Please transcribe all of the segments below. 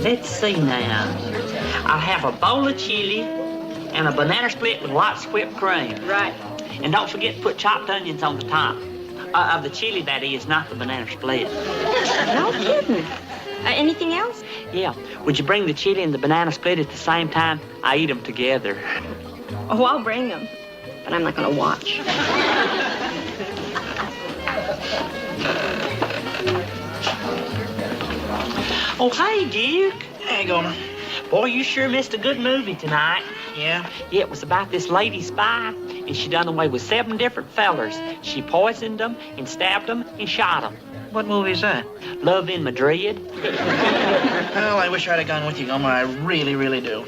Let's see now. I'll have a bowl of chili and a banana split with lots of whipped cream. Right. And don't forget to put chopped onions on the top. Of the chili, that is, not the banana split. No kidding. Anything else? Yeah. Would you bring the chili and the banana split at the same time? I eat them together. Oh, I'll bring them. But I'm not going to watch. Oh, hey, Duke. Hey, Gomer. Boy, you sure missed a good movie tonight. Yeah? Yeah, it was about this lady spy, and she done away with 7 different fellers. She poisoned them, and stabbed them, and shot them. What movie is that? Love in Madrid. Well, I wish I'd have gone with you, Gomer. I really, really do.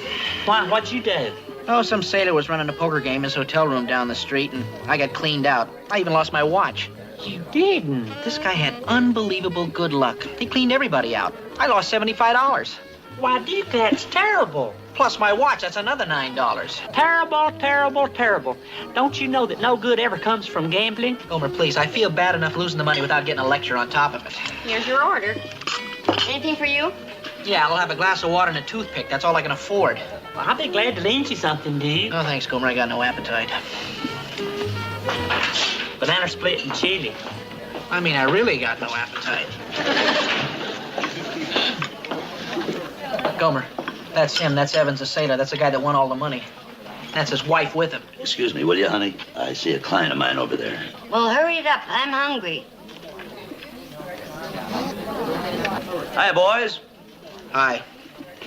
Why, what'd you do? Oh, some sailor was running a poker game in his hotel room down the street, and I got cleaned out. I even lost my watch. You didn't. This guy had unbelievable good luck. He cleaned everybody out. I lost $75. Why, Duke, that's terrible. Plus my watch, that's another $9. Terrible, terrible, terrible. Don't you know that no good ever comes from gambling? Gomer, please, I feel bad enough losing the money without getting a lecture on top of it. Here's your order. Anything for you? Yeah, I'll have a glass of water and a toothpick. That's all I can afford. Well, I'll be glad to lend you something, Duke. No, thanks, Gomer. I got no appetite. Banana split and chili. I mean, I really got no appetite. Gomer, that's him. That's Evans, the sailor. That's the guy that won all the money. That's his wife with him. Excuse me, will you, honey? I see a client of mine over there. Well, hurry it up. I'm hungry. Hi, boys. Hi.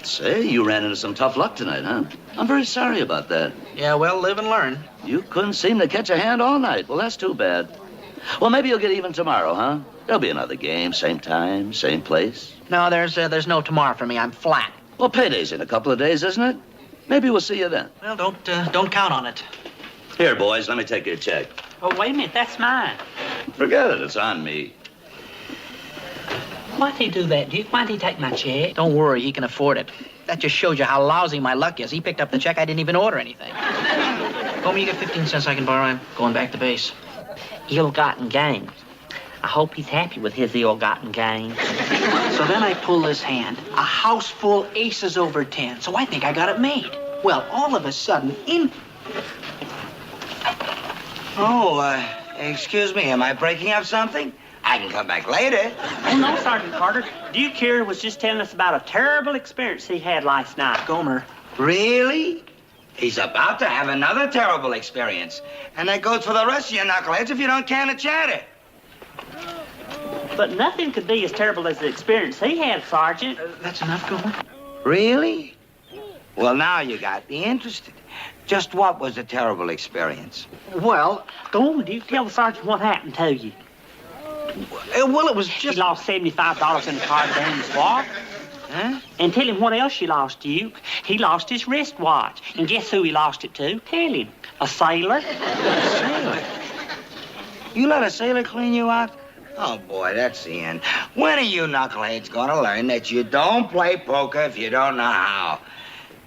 Say, you ran into some tough luck tonight, huh? I'm very sorry about that. Yeah, well, live and learn. You couldn't seem to catch a hand all night. Well, that's too bad. Well, maybe you'll get even tomorrow, huh? There'll be another game, same time, same place. No, there's no tomorrow for me. I'm flat. Well, payday's in a couple of days, isn't it? Maybe we'll see you then. Well, don't count on it. Here, boys, let me take your check. Oh, wait a minute, that's mine. Forget it, it's on me. Why'd he do that, Duke? Why'd he take my check? Don't worry, he can afford it. That just showed you how lousy my luck is. He picked up the check. I didn't even order anything. Gomer, you get 15 cents I can borrow. I'm going back to base. Ill-gotten gains. I hope he's happy with his ill-gotten gains. So then I pull this hand. A house full aces over 10. So I think I got it made. Well, all of a sudden, Excuse me, am I breaking up something? I can come back later. Oh, no, Sergeant Carter. Duke here was just telling us about a terrible experience he had last night. Gomer. Really? He's about to have another terrible experience. And that goes for the rest of you knuckleheads if you don't can a chatter. But nothing could be as terrible as the experience he had, Sergeant. That's enough, Gomer? Really? Well, now you got me interested. Just what was the terrible experience? Well, Go on, Duke. Tell the sergeant what happened to you. It was He just... lost $75 in the card game swap. Huh? And tell him what else you lost, Duke. He lost his wristwatch. And guess who he lost it to? Tell him. A sailor. Sailor? You let a sailor clean you out? Oh, boy, that's the end. When are you knuckleheads going to learn that you don't play poker if you don't know how?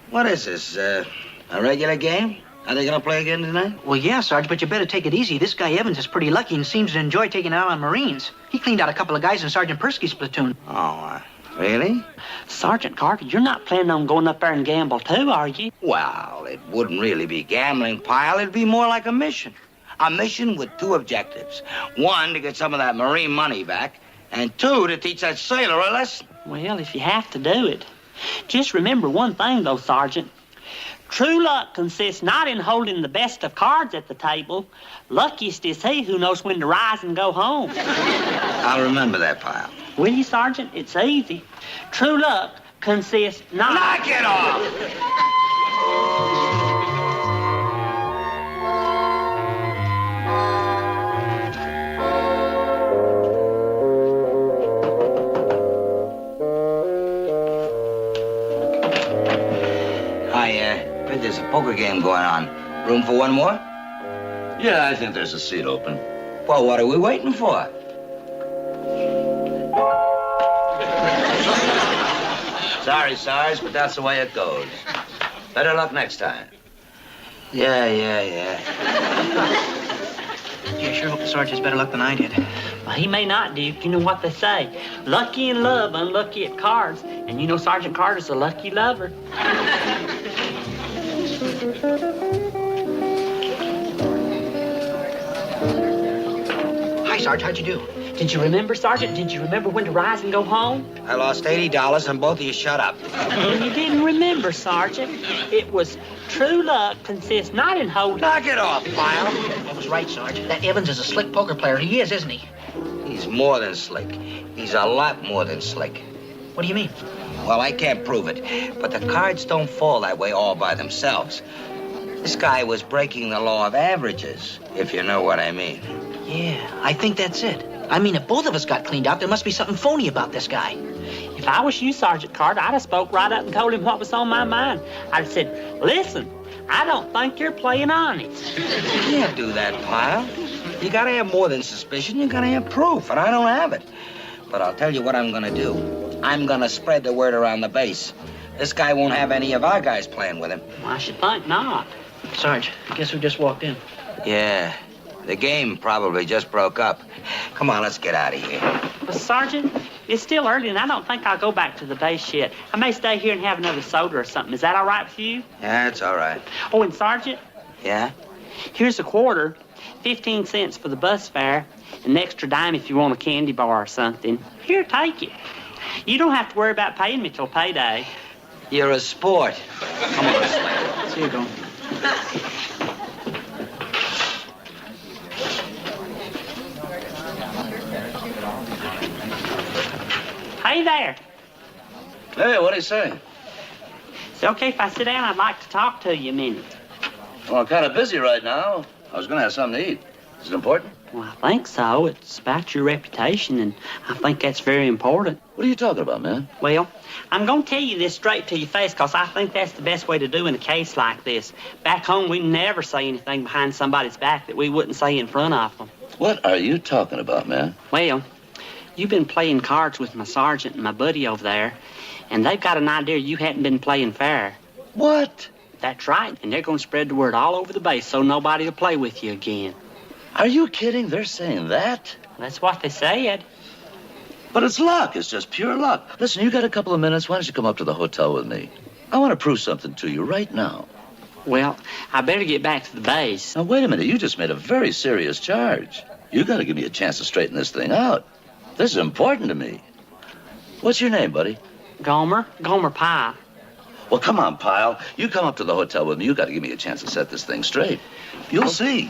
What is this, a regular game? Are they going to play again tonight? Well, yeah, Sarge, but you better take it easy. This guy Evans is pretty lucky and seems to enjoy taking it out on Marines. He cleaned out a couple of guys in Sergeant Persky's platoon. Oh, really? Sergeant Carter, you're not planning on going up there and gamble too, are you? Well, it wouldn't really be gambling, Pyle. It'd be more like a mission. A mission with 2 objectives. 1, to get some of that Marine money back. And 2, to teach that sailor a lesson. Well, if you have to do it. Just remember one thing, though, Sergeant. True luck consists not in holding the best of cards at the table. Luckiest is he who knows when to rise and go home. I'll remember that, Pyle. Will you, Sergeant? It's easy. True luck consists not... Knock it off! There's a poker game going on. Room for one more? Yeah, I think there's a seat open. Well, what are we waiting for? Sorry, Sarge, but that's the way it goes. Better luck next time. Yeah. Gee, I sure hope the Sarge has better luck than I did. Well, he may not, Duke. You know what they say. Lucky in love, unlucky at cards. And you know Sergeant Carter's a lucky lover. Hi, Sarge. How'd you do? Did you remember, Sergeant? Did you remember when to rise and go home? I lost $80 and both of you shut up. And you didn't remember, Sergeant. It was true luck consists not in holding... Knock it off, Pyle. I was right, Sarge. That Evans is a slick poker player. He is, isn't he? He's more than slick. He's a lot more than slick. What do you mean? Well, I can't prove it, but the cards don't fall that way all by themselves. This guy was breaking the law of averages, if you know what I mean. Yeah, I think that's it. I mean, if both of us got cleaned out, there must be something phony about this guy. If I was you, Sergeant Carter, I'd have spoke right up and told him what was on my mind. I'd have said, listen, I don't think you're playing honest. You can't do that, Pyle. You gotta have more than suspicion. You gotta have proof, and I don't have it. But I'll tell you what I'm gonna do. I'm gonna spread the word around the base. This guy won't have any of our guys playing with him. Well, I should think not. Sarge, guess who just walked in? Yeah, the game probably just broke up. Come on, let's get out of here. But, Sergeant, it's still early, and I don't think I'll go back to the base yet. I may stay here and have another soda or something. Is that all right with you? Yeah, it's all right. Oh, and, Sergeant, Yeah? here's a quarter, 15 cents for the bus fare, an extra dime if you want a candy bar or something. Here, take it. You don't have to worry about paying me till payday. You're a sport. Come on, Slade. Here you go. Hey there. Hey, what do you say? It's okay if I sit down? I'd like to talk to you a minute. Well, I'm kind of busy right now. I was going to have something to eat. Is it important? Well, I think so. It's about your reputation, and I think that's very important. What are you talking about, man? Well, I'm going to tell you this straight to your face because I think that's the best way to do in a case like this. Back home, we never say anything behind somebody's back that we wouldn't say in front of them. What are you talking about, man? Well, you've been playing cards with my sergeant and my buddy over there, and they've got an idea you hadn't been playing fair. What? That's right, and they're going to spread the word all over the base so nobody will play with you again. Are you kidding? They're saying that? That's what they said. But it's luck. It's just pure luck. Listen, you got a couple of minutes. Why don't you come up to the hotel with me? I want to prove something to you right now. Well, I better get back to the base. Now, wait a minute. You just made a very serious charge. You got to give me a chance to straighten this thing out. This is important to me. What's your name, buddy? Gomer Pyle. Well, come on, Pyle. You come up to the hotel with me. You got to give me a chance to set this thing straight. You'll see.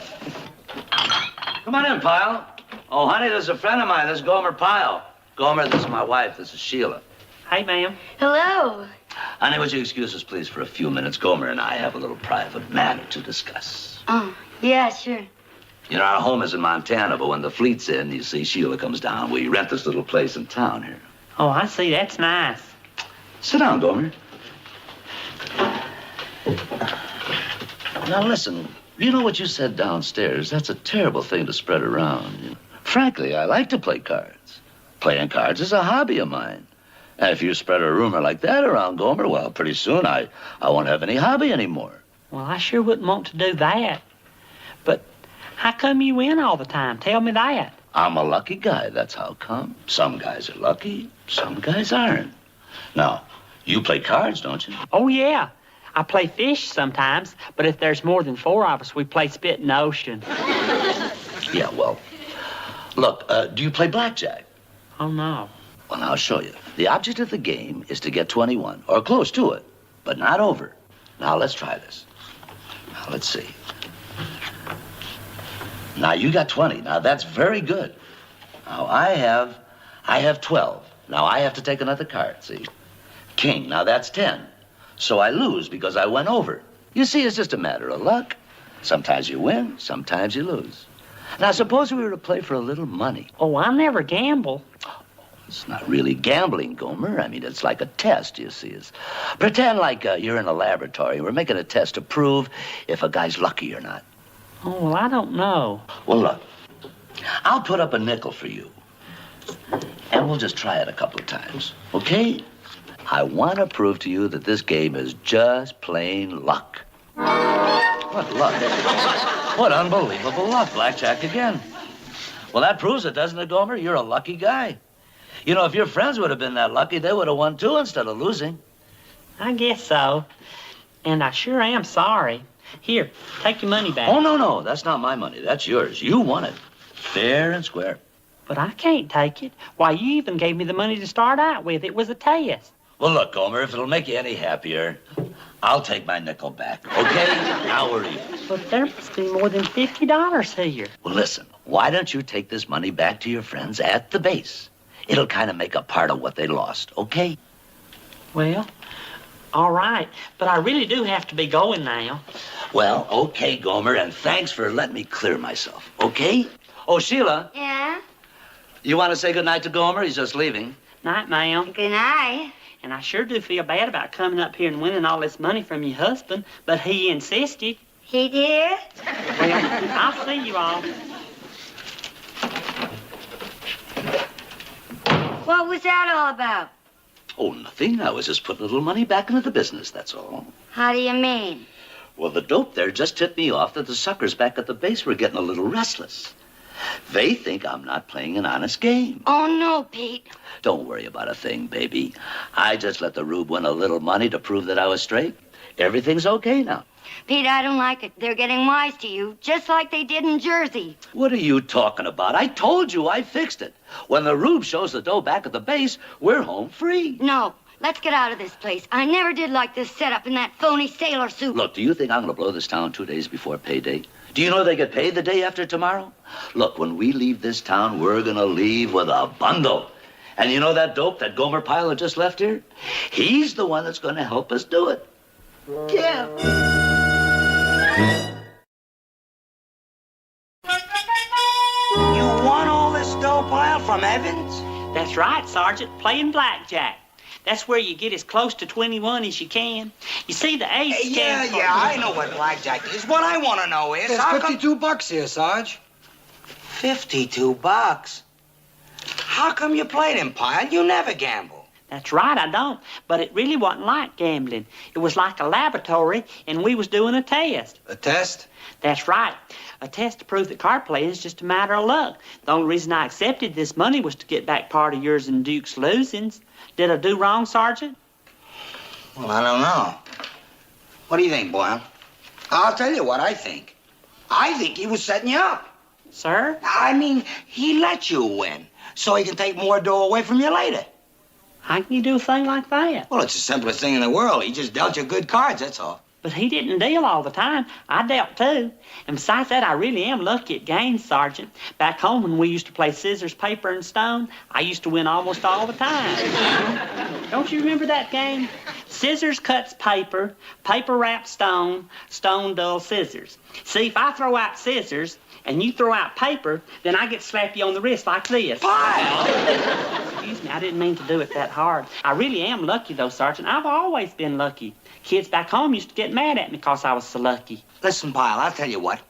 Come on in, Pyle. Oh, honey, there's a friend of mine. This is Gomer Pyle. Gomer, this is my wife. This is Sheila. Hey, ma'am. Hello. Honey, would you excuse us, please, for a few minutes? Gomer and I have a little private matter to discuss. Oh, yeah, sure. You know, our home is in Montana, but when the fleet's in, you see, Sheila comes down. We rent this little place in town here. Oh, I see. That's nice. Sit down, Gomer. Now, listen. You know what you said downstairs? That's a terrible thing to spread around. You know? Frankly, I like to play cards. Playing cards is a hobby of mine. And if you spread a rumor like that around, Gomer, well, pretty soon I won't have any hobby anymore. Well, I sure wouldn't want to do that. But how come you win all the time? Tell me that. I'm a lucky guy, that's how come. Some guys are lucky, some guys aren't. Now, you play cards, don't you? Oh, yeah. I play fish sometimes, but if there's more than 4 of us, we play spit in the ocean. Yeah, well, look, do you play blackjack? Oh, no. Well, now, I'll show you. The object of the game is to get 21, or close to it, but not over. Now, let's try this. Now, let's see. Now, you got 20. Now, that's very good. Now, I have 12. Now, I have to take another card, see? King. Now, that's 10. So I lose because I went over. You see, it's just a matter of luck. Sometimes you win, sometimes you lose. Now, suppose we were to play for a little money. Oh, I never gamble. It's not really gambling, Gomer. I mean, it's like a test, you see. Pretend like you're in a laboratory. We're making a test to prove if a guy's lucky or not. Oh, well, I don't know. Well, look, I'll put up a nickel for you. And we'll just try it a couple of times, okay? I want to prove to you that this game is just plain luck. What luck? What unbelievable luck. Blackjack again. Well, that proves it, doesn't it, Gomer? You're a lucky guy. You know, if your friends would have been that lucky, they would have won too instead of losing. I guess so. And I sure am sorry. Here, take your money back. Oh, no. That's not my money. That's yours. You won it. Fair and square. But I can't take it. Why, you even gave me the money to start out with. It was a test. Well, look, Gomer, if it'll make you any happier, I'll take my nickel back, okay? Now we're even. But there must be more than $50 here. Well, listen, why don't you take this money back to your friends at the base? It'll kind of make up part of what they lost, okay? Well, all right. But I really do have to be going now. Well, okay, Gomer, and thanks for letting me clear myself, okay? Oh, Sheila, Yeah? you want to say goodnight to Gomer? He's just leaving. Night, ma'am. Good night. And I sure do feel bad about coming up here and winning all this money from your husband, but he insisted. He did? Well, I'll see you all. What was that all about? Oh, nothing. I was just putting a little money back into the business, that's all. How do you mean? Well, the dope there just tipped me off that the suckers back at the base were getting a little restless. They think I'm not playing an honest game. Oh, no, Pete. Don't worry about a thing, baby. I just let the rube win a little money to prove that I was straight. Everything's okay now. Pete, I don't like it. They're getting wise to you, just like they did in Jersey. What are you talking about? I told you I fixed it. When the rube shows the dough back at the base, we're home free. No, let's get out of this place. I never did like this setup in that phony sailor suit. Look, do you think I'm going to blow this town 2 days before payday? Do you know they get paid the day after tomorrow? Look, when we leave this town, we're going to leave with a bundle. And you know that dope that Gomer Pyle just left here? He's the one that's going to help us do it. Yeah. You won all this dough pile from Evans? That's right, Sergeant. Playing blackjack. That's where you get as close to 21 as you can. You see, the ace Yeah, stands for... I know what blackjack is. What I want to know is, There's how come... $52 here, Sarge. $52? How come you played him, Pyle? You never gamble. That's right, I don't. But it really wasn't like gambling. It was like a laboratory, and we was doing a test. A test? That's right. A test to prove that card playing is just a matter of luck. The only reason I accepted this money was to get back part of yours and Duke's losings. Did I do wrong, Sergeant? Well, I don't know. What do you think, Boyle? I'll tell you what I think. I think he was setting you up. Sir? I mean, he let you win, so he can take more dough away from you later. How can you do a thing like that? Well, it's the simplest thing in the world. He just dealt you good cards, that's all. But he didn't deal all the time. I dealt too. And besides that, I really am lucky at games, Sergeant. Back home when we used to play scissors, paper, and stone, I used to win almost all the time. Don't you remember that game? Scissors cuts paper, paper wraps stone, stone dulls scissors. See, if I throw out scissors and you throw out paper, then I get to slap you on the wrist like this. Pyle! Excuse me, I didn't mean to do it that hard. I really am lucky, though, Sergeant. I've always been lucky. Kids back home used to get mad at me because I was so lucky. Listen, Pyle, I'll tell you what.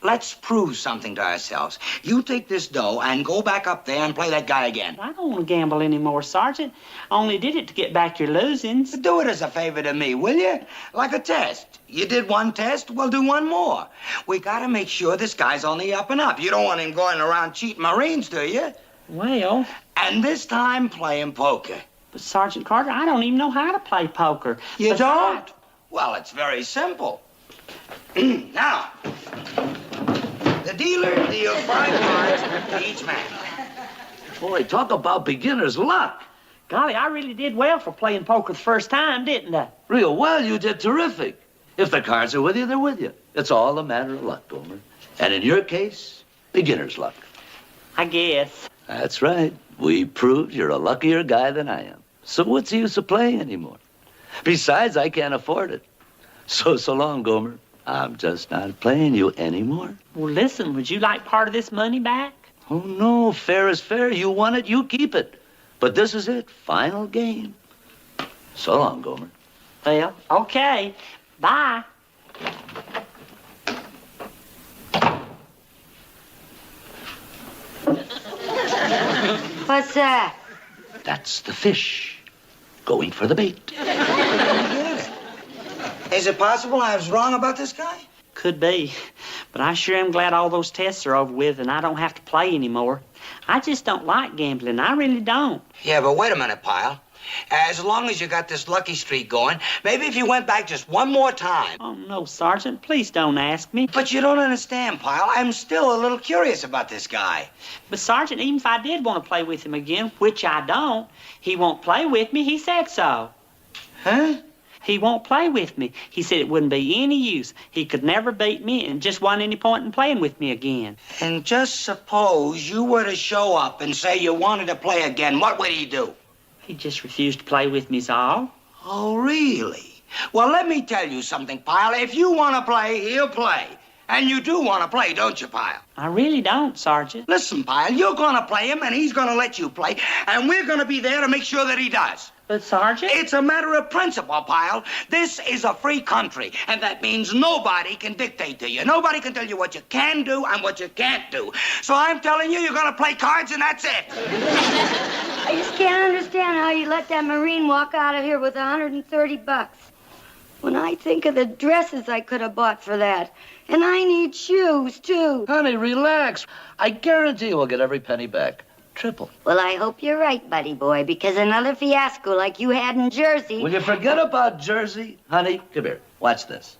Let's prove something to ourselves. You take this dough and go back up there and play that guy again. I don't want to gamble anymore, Sergeant. I only did it to get back your losings. Do it as a favor to me, will you? Like a test. You did one test, we'll do one more. We gotta make sure this guy's on the up and up. You don't want him going around cheating Marines, do you? Well... And this time, playing poker. But, Sergeant Carter, I don't even know how to play poker. You Besides- don't? Well, it's very simple. Now, the dealer deals 5 cards to each man. Boy, talk about beginner's luck. Golly, I really did well for playing poker the first time, didn't I? Real well, you did terrific. If the cards are with you, they're with you. It's all a matter of luck, Gomer. And in your case, beginner's luck. I guess. That's right. We proved you're a luckier guy than I am. So what's the use of playing anymore? Besides, I can't afford it. So long, Gomer. I'm just not playing you anymore. Well, listen, would you like part of this money back? Oh, no. Fair is fair. You want it, you keep it. But this is it. Final game. So long, Gomer. Well, okay. Bye. What's that? That's the fish. Going for the bait. Is it possible I was wrong about this guy? Could be. But I sure am glad all those tests are over with and I don't have to play anymore. I just don't like gambling. I really don't. Yeah, but wait a minute, Pyle. As long as you got this lucky streak going, maybe if you went back just one more time. Oh, no, Sergeant. Please don't ask me. But you don't understand, Pyle. I'm still a little curious about this guy. But, Sergeant, even if I did want to play with him again, which I don't, he won't play with me. He said so. Huh? He won't play with me. He said it wouldn't be any use. He could never beat me and just wasn't any point in playing with me again. And just suppose you were to show up and say you wanted to play again. What would he do? He just refused to play with me, all. Oh, really? Well, let me tell you something, Pyle. If you want to play, he'll play. And you do want to play, don't you, Pyle? I really don't, Sergeant. Listen, Pyle, you're going to play him, and he's going to let you play, and we're going to be there to make sure that he does. But, Sergeant... It's a matter of principle, Pyle. This is a free country, and that means nobody can dictate to you. Nobody can tell you what you can do and what you can't do. So I'm telling you, you're going to play cards, and that's it. I just can't understand how you let that Marine walk out of here with $130. When I think of the dresses I could have bought for that. And I need shoes, too. Honey, relax. I guarantee we'll get every penny back. Triple. Well, I hope you're right, buddy boy, because another fiasco like you had in Jersey... Will you forget about Jersey? Honey, come here. Watch this.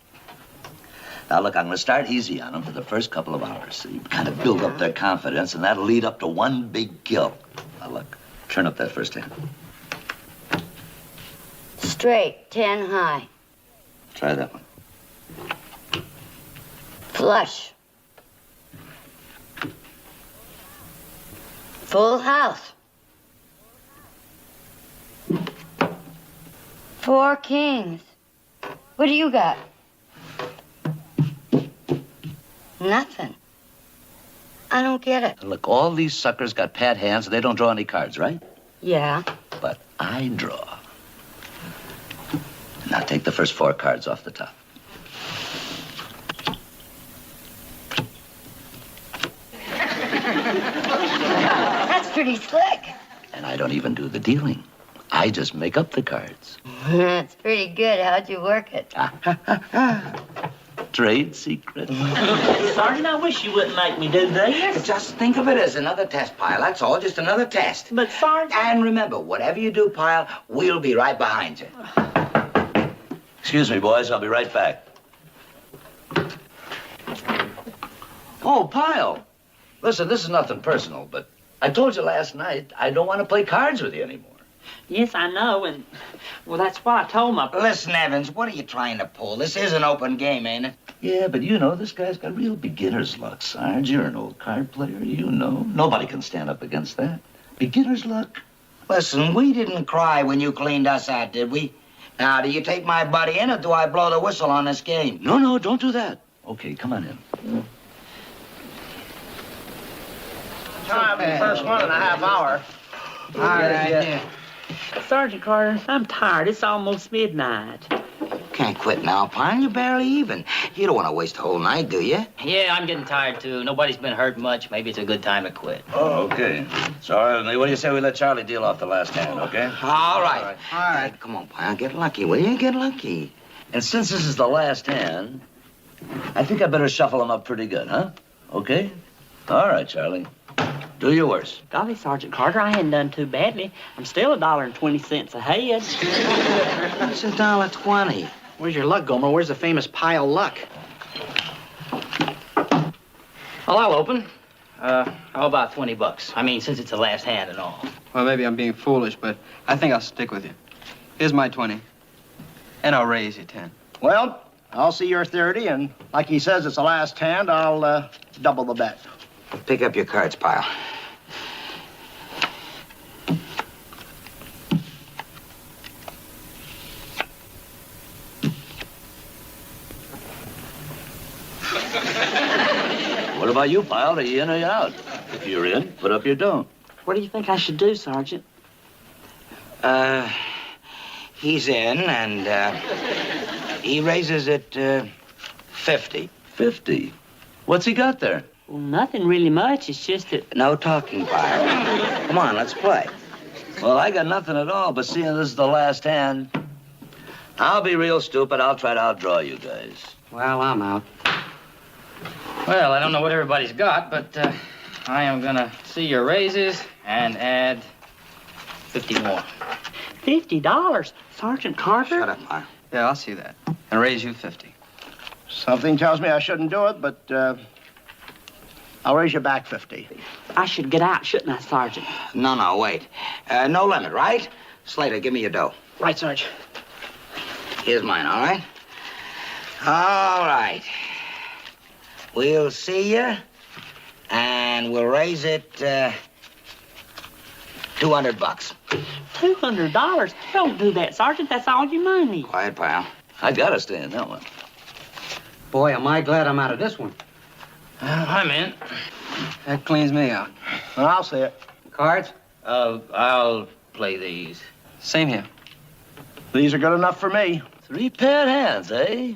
Now, look, I'm going to start easy on them for the first couple of hours. So you kind of build up their confidence, and that'll lead up to one big kill. Now, look, turn up that first hand. Straight, 10 high. Try that one. Flush. Full house. 4 kings. What do you got? Nothing. I don't get it. Look, all these suckers got pat hands, and they don't draw any cards, right? Yeah. But I draw. Now take the first 4 cards off the top. That's pretty slick. And I don't even do the dealing. I just make up the cards. That's pretty good. How'd you work it? Trade secret. Sergeant, I wish you wouldn't make me do this. Just think of it as another test, Pyle. That's all, just another test. But, Sergeant... And remember, whatever you do, Pyle, we'll be right behind you. Excuse me, boys. I'll be right back. Oh, Pyle. Listen, this is nothing personal, but I told you last night I don't want to play cards with you anymore. Yes, I know, and... Well, that's what I told my... Listen, Evans, what are you trying to pull? This is an open game, ain't it? Yeah, but you know, this guy's got real beginner's luck, Sarge. You're an old card player, you know. Nobody can stand up against that. Beginner's luck. Listen, we didn't cry when you cleaned us out, did we? Now, do you take my buddy in, or do I blow the whistle on this game? No, don't do that. Okay, come on in. Time for the first 1.5 hours. All right, yeah. Sergeant Carter, I'm tired. It's almost midnight. Can't quit now, Pyle. You're barely even. You don't want to waste the whole night, do you? Yeah, I'm getting tired, too. Nobody's been hurt much. Maybe it's a good time to quit. Oh, okay. Sorry, what do you say we let Charlie deal off the last hand, okay? All right. All right. Come on, Pyle. Get lucky, will you? Get lucky. And since this is the last hand, I think I better shuffle him up pretty good, huh? Okay? All right, Charlie. Do your worst. Golly, Sergeant Carter, I hadn't done too badly. I'm still $1.20 ahead. It's $1.20. Where's your luck, Gomer? Where's the famous Pyle luck? Well, I'll open. How about $20? I mean, since it's the last hand and all. Well, maybe I'm being foolish, but I think I'll stick with you. Here's my 20. And I'll raise you 10. Well, I'll see your 30, and like he says it's the last hand, I'll double the bet. Pick up your cards, Pyle. What about you, Pyle? Are you in or you out? If you're in, put up your don't. What do you think I should do, Sergeant? He's in, and he raises it 50. 50? What's he got there? Well, nothing really much. It's just that... No talking, Pyle. Come on, let's play. Well, I got nothing at all, but seeing this is the last hand, I'll be real stupid. I'll try to outdraw you guys. Well, I'm out. Well, I don't know what everybody's got, but I am gonna see your raises and add 50 more. $50? Sergeant Carter? Shut up, Pyle. Yeah, I'll see that. And raise you 50. Something tells me I shouldn't do it, but I'll raise you back 50. I should get out, shouldn't I, Sergeant? No, wait. No limit, right? Slater, give me your dough. Right, Sarge. Here's mine, all right? All right. We'll see you, and we'll raise it $200. $200? Don't do that, Sergeant. That's all your money. Quiet, pal. I gotta stay in that one. Boy, am I glad I'm out of this one. I'm in. That cleans me out. Well, I'll see it. Cards? I'll play these. Same here. These are good enough for me. 3 paired hands, eh?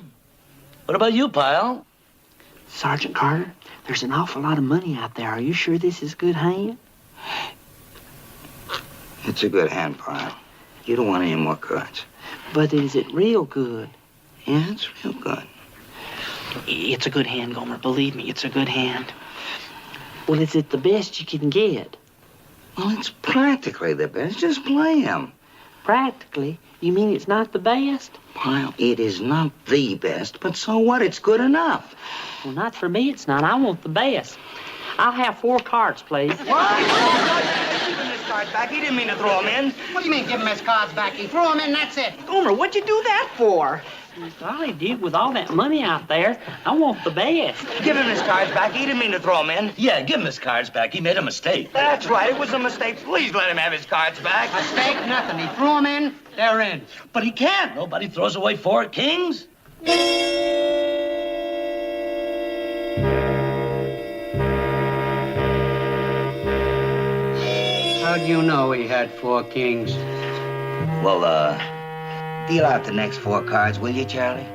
What about you, Pyle? Sergeant Carter, there's an awful lot of money out there. Are you sure this is good hand? It's a good hand, Pyle. You don't want any more cards. But is it real good? Yeah, it's real good. It's a good hand, Gomer. Believe me, it's a good hand. Well, is it the best you can get? Well, it's practically the best. Just play him. Practically? You mean it's not the best? Pyle, it is not the best, but so what? It's good enough. Well, not for me, it's not. I want the best. I'll have 4 cards, please. What? Give him his cards back. He didn't mean to throw them in. What do you mean, give him his cards back? He threw them in, that's it. Gomer, what'd you do that for? Golly, dude, with all that money out there, I want the best. Give him his cards back. He didn't mean to throw them in. Yeah, give him his cards back. He made a mistake. That's right. It was a mistake. Please let him have his cards back. Mistake, nothing. He threw them in, they're in. But he can't. Nobody throws away 4 kings. How do you know he had 4 kings? Well, deal out the next 4 cards, will you, Charlie?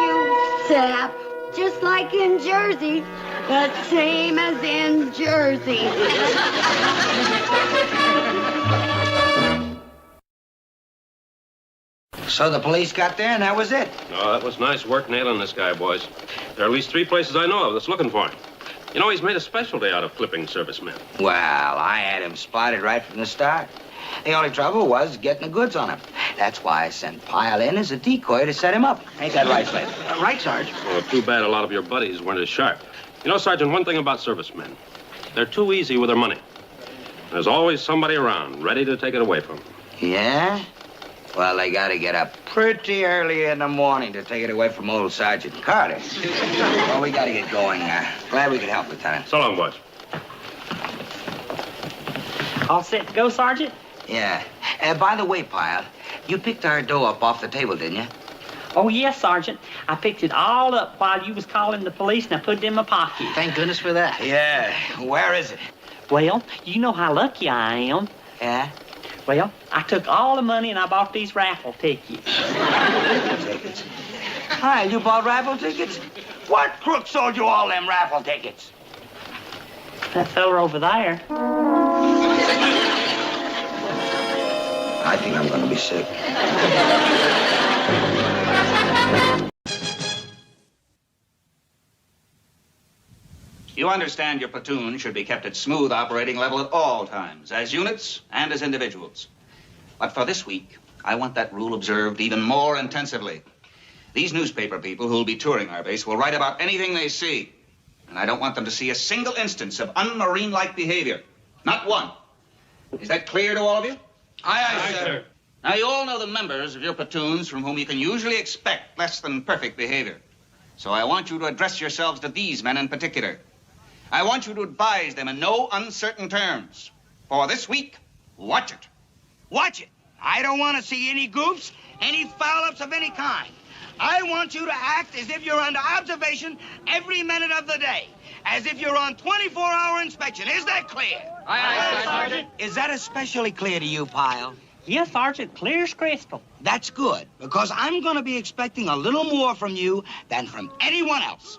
You sap. Just like in Jersey, but same as in Jersey. So the police got there, and that was it. Oh, that was nice work nailing this guy, boys. There are at least 3 places I know of that's looking for him. You know, he's made a specialty out of clipping servicemen. Well, I had him spotted right from the start. The only trouble was getting the goods on him. That's why I sent Pyle in as a decoy to set him up. Ain't that right, Slater? Right, Sarge. Well, too bad a lot of your buddies weren't as sharp. You know, Sergeant, one thing about servicemen. They're too easy with their money. There's always somebody around, ready to take it away from them. Yeah? Well, they gotta get up pretty early in the morning to take it away from old Sergeant Carter. Well, we gotta get going. Glad we could help, Lieutenant. So long, boys. All set to go, Sergeant? Yeah. By the way, Pyle, you picked our dough up off the table, didn't you? Oh, yes, Sergeant. I picked it all up while you was calling the police, and I put it in my pocket. Thank goodness for that. Yeah. Where is it? Well, you know how lucky I am. Yeah? Well, I took all the money and I bought these raffle tickets. Tickets. Hi, you bought raffle tickets? What crook sold you all them raffle tickets? That fella over there. I think I'm gonna be sick. You understand your platoon should be kept at smooth operating level at all times, as units and as individuals. But for this week, I want that rule observed even more intensively. These newspaper people who'll be touring our base will write about anything they see. And I don't want them to see a single instance of unmarine-like behavior. Not one. Is that clear to all of you? Aye, sir. Now, you all know the members of your platoons from whom you can usually expect less than perfect behavior. So I want you to address yourselves to these men in particular. I want you to advise them in no uncertain terms. For this week, watch it. Watch it. I don't want to see any goofs, any foul-ups of any kind. I want you to act as if you're under observation every minute of the day. As if you're on 24-hour inspection. Is that clear? Aye, Sergeant. Is that especially clear to you, Pyle? Yes, Sergeant, clear as crystal. That's good, because I'm going to be expecting a little more from you than from anyone else.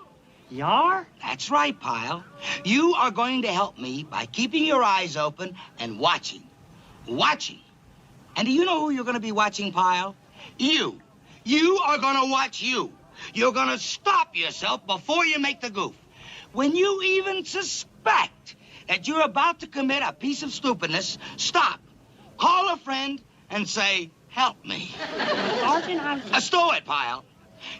You are? That's right, Pyle. You are going to help me by keeping your eyes open and watching. watching. And do you know who you're going to be watching, Pyle? You. You are going to watch you. You're going to stop yourself before you make the goof. When you even suspect that you're about to commit a piece of stupidness, stop. Call a friend and say, help me. Sergeant, Stow it, Pyle.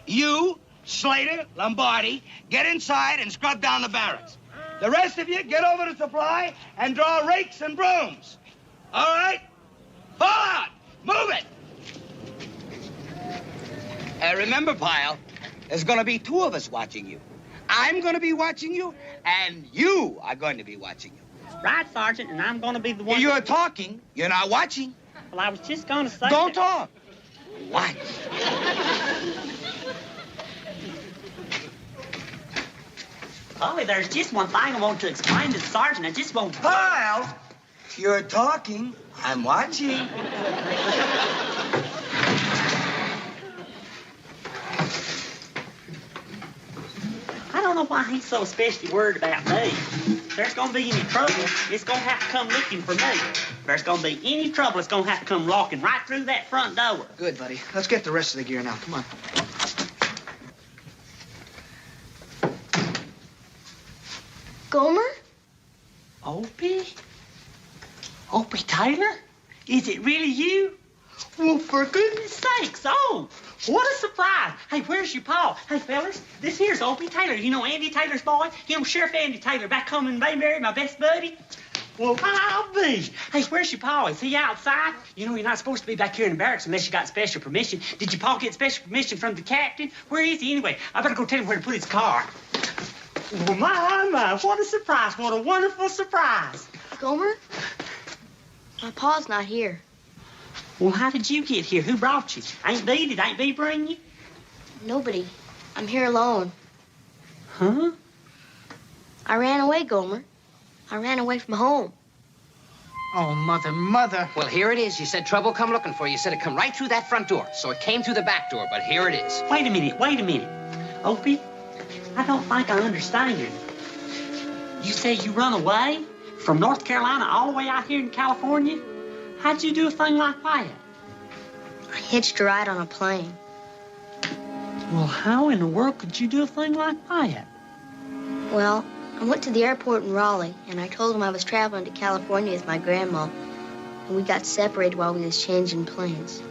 You, Slater, Lombardi, get inside and scrub down the barracks. The rest of you, get over to supply and draw rakes and brooms. All right? Fall out! Move it! Remember, Pyle, there's going to be two of us watching you. I'm going to be watching you, and you are going to be watching you. Right, Sergeant, and I'm going to be the one... You're talking. You're not watching. Well, I was just going to say... Don't talk. Watch. Polly, there's just one thing I want to explain to the sergeant. I just want to... Pyle, you're talking. I'm watching. I don't know why he's so especially worried about me. If there's going to be any trouble, it's going to have to come looking for me. If there's going to be any trouble, it's going to have to come walking right through that front door. Good, buddy. Let's get the rest of the gear now. Come on. Gomer? Opie? Opie Taylor? Is it really you? Well, for goodness sakes, oh, what a surprise. Hey, where's your pa? Hey, fellas, this here's Opie Taylor. You know Andy Taylor's boy? You know Sheriff Andy Taylor back home in Bayberry, my best buddy? Well, I'll be. Hey, where's your pa? Is he outside? You know, you're not supposed to be back here in the barracks unless you got special permission. Did your pa get special permission from the captain? Where is he anyway? I better go tell him where to put his car. Well, my, what a surprise. What a wonderful surprise. Gomer? My pa's not here. Well, how did you get here? Who brought you? Ain't Bee? Did Ain't Bee bring you? Nobody. I'm here alone. Huh? I ran away, Gomer. I ran away from home. Oh, Mother. Well, here it is. You said trouble come looking for you. You said it come right through that front door. So it came through the back door, but here it is. Wait a minute. Opie, I don't think I understand you. You said you run away from North Carolina all the way out here in California? How'd you do a thing like that? I hitched a ride on a plane. Well, how in the world could you do a thing like that? Well, I went to the airport in Raleigh, and I told them I was traveling to California with my grandma, and we got separated while we was changing planes.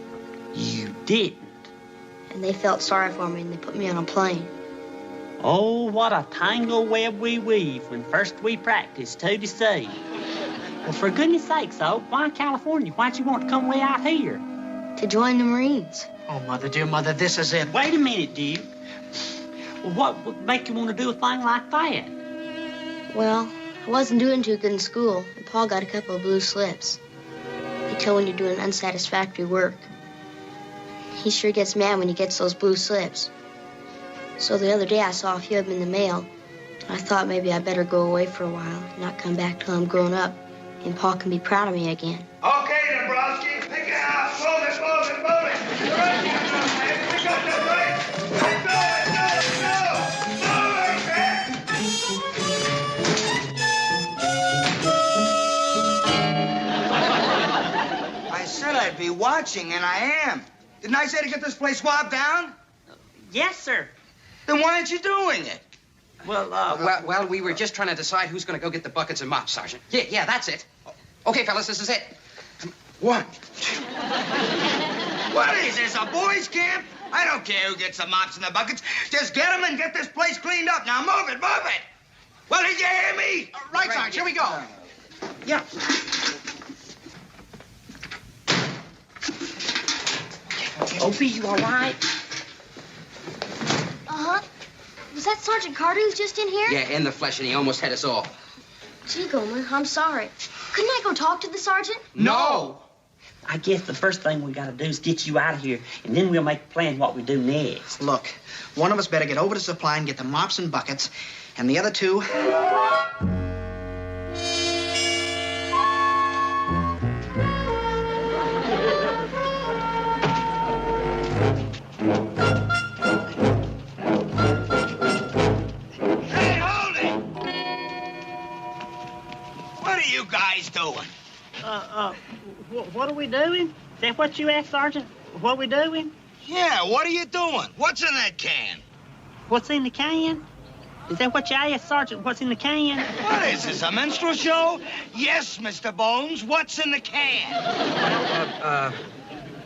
You didn't? And they felt sorry for me, and they put me on a plane. Oh, what a tangle web we weave when first we practice to deceive. Well, for goodness sakes, though, why California? Why'd you want to come way out here? To join the Marines. Oh, Mother, dear Mother, this is it. Wait a minute, Duke. Well, what would make you want to do a thing like that? Well, I wasn't doing too good in school, and Paul got a couple of blue slips. They tell when you're doing unsatisfactory work. He sure gets mad when he gets those blue slips. So the other day I saw a few of them in the mail, and I thought maybe I better go away for a while and not come back till I'm grown up, and Pa can be proud of me again. Okay, Dombrowski, pick it up. Move it. Right now, pick up the right. I said I'd be watching, and I am. Didn't I say to get this place swabbed down? Yes, sir. Then why aren't you doing it? Well, we were just trying to decide who's going to go get the buckets and mops, Sergeant. Yeah, that's it. Okay, fellas, this is it. What? What is this, a boys' camp? I don't care who gets the mops and the buckets. Just get them and get this place cleaned up. Now move it. Well, did you hear me? Right, Sergeant, here we go. Yeah. Opie, you all right? Uh-huh. Was that Sergeant Carter who's just in here? Yeah, in the flesh, and he almost had us all. Gee, Gomer, I'm sorry. Couldn't I go talk to the sergeant? No! I guess the first thing we got to do is get you out of here, and then we'll make a plan what we do next. Look, one of us better get over to supply and get the mops and buckets, and the other two... Hey, hold it! What are you guys doing? What are we doing? Is that what you asked, Sergeant? What are we doing? Yeah, what are you doing? What's in that can? What's in the can? Is that what you asked, Sergeant? What's in the can? What is this, a minstrel show? Yes, Mr. Bones, what's in the can?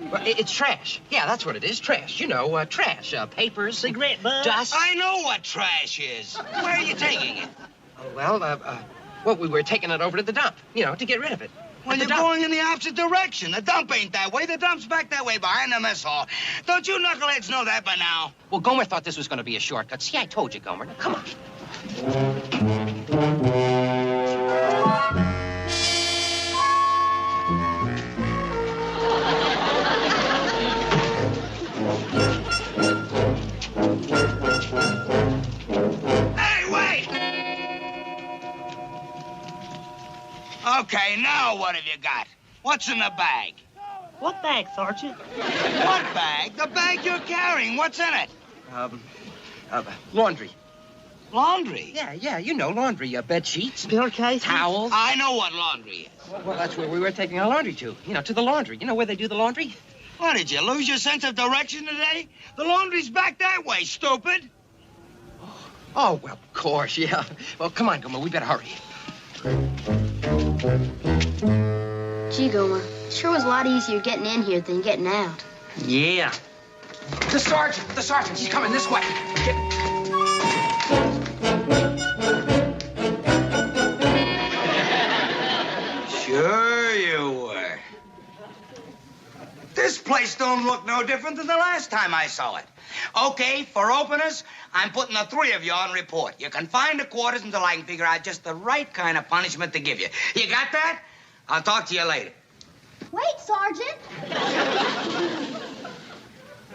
Well, it's trash. Yeah, that's what it is. Trash. You know, trash. Papers, cigarette butts. Dust. I know what trash is. Where are you taking it? Well, we were taking it over to the dump, to get rid of it. Well, you're going in the opposite direction. The dump ain't that way. The dump's back that way behind the mess hall. Don't you knuckleheads know that by now? Well, Gomer thought this was going to be a shortcut. See, I told you, Gomer. Now, come on. Hey, wait! Okay, now what have you got? What's in the bag? What bag, Sergeant? What bag? The bag you're carrying. What's in it? Laundry. Laundry? Yeah, laundry. Bed sheets, Pillowcases, towels. I know what laundry is. Well, that's where we were taking our laundry to. To the laundry. You know where they do the laundry? What, did you lose your sense of direction today? The laundry's back that way, stupid. Oh, well, of course, yeah. Well, come on, Gomer. We better hurry. Gee, Gomer, it sure was a lot easier getting in here than getting out. Yeah. The sergeant. He's coming this way. Sure you were. This place don't look no different than the last time I saw it. Okay, for openers, I'm putting the three of you on report. You can find the quarters until I can figure out just the right kind of punishment to give you. You got that? I'll talk to you later. Wait, Sergeant.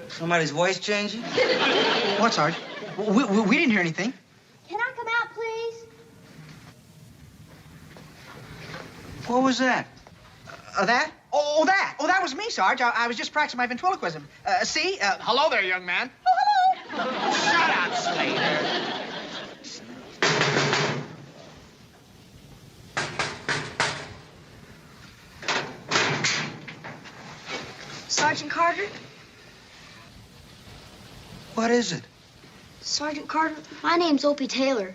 Somebody's voice changing? What, Sarge? We didn't hear anything. Can I come out, please? What was that? That? Oh, that was me, Sarge. I was just practicing my ventriloquism. See? Hello there, young man. Oh, hello. Shut up, Slater. Sergeant Carter? What is it? Sergeant Carter, my name's Opie Taylor.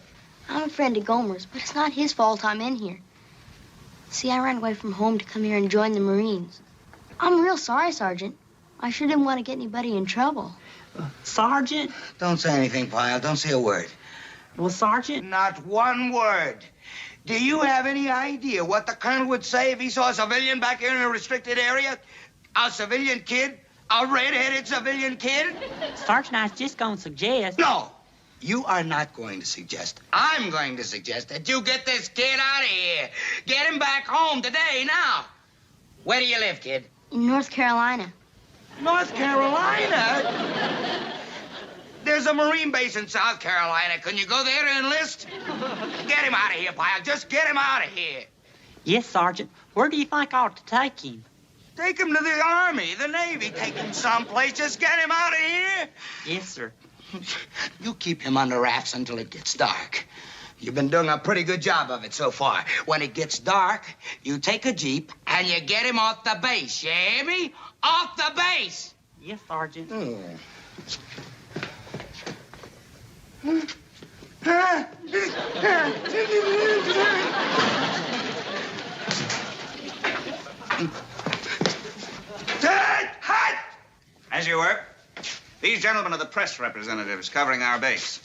I'm a friend of Gomer's, but it's not his fault I'm in here. See, I ran away from home to come here and join the Marines. I'm real sorry, Sergeant. I sure didn't want to get anybody in trouble. Sergeant? Don't say anything, Pyle. Don't say a word. Well, Sergeant? Not one word. Do you have any idea what the colonel would say if he saw a civilian back here in a restricted area? A civilian kid? A red-headed civilian kid? Sergeant, I was just going to suggest... No, you are not going to suggest. I'm going to suggest that you get this kid out of here. Get him back home today, now. Where do you live, kid? In North Carolina. North Carolina? There's a Marine base in South Carolina. Can you go there to enlist? Get him out of here, Pyle. Just get him out of here. Yes, Sergeant. Where do you think I ought to take him? Take him to the Army, the Navy. Take him someplace. Just get him out of here. Yes, sir. You keep him under wraps until it gets dark. You've been doing a pretty good job of it so far. When it gets dark, you take a Jeep and you get him off the base. You hear me? Off the base. Yes, Sergeant. As you were, these gentlemen are the press representatives covering our base.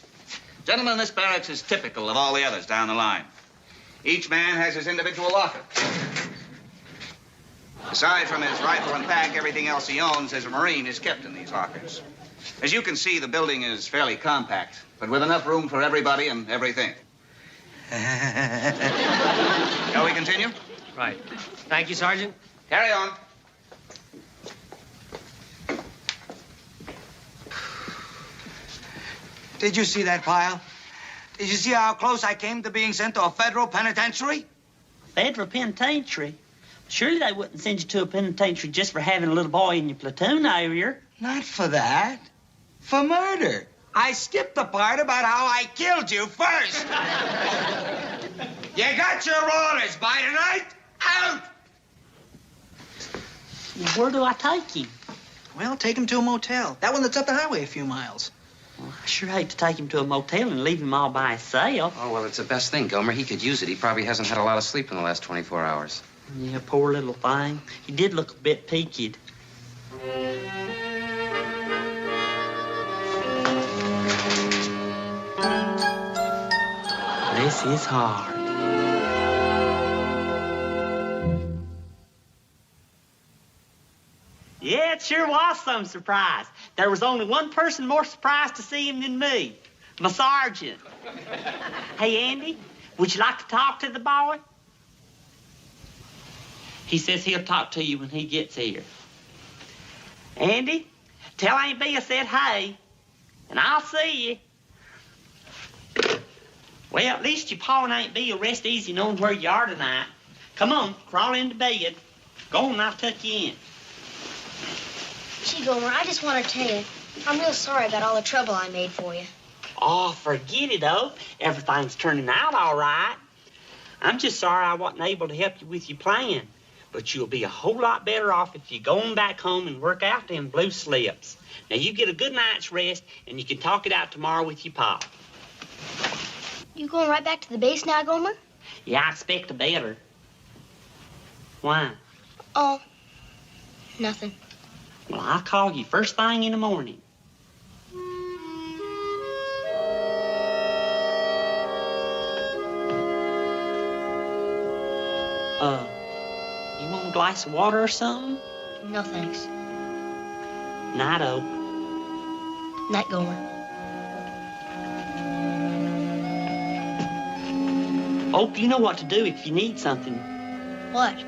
Gentlemen, this barracks is typical of all the others down the line. Each man has his individual locker. Aside from his rifle and pack, everything else he owns as a Marine is kept in these lockers. As you can see, the building is fairly compact, but with enough room for everybody and everything. Shall we continue? Right. Thank you, Sergeant. Carry on. Did you see that, Pyle? Did you see how close I came to being sent to a federal penitentiary? Federal penitentiary? Surely they wouldn't send you to a penitentiary just for having a little boy in your platoon area. Not for that. For murder. I skipped the part about how I killed you first. You got your orders by tonight? Out! Where do I take him? Well, take him to a motel. That one that's up the highway a few miles. Well, I sure hate to take him to a motel and leave him all by himself. Oh, well, it's the best thing, Gomer. He could use it. He probably hasn't had a lot of sleep in the last 24 hours. Yeah, poor little thing. He did look a bit peaked. This is hard. Yeah, it sure was some surprise. There was only one person more surprised to see him than me, my sergeant. Hey, Andy, would you like to talk to the boy? He says he'll talk to you when he gets here. Andy, tell Aunt B I said hey, and I'll see you. Well, at least your pa and Aunt B will rest easy knowing where you are tonight. Come on, crawl into bed. Go on, I'll tuck you in. Gee, Gomer, I just want to tell you, I'm real sorry about all the trouble I made for you. Oh, forget it, Oak. Everything's turning out all right. I'm just sorry I wasn't able to help you with your plan. But you'll be a whole lot better off if you go on back home and work out them blue slips. Now, you get a good night's rest, and you can talk it out tomorrow with your pa. You going right back to the base now, Gomer? Yeah, I expect a better. Why? Oh, nothing. Well, I'll call you first thing in the morning. You want a glass of water or something? No, thanks. Night, Oak. Night, Gomer. Oak, you know what to do if you need something. What?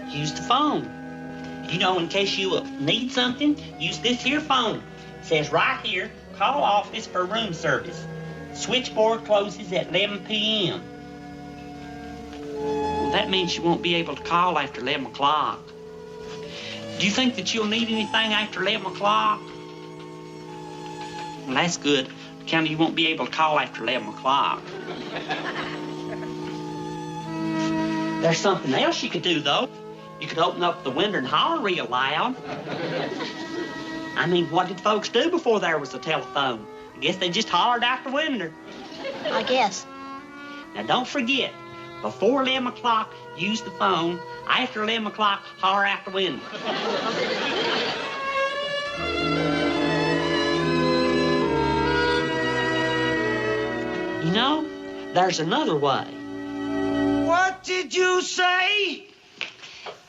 Use the phone. You know, in case you need something, use this here phone. It says right here, call office for room service. Switchboard closes at 11 p.m. Well, that means you won't be able to call after 11 o'clock. Do you think that you'll need anything after 11 o'clock? Well, that's good. County, you won't be able to call after 11 o'clock. There's something else you could do, though. You could open up the window and holler real loud. I mean, what did folks do before there was a telephone? I guess they just hollered out the window. I guess. Now, don't forget, before 11 o'clock, use the phone. After 11 o'clock, holler out the window. You know, there's another way. What did you say?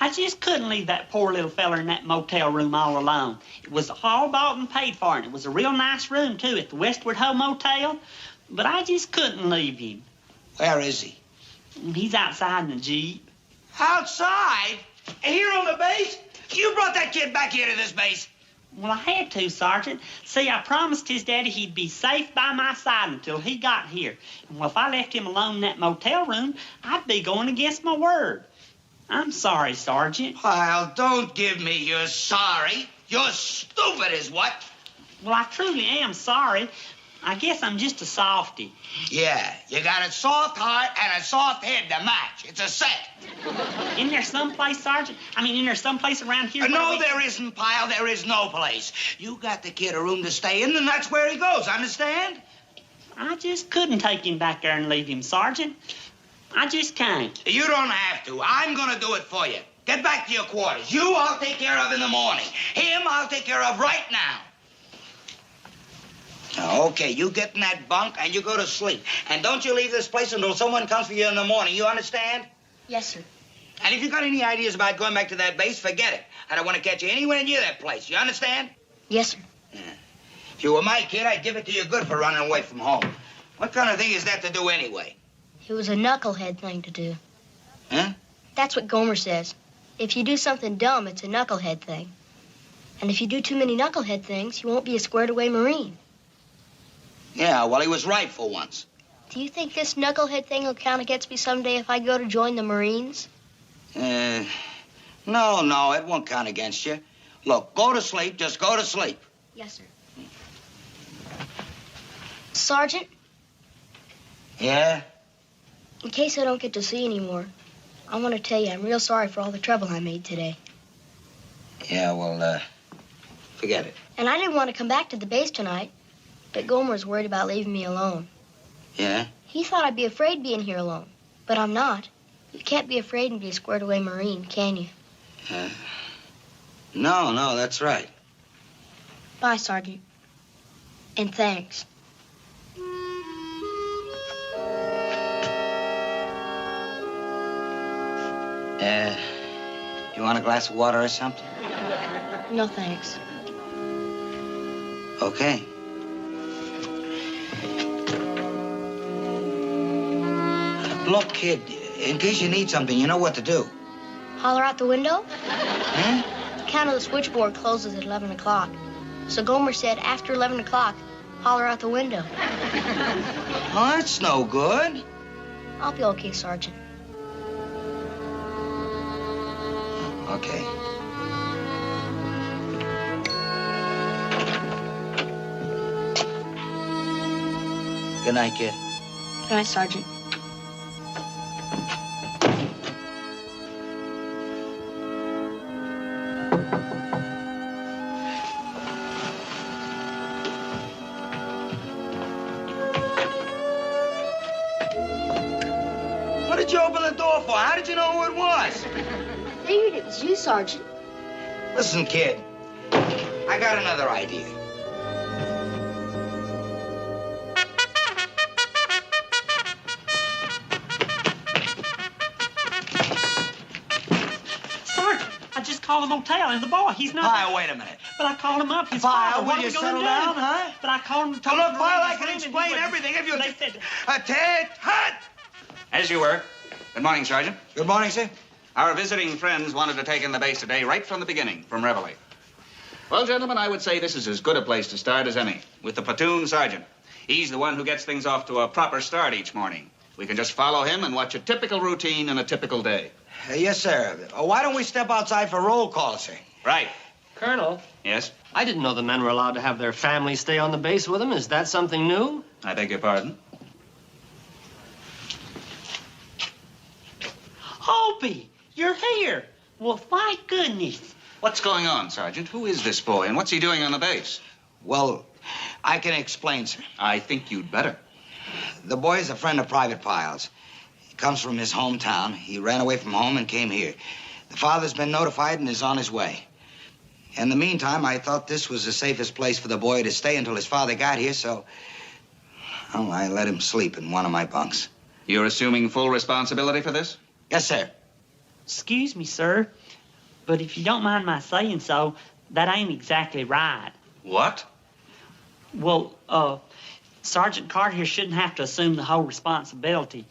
I just couldn't leave that poor little fella in that motel room all alone. It was all bought and paid for, and it was a real nice room, too, at the Westward Ho Motel. But I just couldn't leave him. Where is he? He's outside in the Jeep. Outside? Here on the base? You brought that kid back here to this base. Well, I had to, Sergeant. See, I promised his daddy he'd be safe by my side until he got here. And well, if I left him alone in that motel room, I'd be going against my word. I'm sorry, Sergeant. Well, don't give me you're sorry. You're stupid is what? Well, I truly am sorry. I guess I'm just a softy. Yeah, you got a soft heart and a soft head to match. It's a set. Isn't there someplace, Sergeant? Isn't there someplace around here? No, there isn't, Pyle. There is no place. You got the kid a room to stay in, and that's where he goes, understand? I just couldn't take him back there and leave him, Sergeant. I just can't. You don't have to. I'm going to do it for you. Get back to your quarters. You I'll take care of in the morning. Him I'll take care of right now. Okay, you get in that bunk and you go to sleep. And don't you leave this place until someone comes for you in the morning. You understand? Yes, sir. And if you got any ideas about going back to that base, forget it. I don't want to catch you anywhere near that place. You understand? Yes, sir. Yeah. If you were my kid, I'd give it to you good for running away from home. What kind of thing is that to do anyway? It was a knucklehead thing to do. Huh? That's what Gomer says. If you do something dumb, it's a knucklehead thing. And if you do too many knucklehead things, you won't be a squared-away Marine. Yeah, well, he was right for once. Do you think this knucklehead thing will count against me someday if I go to join the Marines? No, it won't count against you. Look, go to sleep. Just go to sleep. Yes, sir. Sergeant? Yeah? In case I don't get to see you anymore, I want to tell you I'm real sorry for all the trouble I made today. Yeah, well, forget it. And I didn't want to come back to the base tonight, but Gomer's worried about leaving me alone. Yeah? He thought I'd be afraid being here alone, but I'm not. You can't be afraid and be a squared-away Marine, can you? No, that's right. Bye, Sergeant. And thanks. You want a glass of water or something? No, thanks. Okay. Look, kid, in case you need something, you know what to do. Holler out the window? Huh? The count of the switchboard closes at 11 o'clock. So Gomer said after 11 o'clock, holler out the window. Oh, that's no good. I'll be okay, Sergeant. Okay. Good night, kid. Good night, Sergeant. What did you open the door for? How did you know who it was? Figured it was you, Sergeant. Listen, kid. I got another idea. Sergeant, I just called the motel and the boy, he's not... Pyle, wait a minute. But I called him up, his Pyle, father. will What are you we gonna settle do? down, huh? But I called him... Look, Pyle, I can explain everything if you... They said... Hut! As you were. Good morning, Sergeant. Good morning, sir. Our visiting friends wanted to take in the base today right from the beginning, from Reveille. Well, gentlemen, I would say this is as good a place to start as any, with the platoon sergeant. He's the one who gets things off to a proper start each morning. We can just follow him and watch a typical routine in a typical day. Yes, sir. Why don't we step outside for roll call, sir? Right. Colonel, Yes? I didn't know the men were allowed to have their families stay on the base with them. Is that something new? I beg your pardon? Opie, you're here. Well, thank goodness. What's going on, Sergeant? Who is this boy, and what's he doing on the base? Well, I can explain, sir. I think you'd better. The boy is a friend of Private Pyle's. He comes from his hometown. He ran away from home and came here. The father's been notified and is on his way. In the meantime, I thought this was the safest place for the boy to stay until his father got here, so... well, I let him sleep in one of my bunks. You're assuming full responsibility for this? Yes, sir. Excuse me, sir, but if you don't mind my saying so, that ain't exactly right. What? Well, Sergeant Carter here shouldn't have to assume the whole responsibility.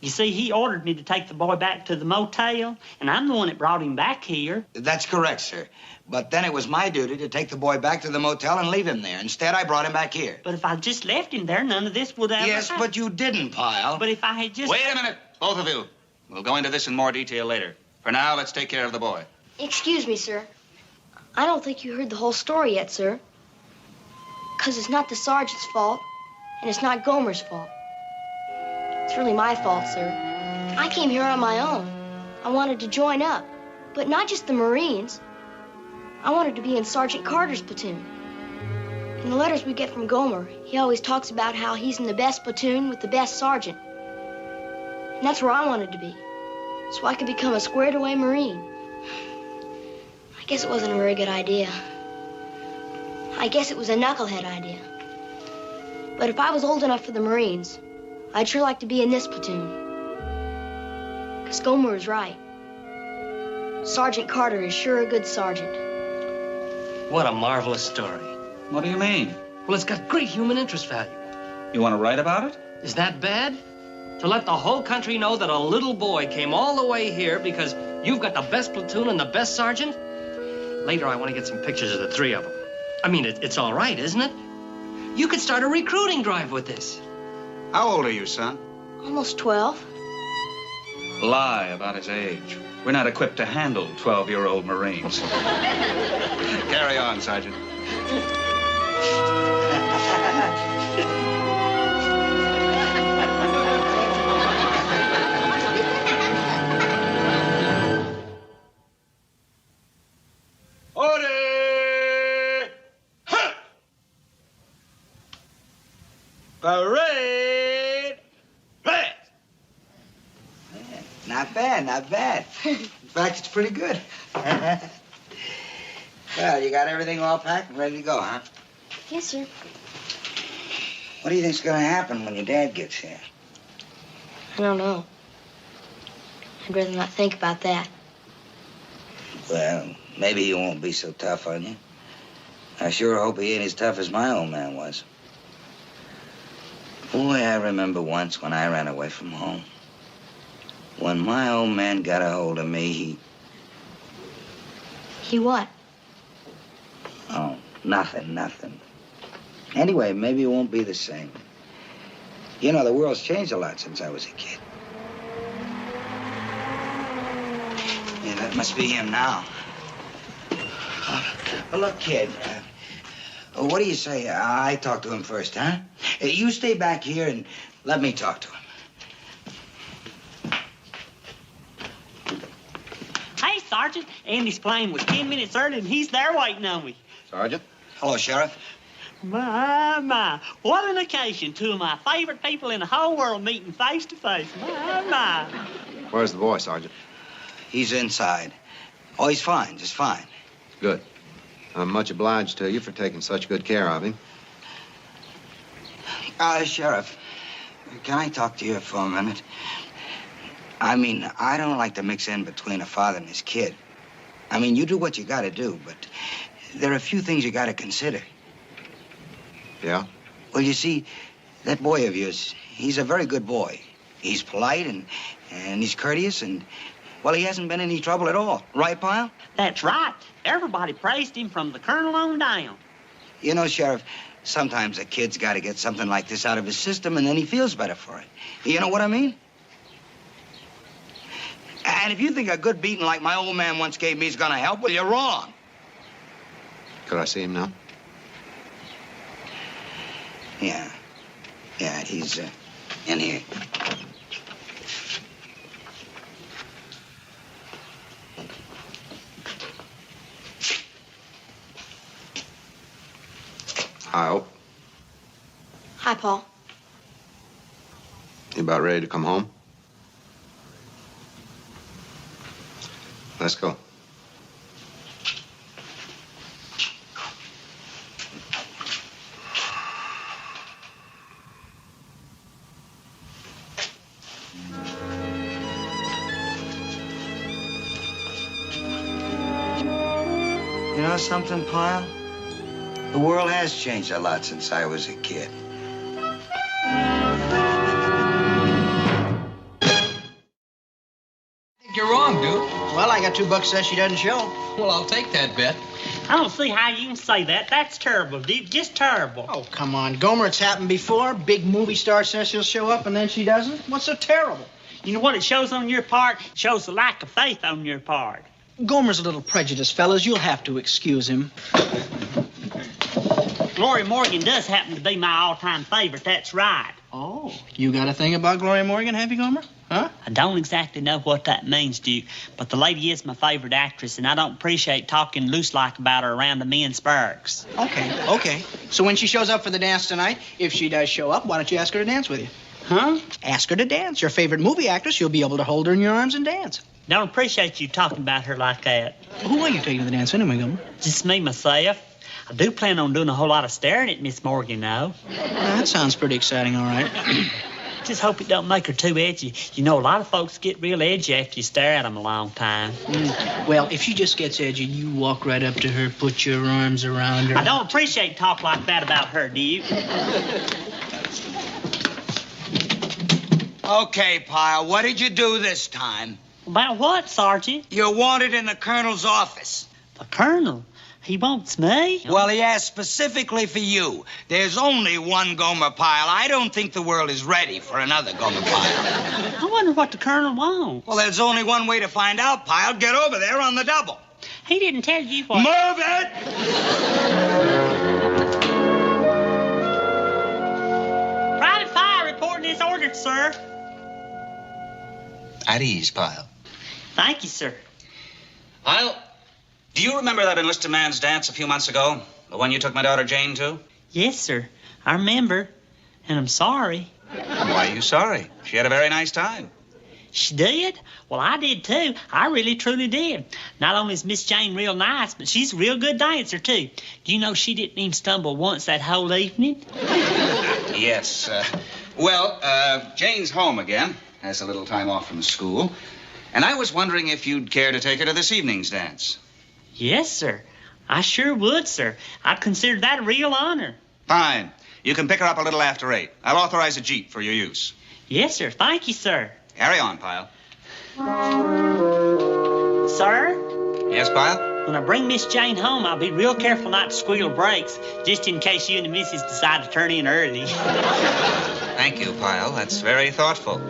You see, he ordered me to take the boy back to the motel, and I'm the one that brought him back here. That's correct, sir. But then it was my duty to take the boy back to the motel and leave him there. Instead, I brought him back here. But if I just left him there, none of this would ever Yes, happen. but you didn't, Pyle. But if I had just... Wait a minute, both of you. We'll go into this in more detail later. For now, let's take care of the boy. Excuse me, sir. I don't think you heard the whole story yet, sir. 'Cause it's not the sergeant's fault, and it's not Gomer's fault. It's really my fault, sir. I came here on my own. I wanted to join up, but not just the Marines. I wanted to be in Sergeant Carter's platoon. In the letters we get from Gomer, he always talks about how he's in the best platoon with the best sergeant. And that's where I wanted to be, so I could become a squared-away Marine. I guess it wasn't a very good idea. I guess it was a knucklehead idea. But if I was old enough for the Marines, I'd sure like to be in this platoon. 'Cause Gomer was right. Sergeant Carter is sure a good sergeant. What a marvelous story. What do you mean? Well, it's got great human interest value. You want to write about it? Is that bad? To let the whole country know that a little boy came all the way here because you've got the best platoon and the best sergeant? Later, I want to get some pictures of the three of them. I mean, it's all right, isn't it? You could start a recruiting drive with this. How old are you, son? Almost 12. Lie about his age. We're not equipped to handle 12-year-old Marines. Carry on, Sergeant. Not bad, not bad. In fact, it's pretty good. Well, you got everything all packed and ready to go, huh? Yes, sir. What do you think's gonna happen when your dad gets here? I don't know. I'd rather not think about that. Well, maybe he won't be so tough on you. I sure hope he ain't as tough as my old man was. Boy, I remember once when I ran away from home. When my old man got a hold of me, He what? Oh, nothing. Anyway, maybe it won't be the same. You know, the world's changed a lot since I was a kid. Yeah, that must be him now. Well, look, kid, what do you say? I talk to him first, huh? You stay back here and let me talk to him. Hey, Sergeant, Andy's plane was 10 minutes early, and he's there waiting on me. Sergeant? Hello, Sheriff. My. What an occasion. Two of my favorite people in the whole world meeting face to face. My. Where's the boy, Sergeant? He's inside. Oh, he's fine, just fine. Good. I'm much obliged to you for taking such good care of him. Sheriff, can I talk to you for a minute? I mean, I don't like to mix in between a father and his kid. I mean, you do what you gotta do, but there are a few things you gotta consider. Yeah? Well, you see, that boy of yours, he's a very good boy. He's polite and he's courteous and, well, he hasn't been in any trouble at all. Right, Pyle? That's right. Everybody praised him from the colonel on down. You know, Sheriff, sometimes a kid's got to get something like this out of his system, and then he feels better for it. You know what I mean? And if you think a good beating like my old man once gave me is going to help, well, you're wrong. Could I see him now? Yeah, he's in here. Hi. Hi, Paul. You about ready to come home? Let's go. You know something, Pyle? The world has changed a lot since I was a kid. You're wrong, dude. Well, I got $2 says she doesn't show. Well, I'll take that bet. I don't see how you can say that. That's terrible, dude. Just terrible. Oh, come on, Gomer, it's happened before. Big movie star says she'll show up and then she doesn't. What's so terrible? You know what it shows on your part? It shows the lack of faith on your part. Gomer's a little prejudiced, fellas. You'll have to excuse him. Gloria Morgan does happen to be my all-time favorite. That's right. Oh, you got a thing about Gloria Morgan, have you, Gomer? Huh? I don't exactly know what that means, Duke, but the lady is my favorite actress, and I don't appreciate talking loose-like about her around the men's sparks. Okay. So when she shows up for the dance tonight, if she does show up, why don't you ask her to dance with you? Huh? Ask her to dance. Your favorite movie actress, you'll be able to hold her in your arms and dance. Don't appreciate you talking about her like that. Who are you taking to the dance anyway, Gomer? Just me, myself. I do plan on doing a whole lot of staring at Miss Morgan, though. That sounds pretty exciting, all right. Just hope it don't make her too edgy. You know, a lot of folks get real edgy after you stare at them a long time. Well, if she just gets edgy, you walk right up to her, put your arms around her. I don't appreciate talk like that about her, do you? Okay, Pyle, what did you do this time? About what, Sergeant? You're wanted in the colonel's office. The colonel? He wants me? Well, he asked specifically for you. There's only one Gomer Pyle. I don't think the world is ready for another Gomer Pyle. I wonder what the colonel wants. Well, there's only one way to find out, Pyle. Get over there on the double. He didn't tell you what... Move it! Private fire reporting is ordered, sir. At ease, Pyle. Thank you, sir. Pyle, do you remember that enlisted man's dance a few months ago? The one you took my daughter Jane to? Yes, sir. I remember. And I'm sorry. Why are you sorry? She had a very nice time. She did? Well, I did too. I really truly did. Not only is Miss Jane real nice, but she's a real good dancer too. Do you know she didn't even stumble once that whole evening? Yes. Jane's home again. Has a little time off from school. And I was wondering if you'd care to take her to this evening's dance. Yes, sir. I sure would, sir. I'd consider that a real honor. Fine. You can pick her up a little after 8. I'll authorize a Jeep for your use. Yes, sir. Thank you, sir. Carry on, Pyle. Sir? Yes, Pyle? When I bring Miss Jane home, I'll be real careful not to squeal brakes, just in case you and the missus decide to turn in early. Thank you, Pyle. That's very thoughtful.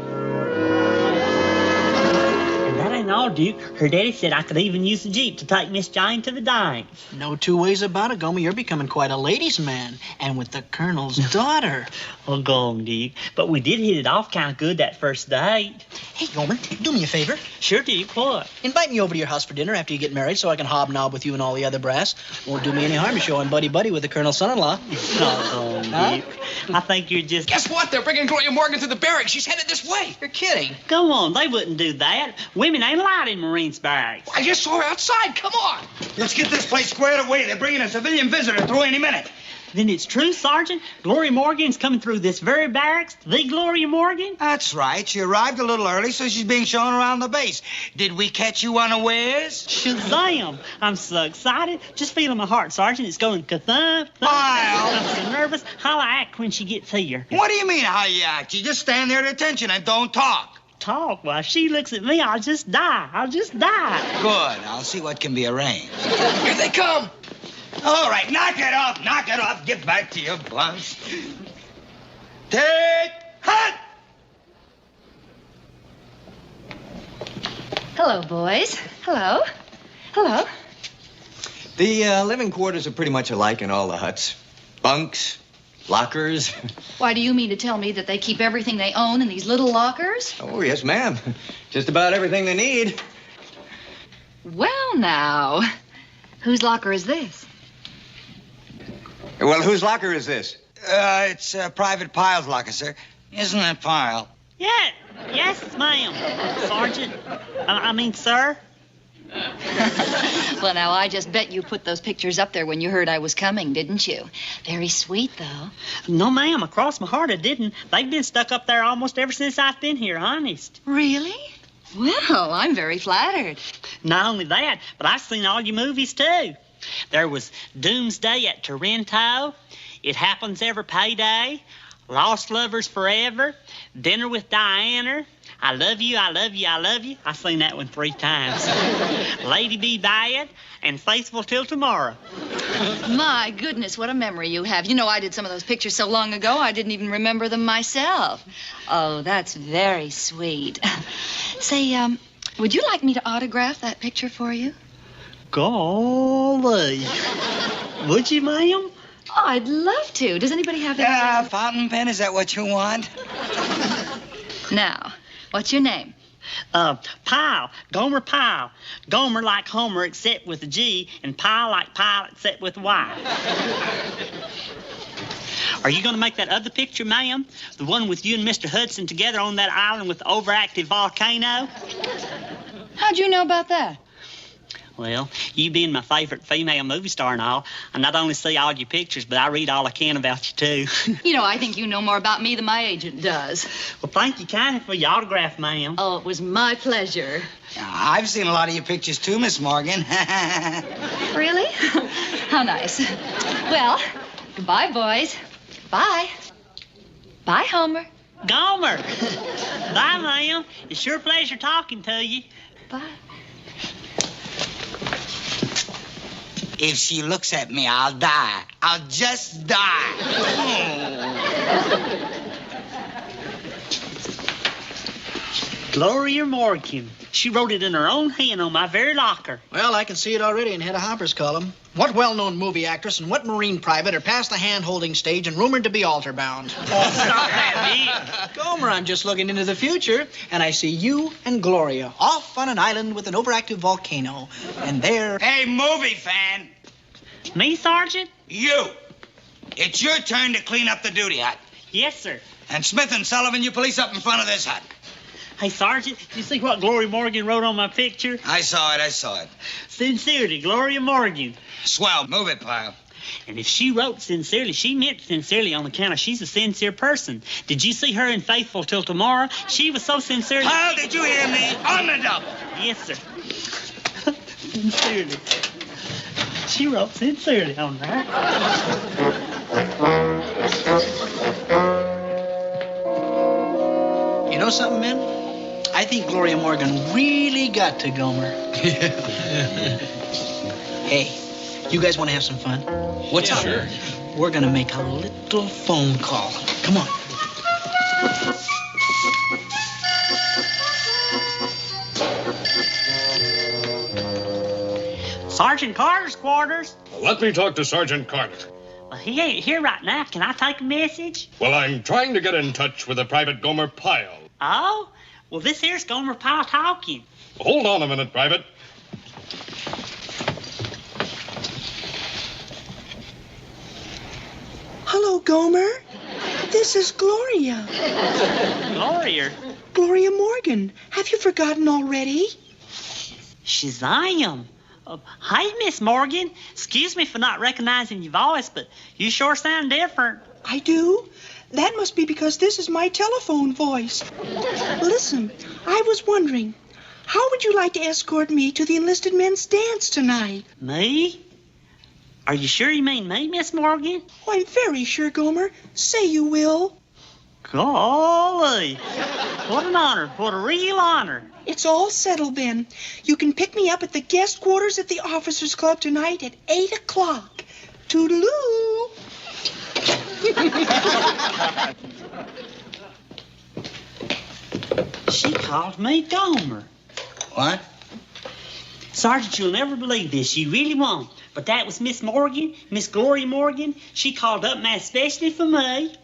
That ain't all, Duke. Her daddy said I could even use the Jeep to take Miss Jane to the dance. No two ways about it, Gomer. You're becoming quite a ladies' man. And with the Colonel's daughter. Oh, go on, Duke. But we did hit it off kind of good that first date. Hey, Gomer, do me a favor. Sure, Duke. What? Invite me over to your house for dinner after you get married so I can hobnob with you and all the other brass. Won't do me any harm to show I'm buddy-buddy with the Colonel's son-in-law. Oh, Duke. I think you're just... Guess what? They're bringing Gloria Morgan to the barracks. She's headed this way. You're kidding. Go on. They wouldn't do that. Women ain't allowed in Marines' barracks. I just saw her outside. Come on. Let's get this place squared away. They're bringing a civilian visitor through any minute. Then it's true, Sergeant? Gloria Morgan's coming through this very barracks? The Gloria Morgan? That's right. She arrived a little early, so she's being shown around the base. Did we catch you unawares? Shazam! I'm so excited. Just feeling my heart, Sergeant. It's going ka-thump. Pyle! I'm so nervous. How'll I act when she gets here? What do you mean, how you act? You just stand there at attention and don't talk. Talk? Why, if she looks at me, I'll just die. I'll just die. Good. I'll see what can be arranged. Here they come. All right, knock it off, knock it off. Get back to your bunks. Take hut! Hello, boys. Hello. Hello. The living quarters are pretty much alike in all the huts. Bunks, lockers. Why, do you mean to tell me that they keep everything they own in these little lockers? Oh, yes, ma'am. Just about everything they need. Well, now, whose locker is this? Well, whose locker is this? It's Private Pyle's locker, sir. Isn't it, Pyle? Yeah. Yes, ma'am. Sergeant. I mean, sir. Well, now, I just bet you put those pictures up there when you heard I was coming, didn't you? Very sweet, though. No, ma'am. Across my heart, I didn't. They've been stuck up there almost ever since I've been here, honest. Really? Well, I'm very flattered. Not only that, but I've seen all your movies, too. There was Doomsday at Toronto, It Happens Every Payday, Lost Lovers Forever, Dinner with Diana, I Love You, I Love You, I Love You. I've seen that one 3 times. Lady Be Bad, and Faithful Till Tomorrow. My goodness, what a memory you have. You know, I did some of those pictures so long ago, I didn't even remember them myself. Oh, that's very sweet. Say, would you like me to autograph that picture for you? Golly. Would you, ma'am? Oh, I'd love to. Does anybody have any? Fountain pen, is that what you want? Now, what's your name? Pyle. Gomer Pyle. Gomer like Homer except with a G, and Pyle like Pyle except with a Y. Are you going to make that other picture, ma'am? The one with you and Mr. Hudson together on that island with the overactive volcano? How'd you know about that? Well, you being my favorite female movie star and all, I not only see all your pictures, but I read all I can about you, too. You know, I think you know more about me than my agent does. Well, thank you kindly for your autograph, ma'am. Oh, it was my pleasure. I've seen a lot of your pictures, too, Miss Morgan. Really? How nice. Well, goodbye, boys. Bye. Bye, Homer. Gomer. Bye, ma'am. It's sure a pleasure talking to you. Bye. If she looks at me, I'll die. I'll just die. Gloria Morgan. She wrote it in her own hand on my very locker. Well, I can see it already in Hedda Hopper's column. What well-known movie actress and what Marine private are past the hand-holding stage and rumored to be altar-bound? Oh, stop that, Dick. Gomer, I'm just looking into the future, and I see you and Gloria off on an island with an overactive volcano. And there... Hey, movie fan. Me, Sergeant? You. It's your turn to clean up the duty hut. Yes, sir. And Smith and Sullivan, you police up in front of this hut. Hey, Sergeant, you see what Gloria Morgan wrote on my picture? I saw it. Sincerely, Gloria Morgan. Swell. Move it, Pyle. And if she wrote sincerely, she meant sincerely on account of she's a sincere person. Did you see her in Faithful Till Tomorrow? She was so sincere. Pyle, did you hear me? On the double. Yes, sir. Sincerely. She wrote sincerely on that. You know something, men? I think Gloria Morgan really got to Gomer. Hey, you guys want to have some fun? What's up? Sure. We're going to make a little phone call. Come on. Sergeant Carter's quarters. Well, let me talk to Sergeant Carter. Well, he ain't here right now. Can I take a message? Well, I'm trying to get in touch with a Private Gomer Pyle. Oh? Well, this here's Gomer Pyle talking. Hold on a minute, Private. Hello, Gomer. This is Gloria. Gloria? Gloria Morgan. Have you forgotten already? Shazam. Hey, Miss Morgan. Excuse me for not recognizing your voice, but you sure sound different. I do? That must be because this is my telephone voice. Listen, I was wondering, how would you like to escort me to the enlisted men's dance tonight? Me? Are you sure you mean me, Miss Morgan? Oh, I'm very sure, Gomer. Say you will. Golly. What an honor. What a real honor. It's all settled, then. You can pick me up at the guest quarters at the Officers Club tonight at 8 o'clock. Toodaloo. She called me Gomer. What? Sergeant, you'll never believe this. You really won't. But that was Miss Morgan, Miss Gloria Morgan. She called up and especially for me.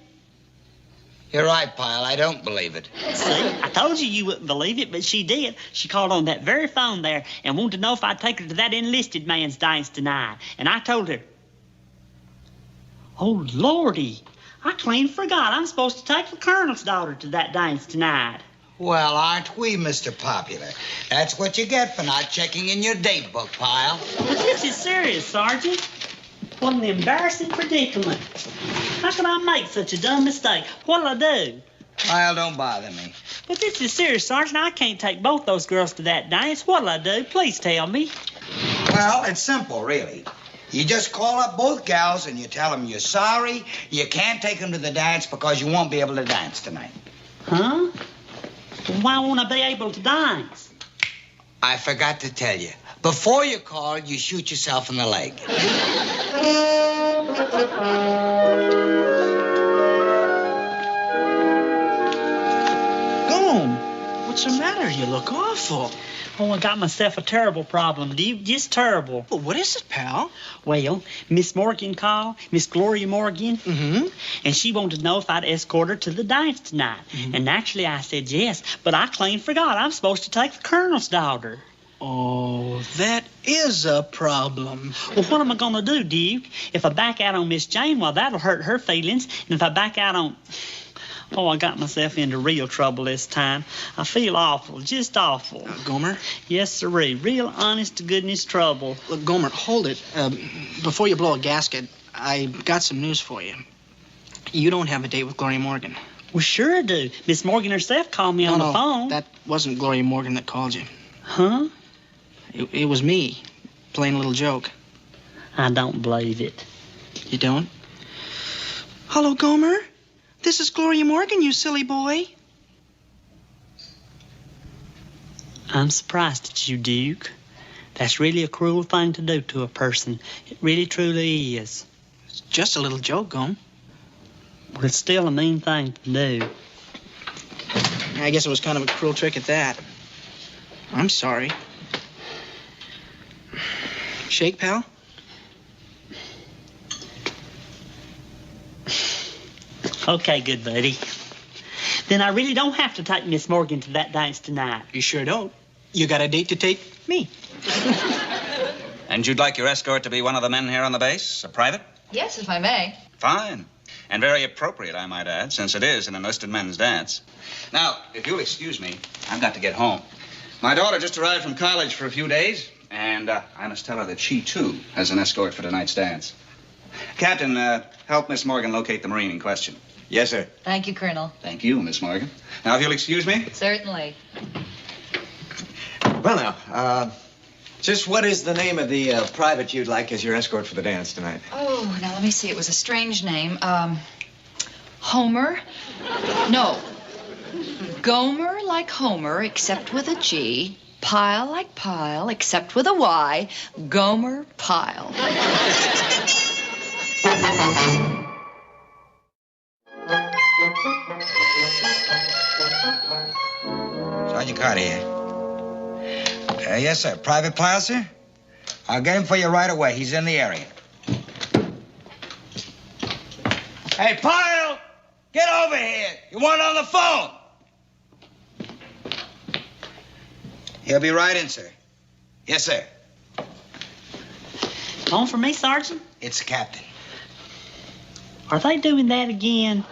You're right, Pyle. I don't believe it. See, I told you wouldn't believe it, but she did. She called on that very phone there and wanted to know if I'd take her to that enlisted man's dance tonight. And I told her, oh, Lordy, I clean forgot. I'm supposed to take the colonel's daughter to that dance tonight. Well, aren't we, Mr. Popular? That's what you get for not checking in your date book, Pyle. But this is serious, Sergeant. What an embarrassing predicament. How can I make such a dumb mistake? What'll I do? Pyle, don't bother me. But this is serious, Sergeant. I can't take both those girls to that dance. What'll I do? Please tell me. Well, it's simple, really. You just call up both gals and you tell them you're sorry, you can't take them to the dance because you won't be able to dance tonight. Huh? Well, why won't I be able to dance? I forgot to tell you. Before you call, you shoot yourself in the leg. Gome, what's the matter? You look awful. Oh, I got myself a terrible problem, Duke. Just terrible. Well, what is it, pal? Well, Miss Morgan called, Miss Gloria Morgan, and she wanted to know if I'd escort her to the dance tonight. And naturally, I said yes, but I clean forgot. I'm supposed to take the colonel's daughter. Oh, that is a problem. Well, what am I going to do, Duke? If I back out on Miss Jane, well, that'll hurt her feelings. And if I back out on... Oh, I got myself into real trouble this time. I feel awful, just awful. Gomer? Yes, sirree. Real honest-to-goodness trouble. Look, Gomer, hold it. Before you blow a gasket, I got some news for you. You don't have a date with Gloria Morgan. Well, sure I do. Miss Morgan herself called me on the phone. That wasn't Gloria Morgan that called you. Huh? It was me, playing a little joke. I don't believe it. You don't? Hello, Gomer. This is Gloria Morgan, you silly boy. I'm surprised at you, Duke. That's really a cruel thing to do to a person. It really, truly is. It's just a little joke, Gome. But it's still a mean thing to do. I guess it was kind of a cruel trick at that. I'm sorry. Shake, pal? Okay, good buddy. Then I really don't have to take Miss Morgan to that dance tonight. You sure don't. You got a date to take me. And you'd like your escort to be one of the men here on the base, a private? Yes, if I may. Fine. And very appropriate, I might add, since it is an enlisted men's dance. Now, if you'll excuse me, I've got to get home. My daughter just arrived from college for a few days, and I must tell her that she, too, has an escort for tonight's dance. Captain, help Miss Morgan locate the Marine in question. Yes, sir. Thank you, Colonel. Thank you, Miss Morgan. Now, if you'll excuse me. Certainly. Well, now, just what is the name of the private you'd like as your escort for the dance tonight? Oh, now let me see. It was a strange name. Homer? No. Gomer like Homer, except with a G. Pyle like Pyle, except with a Y. Gomer Pyle. Sergeant Carter here. Yes, sir. Private Pyle, sir? I'll get him for you right away. He's in the area. Hey, Pyle! Get over here! You want on the phone? He'll be right in, sir. Yes, sir. Phone for me, Sergeant? It's the captain. Are they doing that again?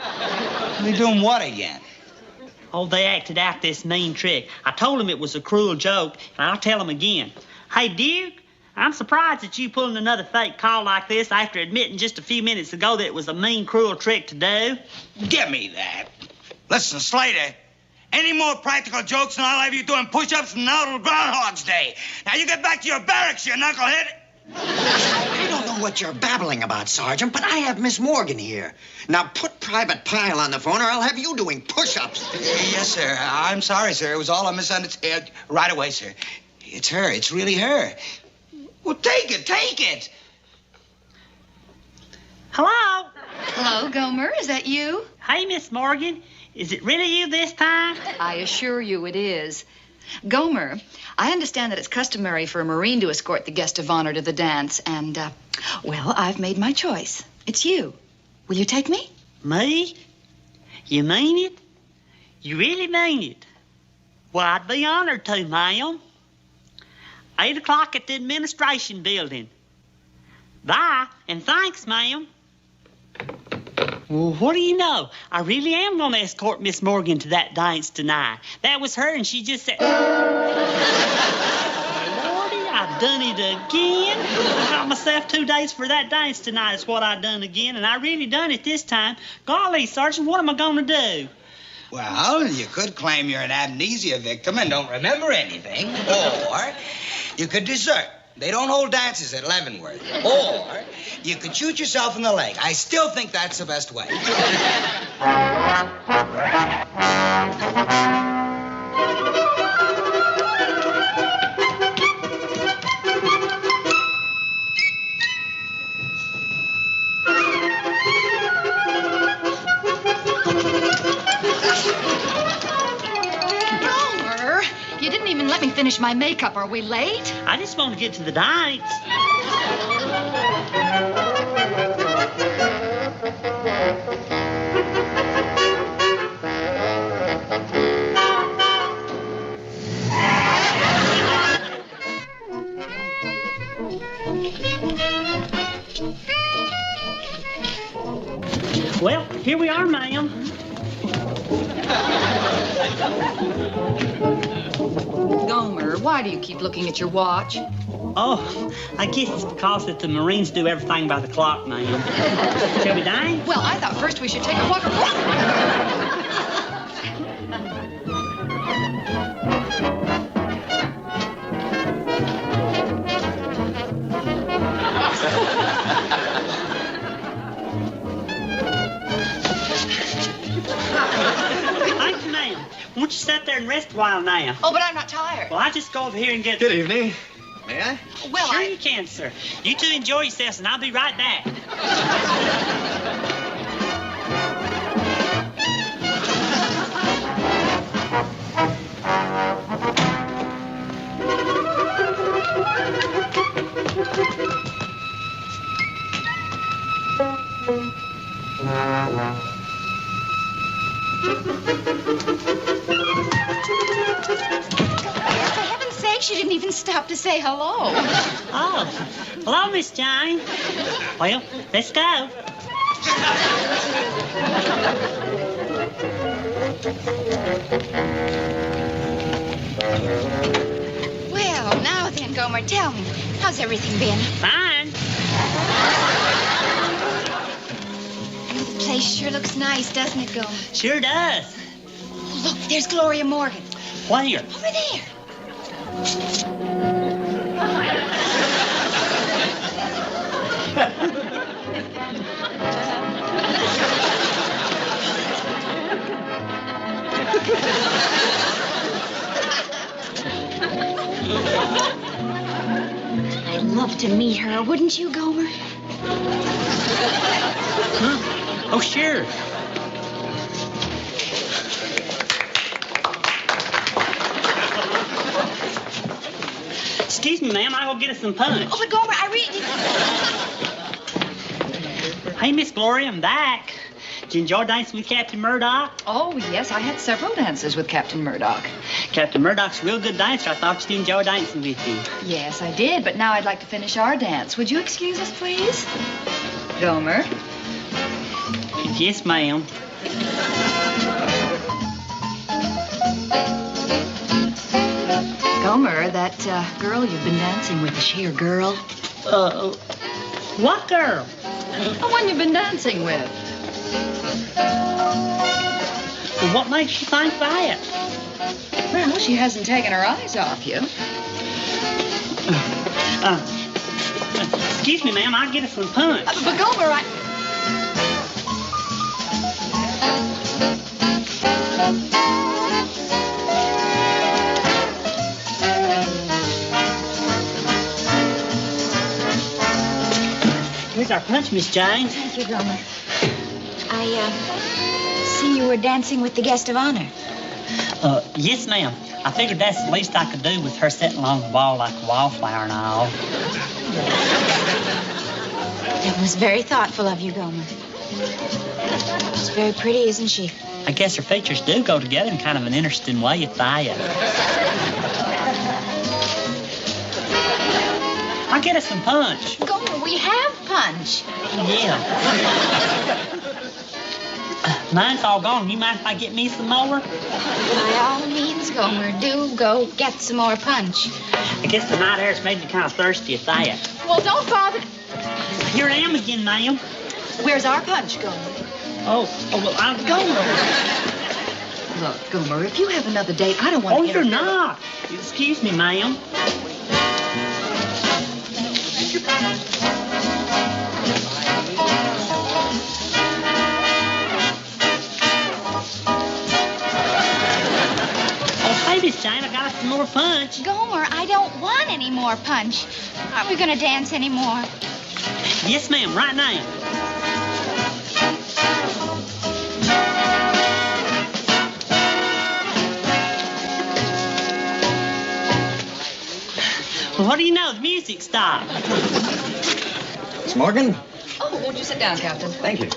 They doing what again? Oh, they acted out this mean trick. I told them it was a cruel joke, and I'll tell them again. Hey, Duke, I'm surprised at you pulling another fake call like this after admitting just a few minutes ago that it was a mean, cruel trick to do. Give me that. Listen, Slater, any more practical jokes and I'll have you doing push-ups from now till Groundhog's Day. Now you get back to your barracks, you knucklehead. I don't know what you're babbling about, Sergeant, but I have Miss Morgan here. Now put Private Pyle on the phone or I'll have you doing push-ups. Yes, sir. I'm sorry, sir. It was all a misunderstanding. Right away, sir. It's her. It's really her. Well, take it. Take it. Hello? Hello, Gomer. Is that you? Hey, Miss Morgan. Is it really you this time? I assure you it is. Gomer, I understand that it's customary for a Marine to escort the guest of honor to the dance, and, well, I've made my choice. It's you. Will you take me? Me? You mean it? You really mean it? Well, I'd be honored to, ma'am. 8 o'clock at the administration building. Bye, and thanks, ma'am. Well, what do you know? I really am going to escort Miss Morgan to that dance tonight. That was her, and she just said... Lordy, I've done it again. I got myself 2 days for that dance tonight is what I done again, and I really done it this time. Golly, Sergeant, what am I going to do? Well, you could claim you're an amnesia victim and don't remember anything. Or you could desert. They don't hold dances at Leavenworth. Or you could shoot yourself in the leg. I still think that's the best way. You didn't even let me finish my makeup. Are we late? I just want to get to the dance. Well, here we are, ma'am. Gomer, why do you keep looking at your watch? Oh, I guess it's because that the Marines do everything by the clock, ma'am. Shall we dine? Well, I thought first we should take a walk. Thank you, ma'am. Won't you sit there and rest a while now? Oh, but I'm not tired. Well, I just go over here and get... Good evening. May I? Well, sure you can, sir. You two enjoy yourselves, and I'll be right back. For heaven's sake, she didn't even stop to say hello. Oh, hello, Miss Jane. Well, let's go. Well, now then, Gomer, tell me, how's everything been? Fine. The place sure looks nice, doesn't it, Gomer? Sure does. Oh, look, there's Gloria Morgan. Where? Over there. I'd love to meet her, wouldn't you, Gomer? Huh? Oh, sure. Excuse me, ma'am. I'll go get us some punch. Oh, but Gomer, I really... Hey, Miss Gloria, I'm back. Did you enjoy dancing with Captain Murdoch? Oh, yes, I had several dances with Captain Murdoch. Captain Murdoch's a real good dancer. I thought you'd enjoy dancing with him. Yes, I did, but now I'd like to finish our dance. Would you excuse us, please? Gomer? Yes, ma'am. Gomer, that girl you've been dancing with, is she your girl? What girl? The one you've been dancing with. Well, what makes you think that? Well, she hasn't taken her eyes off you. Excuse me, ma'am. I'll get us some punch. But Gomer, Here's our punch, Miss Jane. Thank you, Gomer. I see you were dancing with the guest of honor. Yes, ma'am. I figured that's the least I could do with her sitting along the wall like a wallflower and all. That was very thoughtful of you, Gomer. She's very pretty, isn't she? I guess her features do go together in kind of an interesting way at that. I'll get us some punch. Gomer, we have punch. Yeah. Mine's all gone. You mind if I get me some more? By all means, Gomer, do go get some more punch. I guess the night air's made me kind of thirsty at that. well, don't bother. Here I am again, ma'am. Where's our punch, Gomer? Oh, well, I'll Gomer. Look, Gomer, if you have another date, I don't want to you're not. Excuse me, ma'am. Miss Jane, I got us some more punch. Gomer, I don't want any more punch. Aren't we going to dance anymore? Yes, ma'am, right now. Well, what do you know? The music stopped. Miss Morgan? Oh, won't you sit down, Captain? Thank you.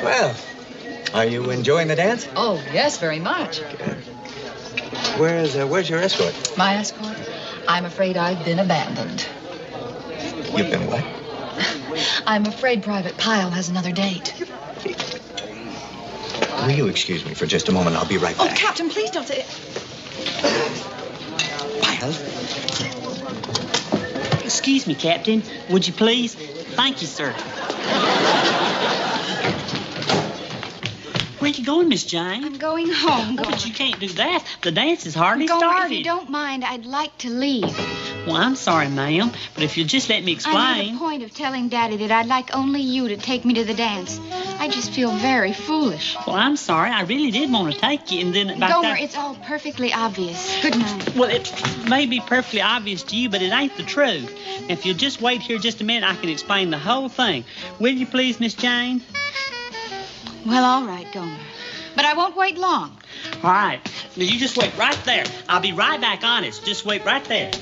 Well, are you enjoying the dance? Oh, yes, very much. Good. Where's your escort? My escort? I'm afraid I've been abandoned. You've been what? I'm afraid Private Pyle has another date. Will you excuse me for just a moment? I'll be right back. Oh, Captain, please don't say... Pyle? Excuse me, Captain. Would you please? Thank you, sir. Where you going, Miss Jane? I'm going home, Gomer. Oh, but you can't do that. The dance is hardly Gomer, started. if you don't mind, I'd like to leave. Well, I'm sorry, ma'am, but if you'll just let me explain... I made a point of telling Daddy that I'd like only you to take me to the dance. I just feel very foolish. Well, I'm sorry. I really did want to take you, and then... Gomer, it's all perfectly obvious. Good night. Well, it may be perfectly obvious to you, but it ain't the truth. If you'll just wait here just a minute, I can explain the whole thing. Will you please, Miss Jane? Well, all right, Gomer. But I won't wait long. All right. Now, you just wait right there. I'll be right back, honest. Just wait right there.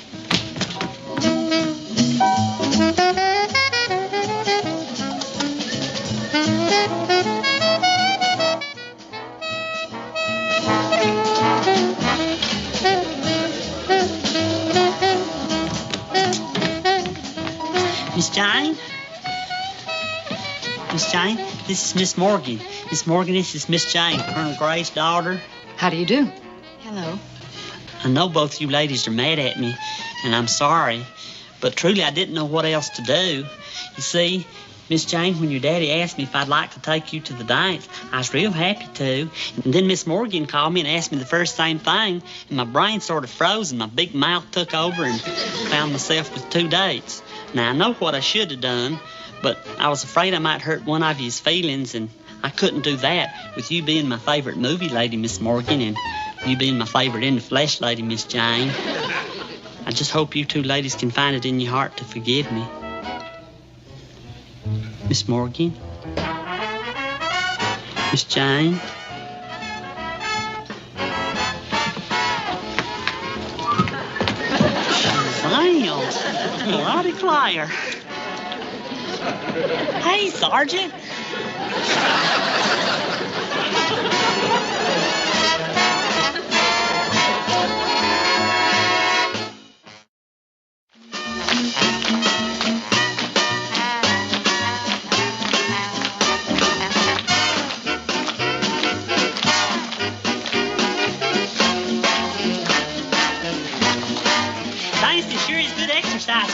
Miss Jane? Miss Jane, this is Miss Morgan. Miss Morgan, this is Miss Jane, Colonel Gray's daughter. How do you do? Hello. I know both you ladies are mad at me, and I'm sorry, but truly I didn't know what else to do. You see, Miss Jane, when your daddy asked me if I'd like to take you to the dance, I was real happy to. And then Miss Morgan called me and asked me the first same thing, and my brain sort of froze and my big mouth took over and found myself with 2 dates. Now, I know what I should have done, but I was afraid I might hurt one of you's feelings, and I couldn't do that with you being my favorite movie lady, Miss Morgan, and you being my favorite in the flesh lady, Miss Jane. I just hope you 2 ladies can find it in your heart to forgive me. Miss Morgan? Miss Jane? Shazam! I declare. Hey, Sergeant.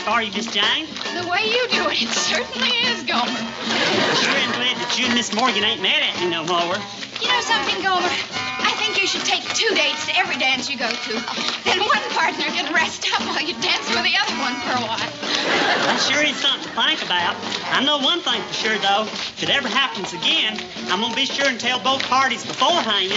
For you, Miss Jane. The way you do it certainly is, Gomer. Sure am glad that you and Miss Morgan ain't mad at me no more. You know something, Gomer? I think you should take 2 dates to every dance you go to. Then one partner can rest up while you dance with the other one for a while. That sure is something to think about. I know one thing for sure, though. If it ever happens again, I'm going to be sure and tell both parties beforehand.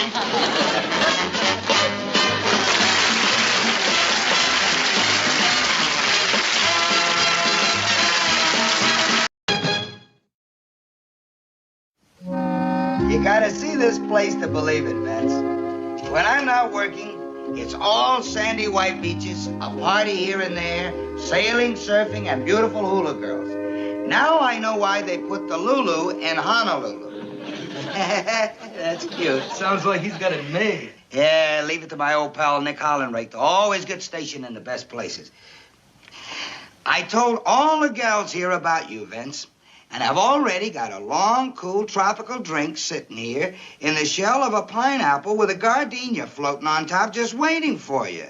You gotta see this place to believe it, Vince. When I'm not working, it's all sandy white beaches, a party here and there, sailing, surfing, and beautiful hula girls. Now I know why they put the Lulu in Honolulu. That's cute. Sounds like he's got it made. Yeah, leave it to my old pal Nick Hollenrake to always get stationed in the best places. I told all the gals here about you, Vince. And I've already got a long, cool tropical drink sitting here in the shell of a pineapple with a gardenia floating on top just waiting for you.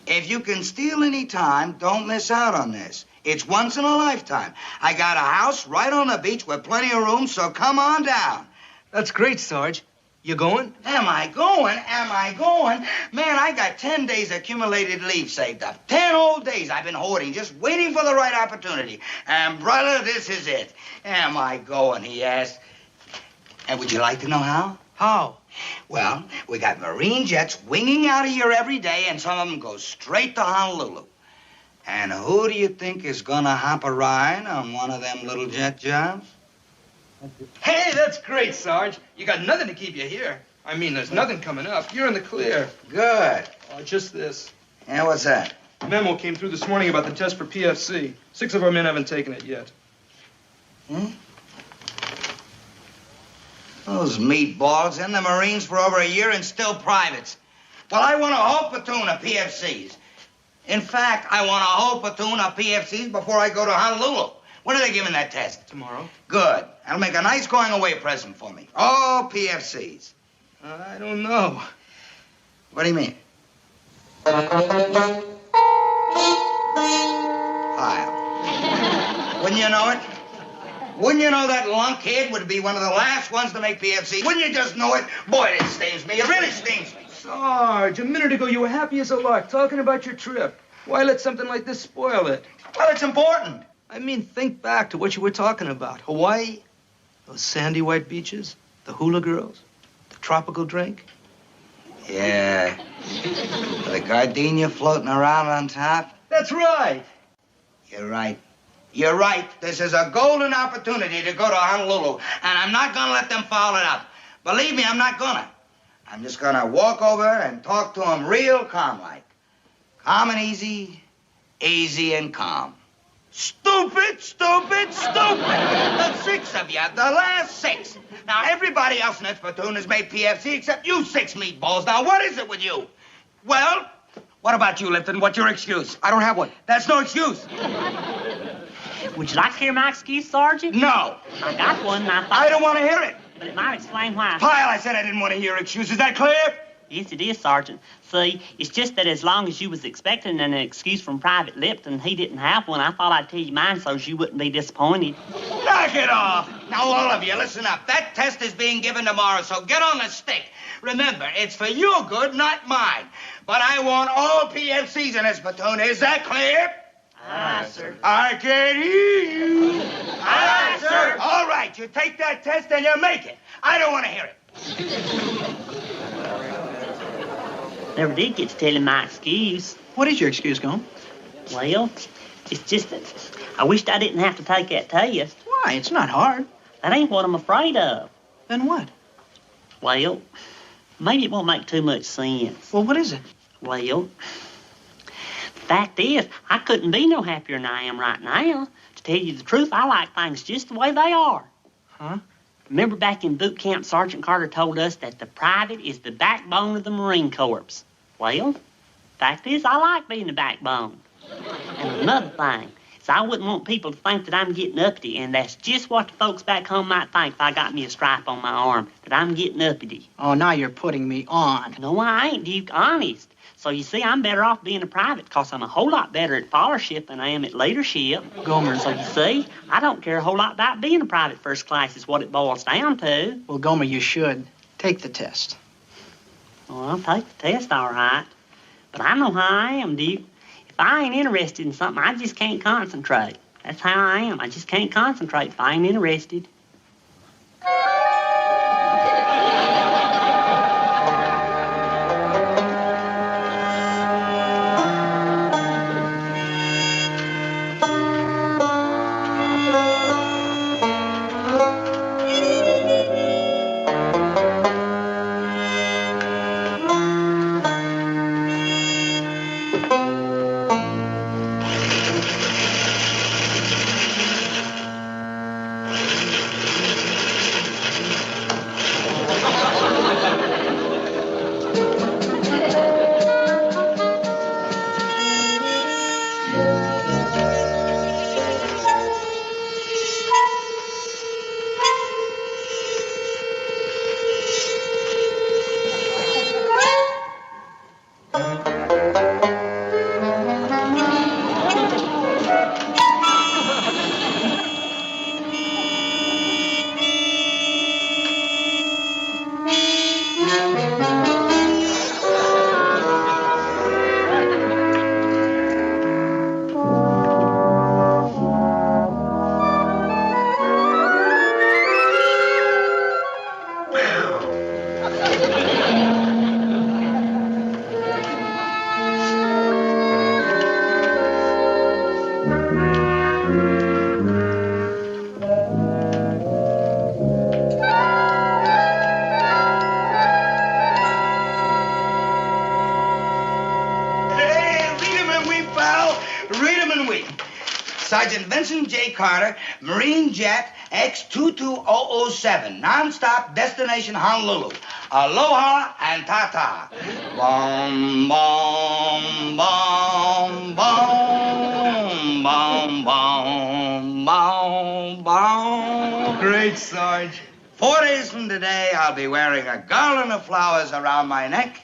If you can steal any time, don't miss out on this. It's once in a lifetime. I got a house right on the beach with plenty of room, so come on down. That's great, Sarge. You going? Am I going? Am I going? Man, I got 10 days accumulated leave saved up. 10 whole days I've been hoarding, just waiting for the right opportunity. And, brother, this is it. Am I going, he asked. And would you like to know how? How? Well, we got Marine jets winging out of here every day, and some of them go straight to Honolulu. And who do you think is gonna hop a ride on one of them little jet jobs? Hey, that's great, Sarge. You got nothing to keep you here. I mean, there's nothing coming up. You're in the clear. Good. Oh, just this. Yeah, what's that? A memo came through this morning about the test for PFC. 6 of our men haven't taken it yet. Those meatballs in the Marines for over a year and still privates. Well, I want a whole platoon of PFCs. In fact, I want a whole platoon of PFCs before I go to Honolulu. When are they giving that test? Tomorrow. Good. That'll make a nice going-away present for me. All PFCs. I don't know. What do you mean? Pyle. Wouldn't you know it? Wouldn't you know that lunkhead would be one of the last ones to make PFC? Wouldn't you just know it? Boy, it stings me. It really stings me. Sarge, a minute ago you were happy as a lark talking about your trip. Why let something like this spoil it? Well, it's important. I mean, think back to what you were talking about. Hawaii, those sandy white beaches, the hula girls, the tropical drink. Yeah. The gardenia floating around on top. That's right. You're right. You're right. This is a golden opportunity to go to Honolulu, and I'm not going to let them foul it up. Believe me, I'm not going to. I'm just going to walk over and talk to them real calm-like. Calm and easy, easy and calm. Stupid, stupid, stupid. The 6 of you, the last 6. Now, everybody else in this platoon has made PFC except you 6 meatballs. Now, what is it with you? Well, what about you, Lipton? What's your excuse? I don't have one. That's no excuse. Would you like to hear my excuse, Sergeant? No. I got one, and I thought... I don't want to hear it. But it might explain why. Pyle, I said I didn't want to hear excuses. Is that clear? Yes, it is, Sergeant. See, it's just that as long as you was expecting an excuse from Private Lipton, he didn't have one. I thought I'd tell you mine so you wouldn't be disappointed. Knock it off. Now, all of you, listen up. That test is being given tomorrow, so get on the stick. Remember, it's for your good, not mine. But I want all PFCs in this platoon. Is that clear? Aye, sir. I can hear you. Aye, sir. All right, you take that test and you make it. I don't want to hear it. Never did get to tell him my excuse. What is your excuse, Gomer? Well, it's just that I wished I didn't have to take that test. Why? It's not hard. That ain't what I'm afraid of. Then what? Well, maybe it won't make too much sense. Well, what is it? Well, the fact is, I couldn't be no happier than I am right now. To tell you the truth, I like things just the way they are. Huh? Remember back in boot camp, Sergeant Carter told us that the private is the backbone of the Marine Corps. Well, fact is, I like being the backbone. And another thing is I wouldn't want people to think that I'm getting uppity, and that's just what the folks back home might think if I got me a stripe on my arm, that I'm getting uppity. Oh, now you're putting me on. No, I ain't, Duke, honest. So you see, I'm better off being a private because I'm a whole lot better at followership than I am at leadership. Gomer. So you see, I don't care a whole lot about being a private first class is what it boils down to. Well, Gomer, you should. Take the test. Well, I'll take the test, all right. But I know how I am, Duke. If I ain't interested in something, I just can't concentrate. That's how I am. I just can't concentrate if I ain't interested. Sergeant Vincent J. Carter, Marine Jet X22007, nonstop destination Honolulu. Aloha and ta-ta. Bom, bom, bom, bom, bom, bom, bom, bom. Great, Sarge. 4 days from today, I'll be wearing a garland of flowers around my neck.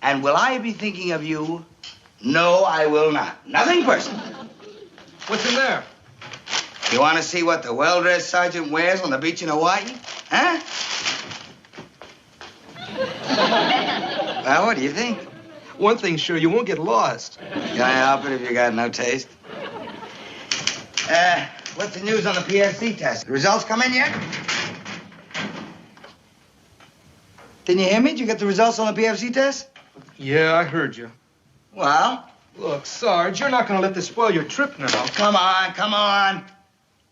And will I be thinking of you? No, I will not. Nothing personal. What's in there? You want to see what the well-dressed sergeant wears on the beach in Hawaii? Huh? Well, what do you think? One thing's sure, you won't get lost. Can I help it if you got no taste? What's the news on the PFC test? The results come in yet? Didn't you hear me? Did you get the results on the PFC test? Yeah, I heard you. Well? Look, Sarge, you're not going to let this spoil your trip now. Oh, come on, come on.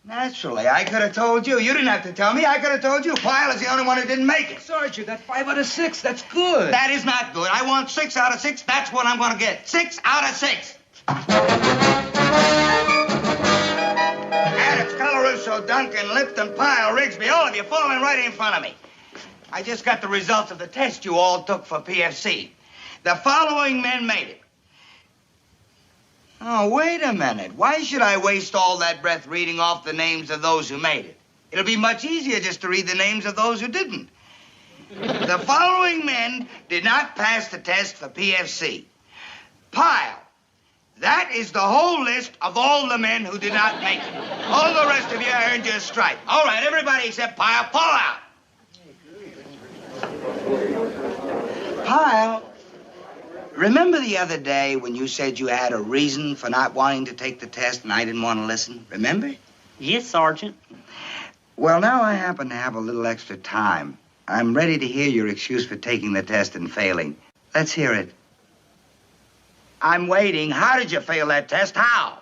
Naturally, I could have told you. You didn't have to tell me. I could have told you. Pyle is the only one who didn't make it. Sarge, you got 5 out of 6. That's good. That is not good. I want 6 out of 6. That's what I'm going to get. 6 out of 6. Adams, Colarusso, Duncan, Lipton, Pyle, Rigsby, all of you falling right in front of me. I just got the results of the test you all took for PFC. The following men made it. Oh, wait a minute. Why should I waste all that breath reading off the names of those who made it? It'll be much easier just to read the names of those who didn't. The following men did not pass the test for PFC. Pyle. That is the whole list of all the men who did not make it. All the rest of you earned your stripe. All right, everybody except Pyle, pull out. Pyle, remember the other day when you said you had a reason for not wanting to take the test and I didn't want to listen? Remember? Yes, Sergeant. Well, now I happen to have a little extra time. I'm ready to hear your excuse for taking the test and failing. Let's hear it. I'm waiting. How did you fail that test? How?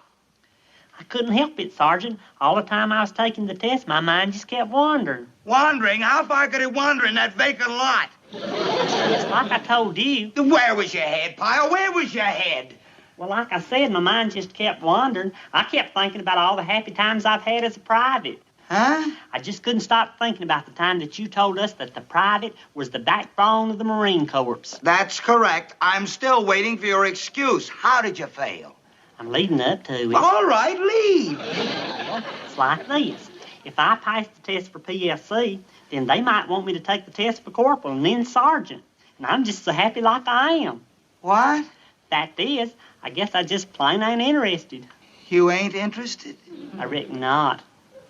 I couldn't help it, Sergeant. All the time I was taking the test, my mind just kept wandering. Wandering? How far could it wander in that vacant lot? It's like I told you. Where was your head, Pyle? Where was your head? Well, like I said, my mind just kept wandering. I kept thinking about all the happy times I've had as a private. Huh? I just couldn't stop thinking about the time that you told us that the private was the backbone of the Marine Corps. That's correct. I'm still waiting for your excuse. How did you fail? I'm leading up to it. All right, leave. Well, it's like this. If I pass the test for PFC, then they might want me to take the test for corporal and then sergeant. And I'm just so happy like I am. What? Fact is, I guess I just plain ain't interested. You ain't interested? I reckon not.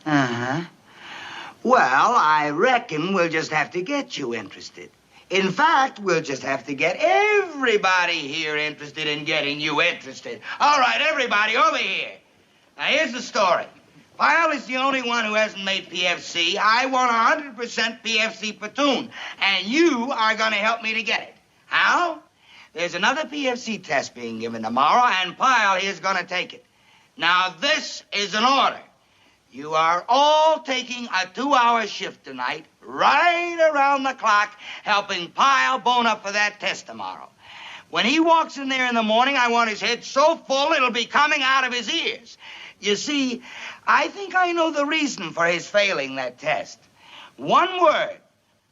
Uh-huh. Well, I reckon we'll just have to get you interested. In fact, we'll just have to get everybody here interested in getting you interested. All right, everybody, over here. Now, here's the story. Pyle is the only one who hasn't made PFC. I want 100% PFC platoon, and you are going to help me to get it. How? There's another PFC test being given tomorrow, and Pyle is going to take it. Now, this is an order. You are all taking a 2-hour shift tonight, right around the clock, helping Pyle bone up for that test tomorrow. When he walks in there in the morning, I want his head so full it'll be coming out of his ears. You see, I think I know the reason for his failing that test. One word.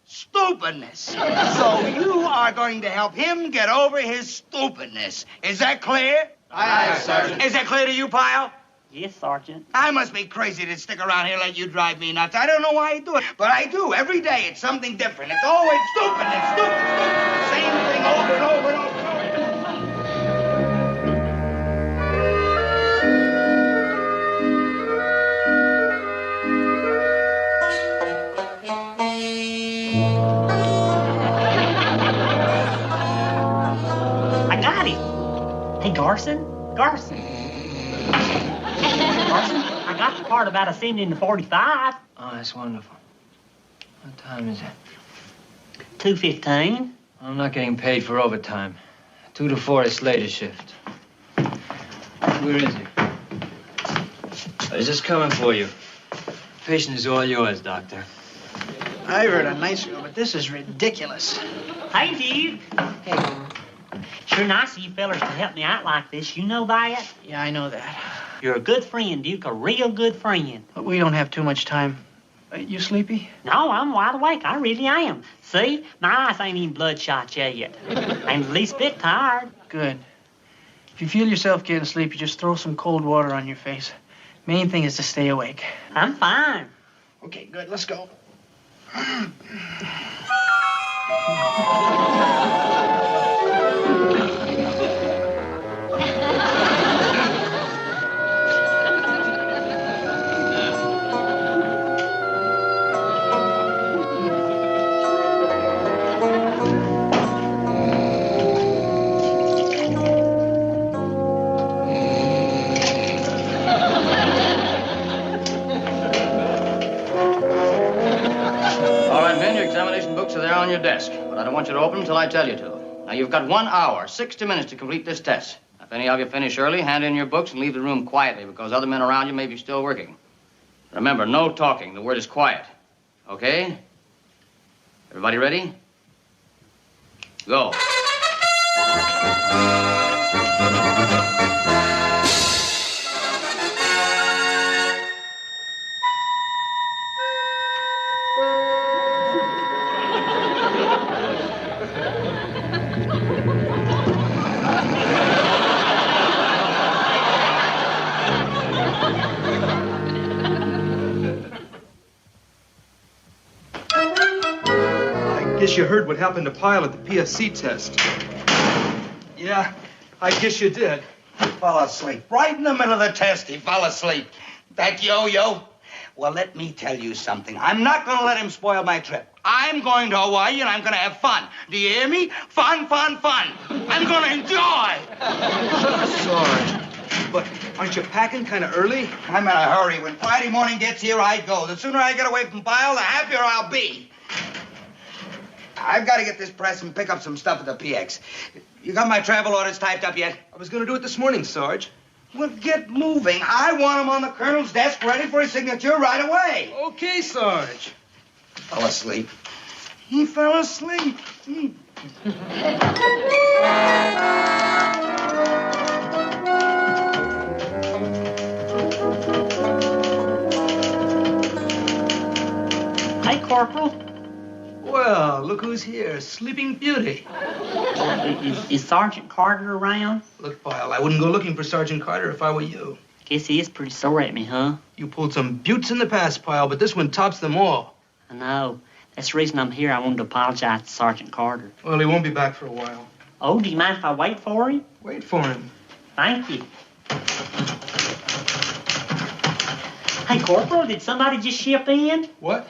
Stupidness. So you are going to help him get over his stupidness. Is that clear? Aye, Sergeant. Is that clear to you, Pyle? Yes, Sergeant. I must be crazy to stick around here and let you drive me nuts. I don't know why I do it, but I do. Every day it's something different. It's always stupid. It's stupid. Same thing over and over and over. I got it. Hey, Garson. Garson, I got the part about ascending to 45. Oh, that's wonderful. What time is it? 2:15. I'm not getting paid for overtime. 2 to 4 is Slater's shift. Where is he? I was just coming for you. Patient is all yours, Doctor. I heard a nice girl, but this is ridiculous. Hey, Duke. Hey, Gomer. Sure nice of you fellers to help me out like this. You know that? Yeah, I know that. You're a good friend, Duke, a real good friend. But we don't have too much time. You sleepy? No, I'm wide awake. I really am. See? My eyes ain't even bloodshot yet. I'm the least bit tired. Good. If you feel yourself getting sleepy, just throw some cold water on your face. Main thing is to stay awake. I'm fine. Okay, good. Let's go. Books are there on your desk, but I don't want you to open them until I tell you to. Now, you've got 1 hour, 60 minutes to complete this test. If any of you finish early, hand in your books and leave the room quietly because other men around you may be still working. Remember, no talking. The word is quiet. Okay? Everybody ready? Go. guess you heard what happened to Pyle at the PFC test. Yeah, I guess you did. He fell asleep. Right in the middle of the test, he fell asleep. That yo-yo? Well, let me tell you something. I'm not going to let him spoil my trip. I'm going to Hawaii, and I'm going to have fun. Do you hear me? Fun, fun, fun. I'm going to enjoy. Sorry. But aren't you packing kind of early? I'm in a hurry. When Friday morning gets here, I go. The sooner I get away from Pyle, the happier I'll be. I've got to get this press and pick up some stuff at the PX. You got my travel orders typed up yet? I was going to do it this morning, Sarge. Well, get moving. I want them on the colonel's desk ready for his signature right away. Okay, Sarge. Fell asleep. He fell asleep. Hey, Corporal. Well, look who's here. Sleeping Beauty. Is Sergeant Carter around? Look, Pyle, I wouldn't go looking for Sergeant Carter if I were you. Guess he is pretty sore at me, huh? You pulled some buttes in the past, Pyle, but this one tops them all. I know. That's the reason I'm here. I wanted to apologize to Sergeant Carter. Well, he won't be back for a while. Oh, do you mind if I wait for him? Wait for him. Thank you. Hey, Corporal, did somebody just ship in? What?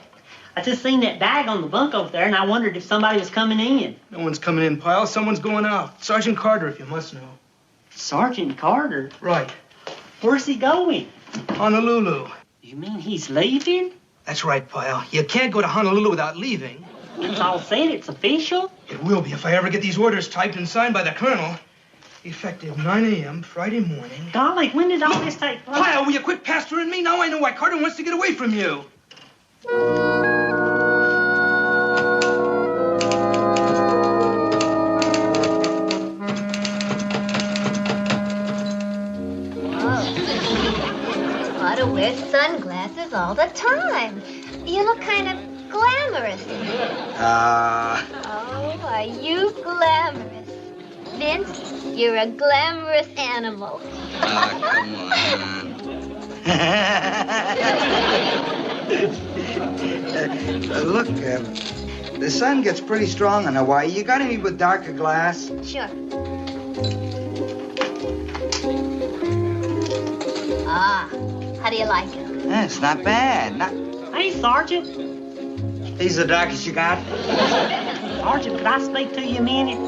I just seen that bag on the bunk over there, and I wondered if somebody was coming in. No one's coming in, Pyle. Someone's going out. Sergeant Carter, if you must know. Sergeant Carter? Right. Where's he going? Honolulu. You mean he's leaving? That's right, Pyle. You can't go to Honolulu without leaving. It's all said. It's official. It will be if I ever get these orders typed and signed by the colonel. Effective 9 a.m. Friday morning. Golly, when did all this take place? Pyle, will you quit pestering me? Now I know why Carter wants to get away from you. Ought to wear sunglasses all the time. You look kind of glamorous. Oh, are you glamorous? Vince, you're a glamorous animal. Come on. Look, the sun gets pretty strong in Hawaii. You got any with darker glass? Sure. Ah, how do you like it? It's not bad. Hey, Sergeant. These are the darkest you got? Sergeant, could I speak to you a minute?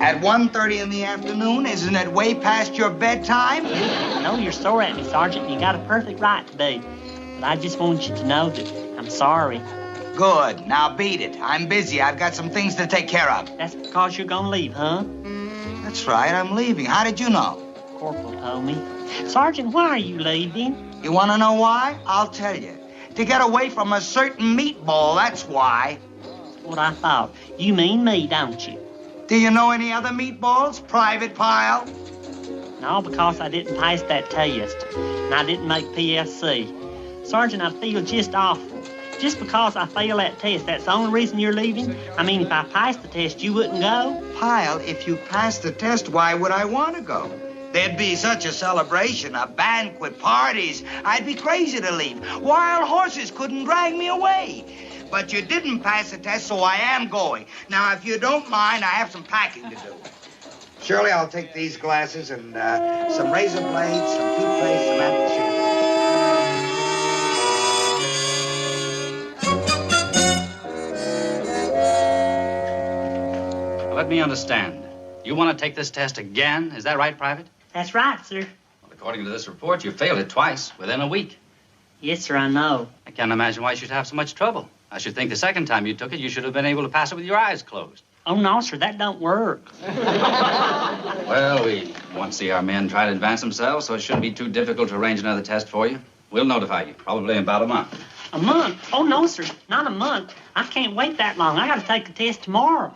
At 1:30 in the afternoon? Isn't it way past your bedtime? I know you're sore at me, Sergeant. You got a perfect right to be. But I just want you to know that I'm sorry. Good. Now beat it. I'm busy. I've got some things to take care of. That's because you're gonna leave, huh? That's right. I'm leaving. How did you know? Corporal told me. Sergeant, why are you leaving? You want to know why? I'll tell you. To get away from a certain meatball, that's why. That's what I thought. You mean me, don't you? Do you know any other meatballs, Private Pyle? No, because I didn't pass that test, and I didn't make PFC. Sergeant, I feel just awful. Just because I failed that test, that's the only reason you're leaving? I mean, if I passed the test, you wouldn't go? Pyle, if you passed the test, why would I want to go? There'd be such a celebration, a banquet, parties. I'd be crazy to leave. Wild horses couldn't drag me away. But you didn't pass the test, so I am going. Now, if you don't mind, I have some packing to do. Shirley, I'll take these glasses and some razor blades, some toothpaste, some aftershave. Let me understand. You want to take this test again? Is that right, Private? That's right, sir. Well, according to this report, you failed it twice within a week. Yes, sir, I know. I can't imagine why you should have so much trouble. I should think the second time you took it, you should have been able to pass it with your eyes closed. Oh, no, sir, that don't work. Well, we want to see our men try to advance themselves, so it shouldn't be too difficult to arrange another test for you. We'll notify you, probably in about a month. A month? Oh, no, sir, not a month. I can't wait that long. I got to take the test tomorrow.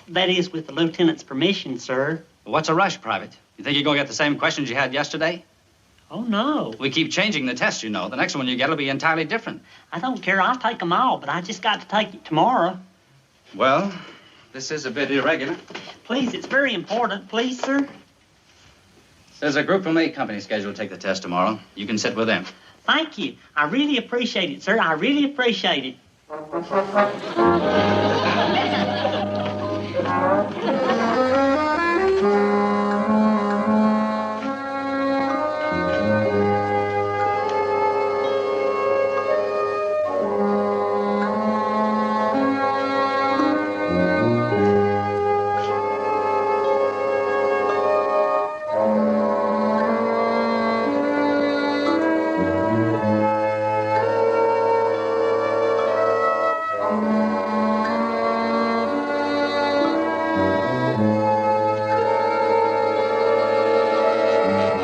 That is with the lieutenant's permission, sir. Well, what's a rush, Private? You think you're going to get the same questions you had yesterday? Oh, no. We keep changing the test, you know. The next one you get will be entirely different. I don't care. I'll take them all, but I just got to take it tomorrow. Well, this is a bit irregular. Please, it's very important. Please, sir. There's a group from A Company scheduled to take the test tomorrow. You can sit with them. Thank you. I really appreciate it, sir. I really appreciate it.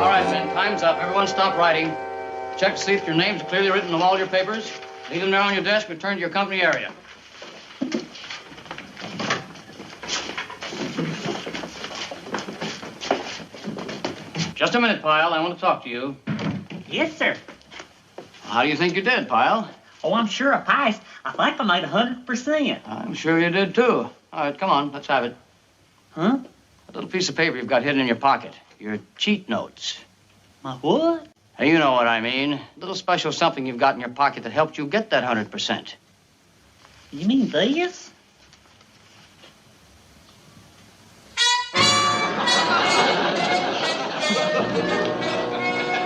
All right, men, time's up. Everyone stop writing. Check to see if your names are clearly written on all your papers. Leave them there on your desk and return to your company area. Just a minute, Pyle. I want to talk to you. Yes, sir. How do you think you did, Pyle? Oh, I'm sure I passed. I think I made 100%. I'm sure you did, too. All right, come on. Let's have it. Huh? A little piece of paper you've got hidden in your pocket. Your cheat notes. My what? Now, you know what I mean. A little special something you've got in your pocket that helped you get that 100%. You mean this?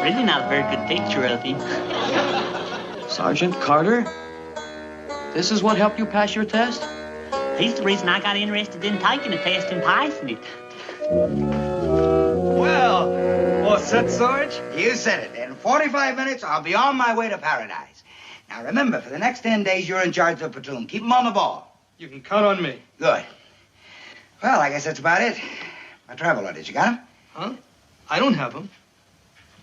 Really not a very good picture of him. Sergeant Carter? This is what helped you pass your test? He's the reason I got interested in taking the test and passing it. Well, what's that, Sarge? You said it. In 45 minutes, I'll be on my way to paradise. Now, remember, for the next 10 days, you're in charge of the platoon. Keep them on the ball. You can count on me. Good. Well, I guess that's about it. My travel orders, you got them? Huh? I don't have them.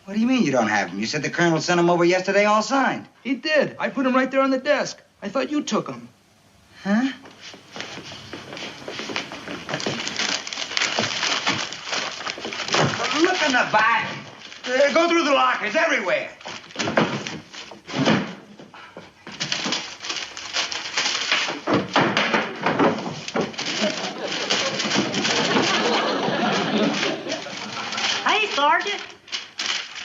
What do you mean you don't have them? You said the colonel sent them over yesterday all signed. He did. I put them right there on the desk. I thought you took them. Huh? Look in the back. Go through the lockers everywhere. Hey, Sergeant.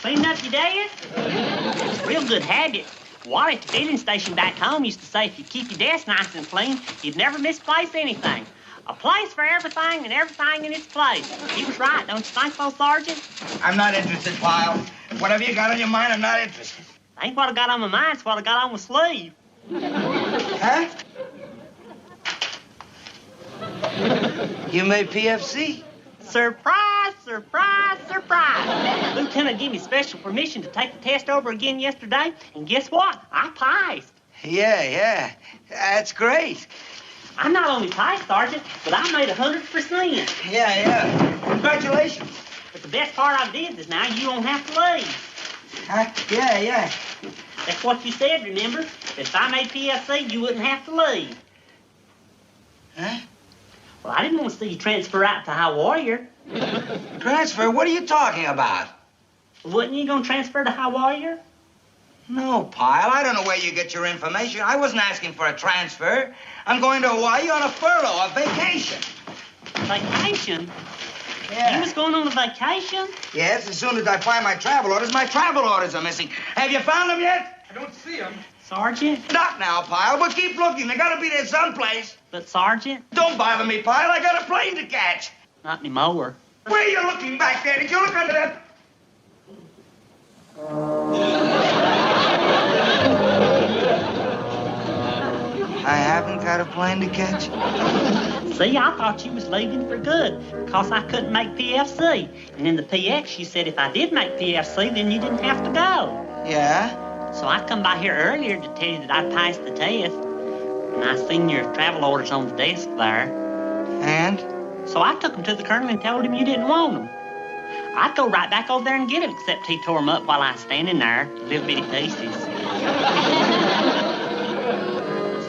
Cleaning up your desk? Real good habit. Wally at the filling station back home used to say if you keep your desk nice and clean, you'd never misplace anything. A place for everything and everything in its place. He was right, don't you think so, Sergeant? I'm not interested, Pyle. Whatever you got on your mind, I'm not interested. Ain't what I got on my mind, it's what I got on my sleeve. Huh? You made PFC? Surprise, surprise, surprise. Lieutenant gave me special permission to take the test over again yesterday, and guess what? I passed. Yeah. That's great. I not only passed, Sergeant, but I made 100%. Yeah. Congratulations. But the best part of it is now you won't have to leave. Huh? Yeah. That's what you said, remember? If I made PFC, you wouldn't have to leave. Huh? Well, I didn't want to see you transfer out to High Warrior. Transfer? What are you talking about? Wasn't you going to transfer to High Warrior? No, Pyle. I don't know where you get your information. I wasn't asking for a transfer. I'm going to Hawaii on a furlough, a vacation. Vacation? Yeah. You was going on a vacation? Yes, as soon as I find my travel orders. My travel orders are missing. Have you found them yet? I don't see them. Sergeant? Not now, Pyle, but keep looking. They gotta be there someplace. But, Sergeant? Don't bother me, Pyle. I got a plane to catch. Not anymore. Where are you looking back there? Did you look under that? I haven't got a plane to catch. See, I thought you was leaving for good because I couldn't make PFC. And in the PX, you said if I did make PFC, then you didn't have to go. Yeah? So I come by here earlier to tell you that I passed the test. And I seen your travel orders on the desk there. And? So I took them to the colonel and told him you didn't want them. I'd go right back over there and get them, except he tore them up while I was standing there, little bitty pieces.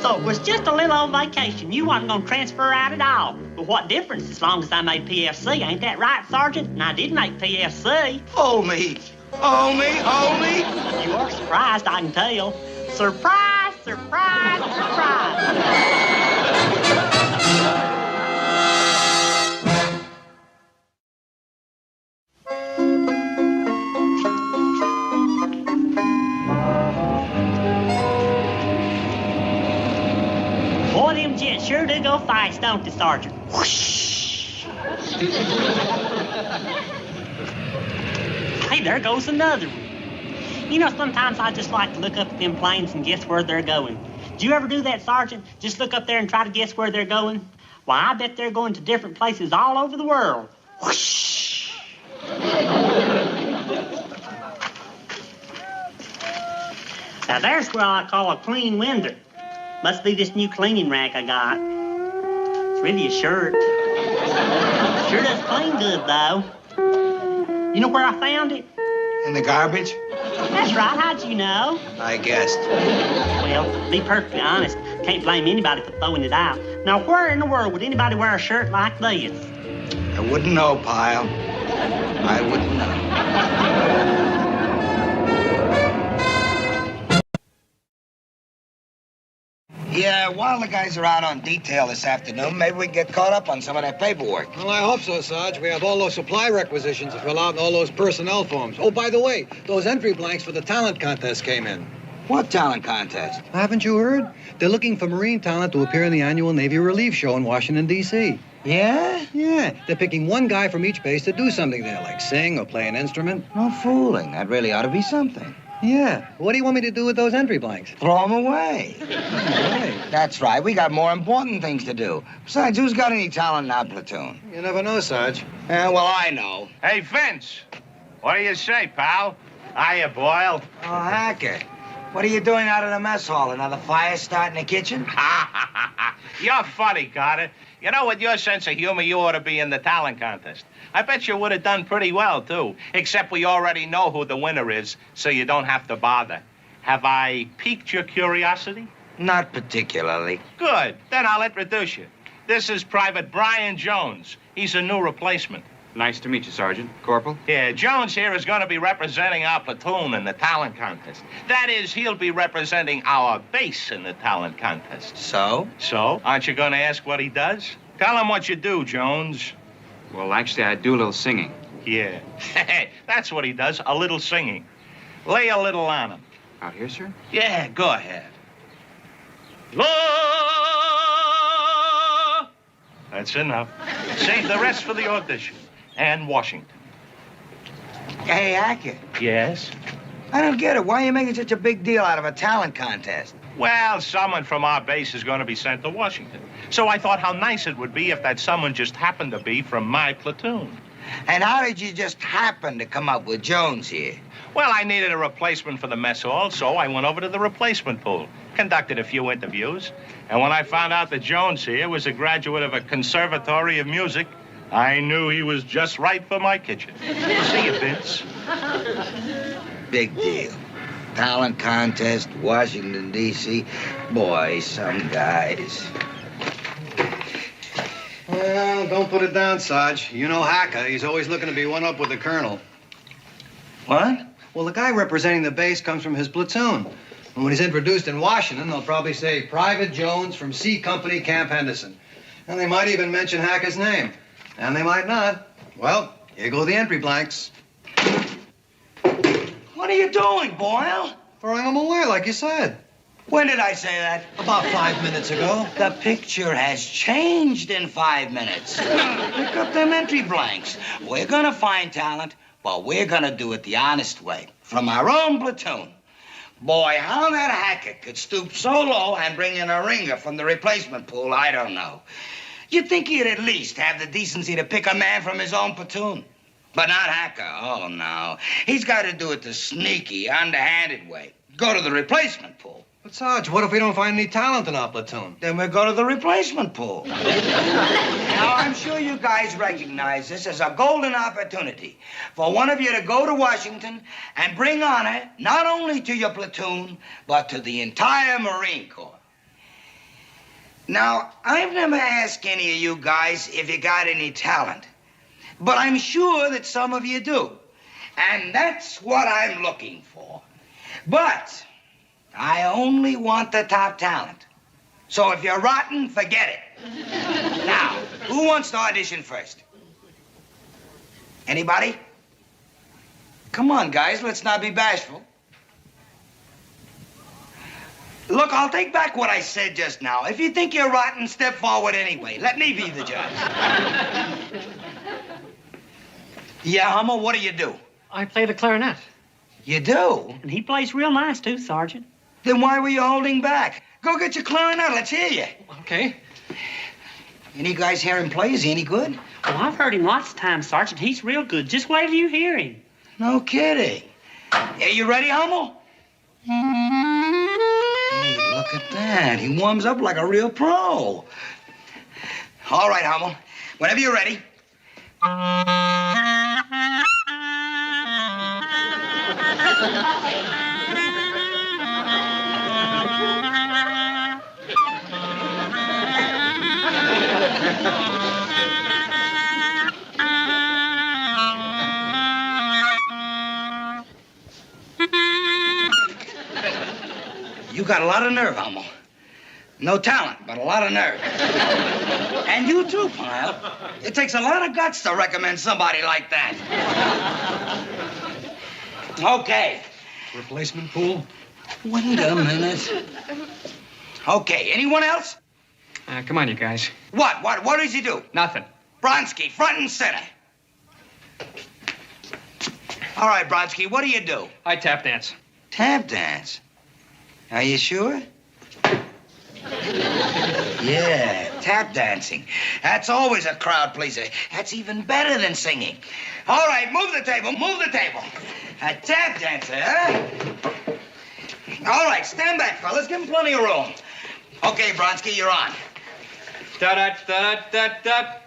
So it was just a little old vacation. You wasn't going to transfer out at all. But what difference as long as I made PFC? Ain't that right, Sergeant? And I did make PFC. Hold me. Hold me. You are surprised, I can tell. Surprise, surprise, surprise. don't they, Sergeant? Whoosh! Hey, there goes another one. You know, sometimes I just like to look up at them planes and guess where they're going. Do you ever do that, Sergeant? Just look up there and try to guess where they're going? Why, I bet they're going to different places all over the world. Whoosh! Now, there's what I call a clean window. Must be this new cleaning rag I got. It's really a shirt. Sure does clean good, though. You know where I found it? In the garbage? That's right. How'd you know? I guessed. Well, to be perfectly honest, can't blame anybody for throwing it out. Now, where in the world would anybody wear a shirt like this? I wouldn't know, Pyle. I wouldn't know. Yeah, while the guys are out on detail this afternoon, maybe we can get caught up on some of that paperwork. Well, I hope so, Sarge. We have all those supply requisitions to fill out and all those personnel forms. Oh, by the way, those entry blanks for the talent contest came in. What talent contest? Haven't you heard? They're looking for Marine talent to appear in the annual Navy Relief Show in Washington, D.C. Yeah? Yeah. They're picking one guy from each base to do something there, like sing or play an instrument. No fooling. That really ought to be something. Yeah. What do you want me to do with those entry blanks? Throw them away. Right. That's right. We got more important things to do. Besides, who's got any talent in our platoon? You never know, Sarge. Yeah, well, I know. Hey, Vince. What do you say, pal? Hiya, Boyle. Oh, Hacker. What are you doing out in the mess hall? Another fire start in the kitchen? You're funny, Carter. You know, with your sense of humor, you ought to be in the talent contest. I bet you would have done pretty well, too. Except we already know who the winner is, so you don't have to bother. Have I piqued your curiosity? Not particularly. Good. Then I'll introduce you. This is Private Brian Jones. He's a new replacement. Nice to meet you, Sergeant. Corporal? Yeah, Jones here is going to be representing our platoon in the talent contest. That is, he'll be representing our base in the talent contest. So? So? Aren't you going to ask what he does? Tell him what you do, Jones. Well, actually, I do a little singing. Yeah. That's what he does, a little singing. Lay a little on him. Out here, sir? Yeah, go ahead. That's enough. Save the rest for the audition. And Washington. Hey, Hacker. Yes? I don't get it. Why are you making such a big deal out of a talent contest? Well, someone from our base is going to be sent to Washington. So I thought how nice it would be if that someone just happened to be from my platoon. And how did you just happen to come up with Jones here? Well, I needed a replacement for the mess hall, so I went over to the replacement pool, conducted a few interviews, and when I found out that Jones here was a graduate of a conservatory of music, I knew he was just right for my kitchen. See you, Vince. Big deal. Talent contest, Washington, D.C. Boy, some guys. Well, don't put it down, Sarge. You know Hacker. He's always looking to be one up with the colonel. What? Well, the guy representing the base comes from his platoon. And when he's introduced in Washington, they'll probably say Private Jones from C Company, Camp Henderson. And they might even mention Hacker's name. And they might not. Well, here go the entry blanks. What are you doing, Boyle? Throwing them away, like you said. When did I say that? About 5 minutes ago. The picture has changed in 5 minutes. Pick up them entry blanks. We're gonna find talent, but we're gonna do it the honest way. From our own platoon. Boy, how that Hacker could stoop so low and bring in a ringer from the replacement pool, I don't know. You'd think he'd at least have the decency to pick a man from his own platoon. But not Hacker. Oh, no. He's got to do it the sneaky, underhanded way. Go to the replacement pool. But, Sarge, what if we don't find any talent in our platoon? Then we'll go to the replacement pool. Now, I'm sure you guys recognize this as a golden opportunity for one of you to go to Washington and bring honor not only to your platoon, but to the entire Marine Corps. Now, I've never asked any of you guys if you got any talent, but I'm sure that some of you do. And that's what I'm looking for. But I only want the top talent. So if you're rotten, forget it. Now, who wants to audition first? Anybody? Come on, guys, let's not be bashful. Look, I'll take back what I said just now. If you think you're rotten, step forward anyway. Let me be the judge. Yeah, Hummel, what do you do? I play the clarinet. You do? And he plays real nice, too, Sergeant. Then why were you holding back? Go get your clarinet. Let's hear you. Okay. Any guys hear him play? Is he any good? Oh, I've heard him lots of times, Sergeant. He's real good. Just wait till you hear him. No kidding. Yeah, you ready, Hummel? Hey, look at that. He warms up like a real pro. All right, Hummel. Whenever you're ready. You got a lot of nerve, Hummel. No talent, but a lot of nerve. And you too, Pyle. It takes a lot of guts to recommend somebody like that. Okay. Replacement pool? Wait a minute. Okay, anyone else? Come on, you guys. What does he do? Nothing. Bronski, front and center. All right, Bronski, what do you do? I tap dance. Tap dance? Are you sure? Yeah, tap dancing. That's always a crowd pleaser. That's even better than singing. All right, move the table, move the table. A tap dancer, huh? All right, stand back, fellas. Give him plenty of room. Okay, Bronski, you're on. Da-da-da-da-da-da.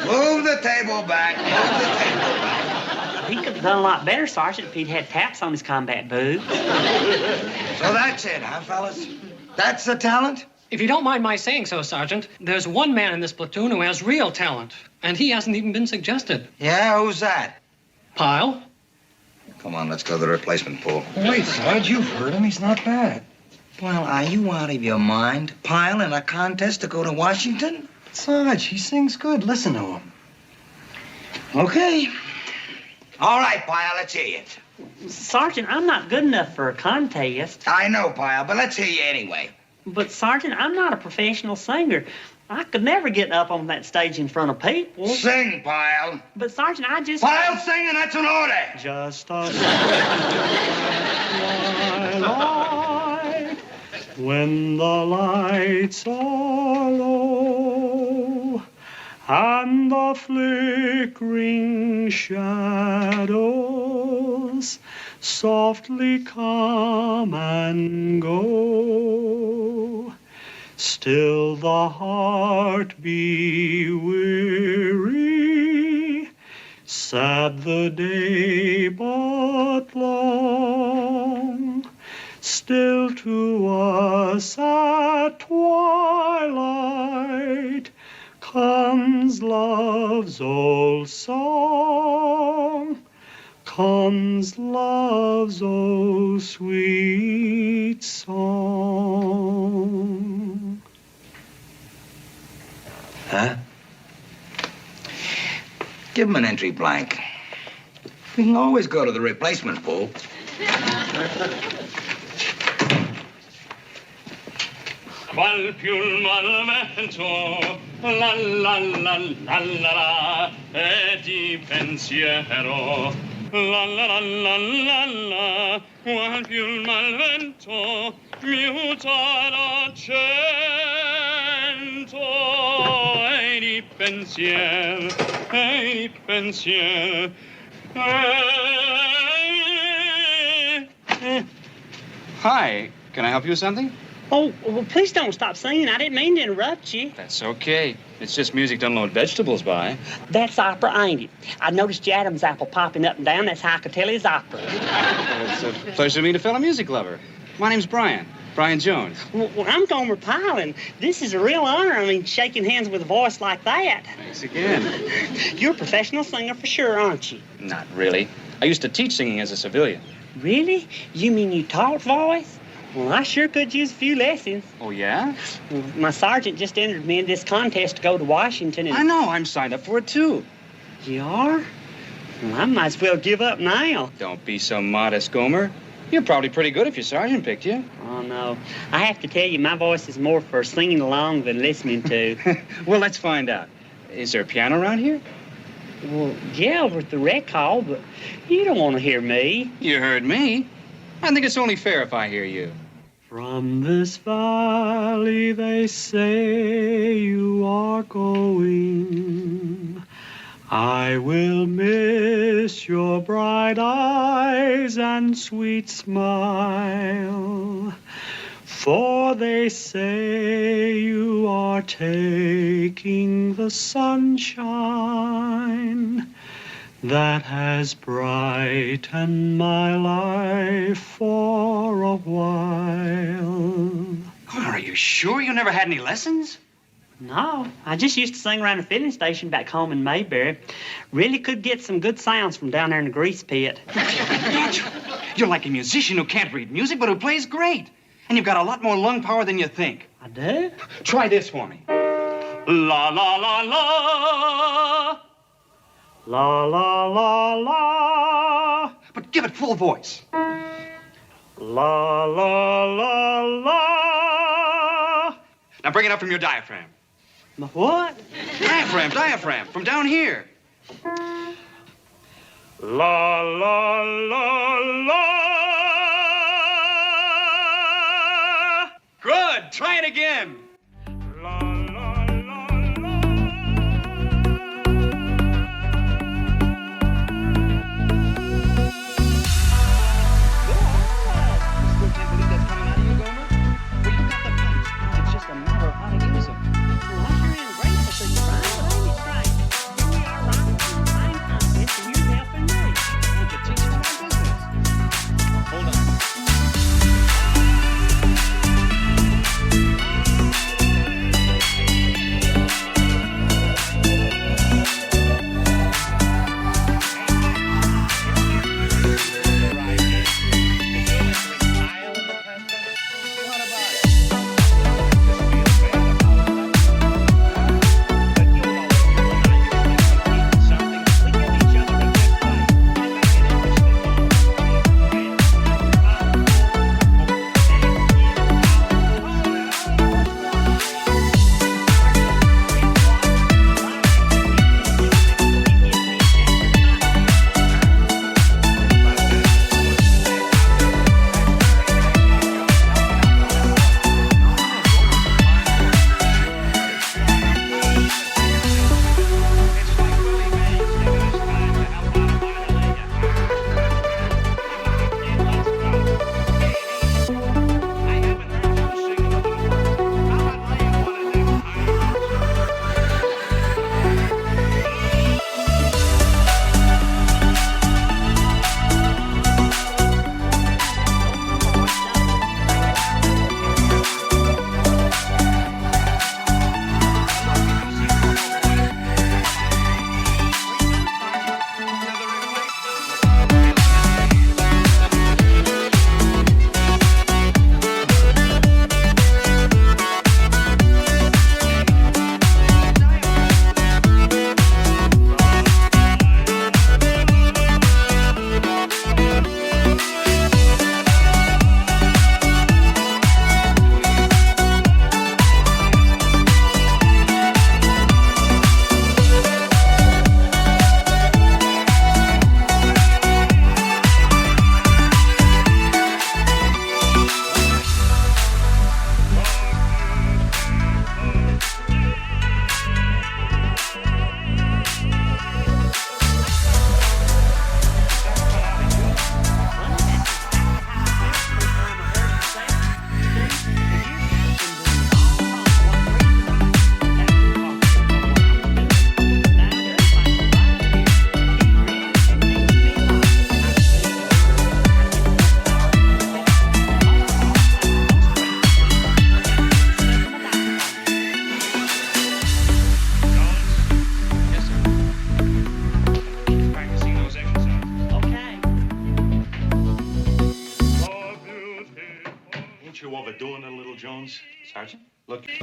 Move the table back. Move the table back. He could have done a lot better, Sergeant, if he'd had taps on his combat boots. So that's it, huh, fellas? That's the talent? If you don't mind my saying so, Sergeant, there's one man in this platoon who has real talent, and he hasn't even been suggested. Yeah, who's that? Pyle? Come on, let's go to the replacement pool. Wait, Sarge, you've heard him. He's not bad. Well, are you out of your mind? Pyle in a contest to go to Washington? Sarge, he sings good. Listen to him. Okay. All right, Pyle, let's hear it. Sergeant, I'm not good enough for a contest. I know, Pyle, but let's hear you anyway. But, Sergeant, I'm not a professional singer. I could never get up on that stage in front of people. Sing, Pyle. But, Sergeant, I just... Pyle, sing, and that's an order. Just a twilight when the lights are low and the flickering shadows softly come and go. Still the heart be weary, sad the day but long. Still to us at twilight comes love's old song. Comes love's old sweet song. Huh? Give him an entry blank. We can always go to the replacement pool. Qual più il malvento, la la la la la, e di pensiero, la la la la la la, qual più il malvento, miuta l'accento, e di pensiero, e di pensiero, Hi, can I help you with something? Oh, well, please don't stop singing. I didn't mean to interrupt you. That's okay. It's just music to unload vegetables by. That's opera, ain't it? I noticed your Adam's apple popping up and down. That's how I could tell it's opera. Well, it's a pleasure to meet a fellow music lover. My name's Brian. Brian Jones. Well, I'm Gomer Pyle, and this is a real honor. I mean, shaking hands with a voice like that. Thanks again. You're a professional singer for sure, aren't you? Not really. I used to teach singing as a civilian. Really? You mean you taught voice? Well, I sure could use a few lessons. Oh, yeah? Well, my sergeant just entered me in this contest to go to Washington and... I know. I'm signed up for it, too. You are? Well, I might as well give up now. Don't be so modest, Gomer. You're probably pretty good if your sergeant picked you. Oh, no. I have to tell you, my voice is more for singing along than listening to. Well, let's find out. Is there a piano around here? Well, yeah, over at the rec hall, but you don't want to hear me. You heard me. I think it's only fair if I hear you. From this valley they say you are going. I will miss your bright eyes and sweet smile. For they say you are taking the sunshine that has brightened my life for a while. Are you sure you never had any lessons? No, I just used to sing around a filling station back home in Mayberry. Really could get some good sounds from down there in the grease pit. You're like a musician who can't read music, but who plays great. And you've got a lot more lung power than you think. I do? Try this for me. La, la, la, la. La, la, la, la. But give it full voice. La, la, la, la. Now bring it up from your diaphragm. My what? Diaphragm, from down here. La, la, la, la. Good. Try it again.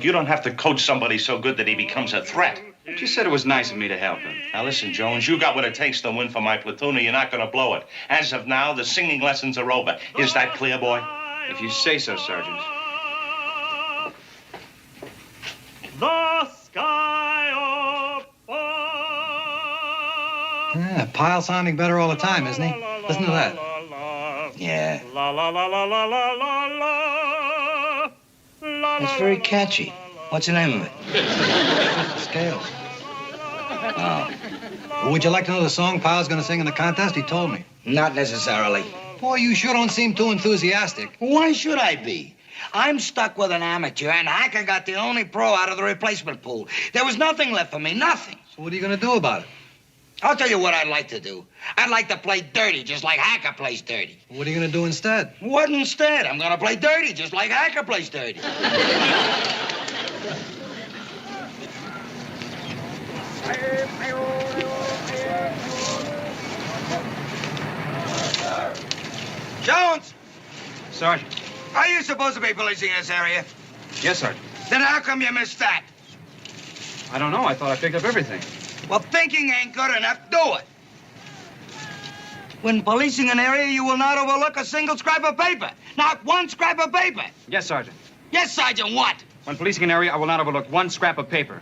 You don't have to coach somebody so good that he becomes a threat. You just said it was nice of me to help him. Now listen, Jones, you got what it takes to win for my platoon, and you're not going to blow it. As of now, the singing lessons are over. Is that clear, boy? If you say so, Sergeant. The sky above. Yeah, Pyle sounding better all the time, isn't he? Listen to that. Yeah. La la la la la la la la. That's very catchy. What's the name of it? Scales. Oh. Well, would you like to know the song Pyle's going to sing in the contest? He told me. Not necessarily. Boy, you sure don't seem too enthusiastic. Why should I be? I'm stuck with an amateur, and Hacker got the only pro out of the replacement pool. There was nothing left for me, nothing. So what are you going to do about it? I'll tell you what I'd like to do. I'd like to play dirty, just like Hacker plays dirty. What are you going to do instead? What instead? I'm going to play dirty, just like Hacker plays dirty. Jones! Sergeant. Are you supposed to be policing this area? Yes, Sergeant. Then how come you missed that? I don't know. I thought I picked up everything. Well, thinking ain't good enough. Do it. When policing an area, you will not overlook a single scrap of paper. Not one scrap of paper. Yes, Sergeant. Yes, Sergeant, what? When policing an area, I will not overlook one scrap of paper.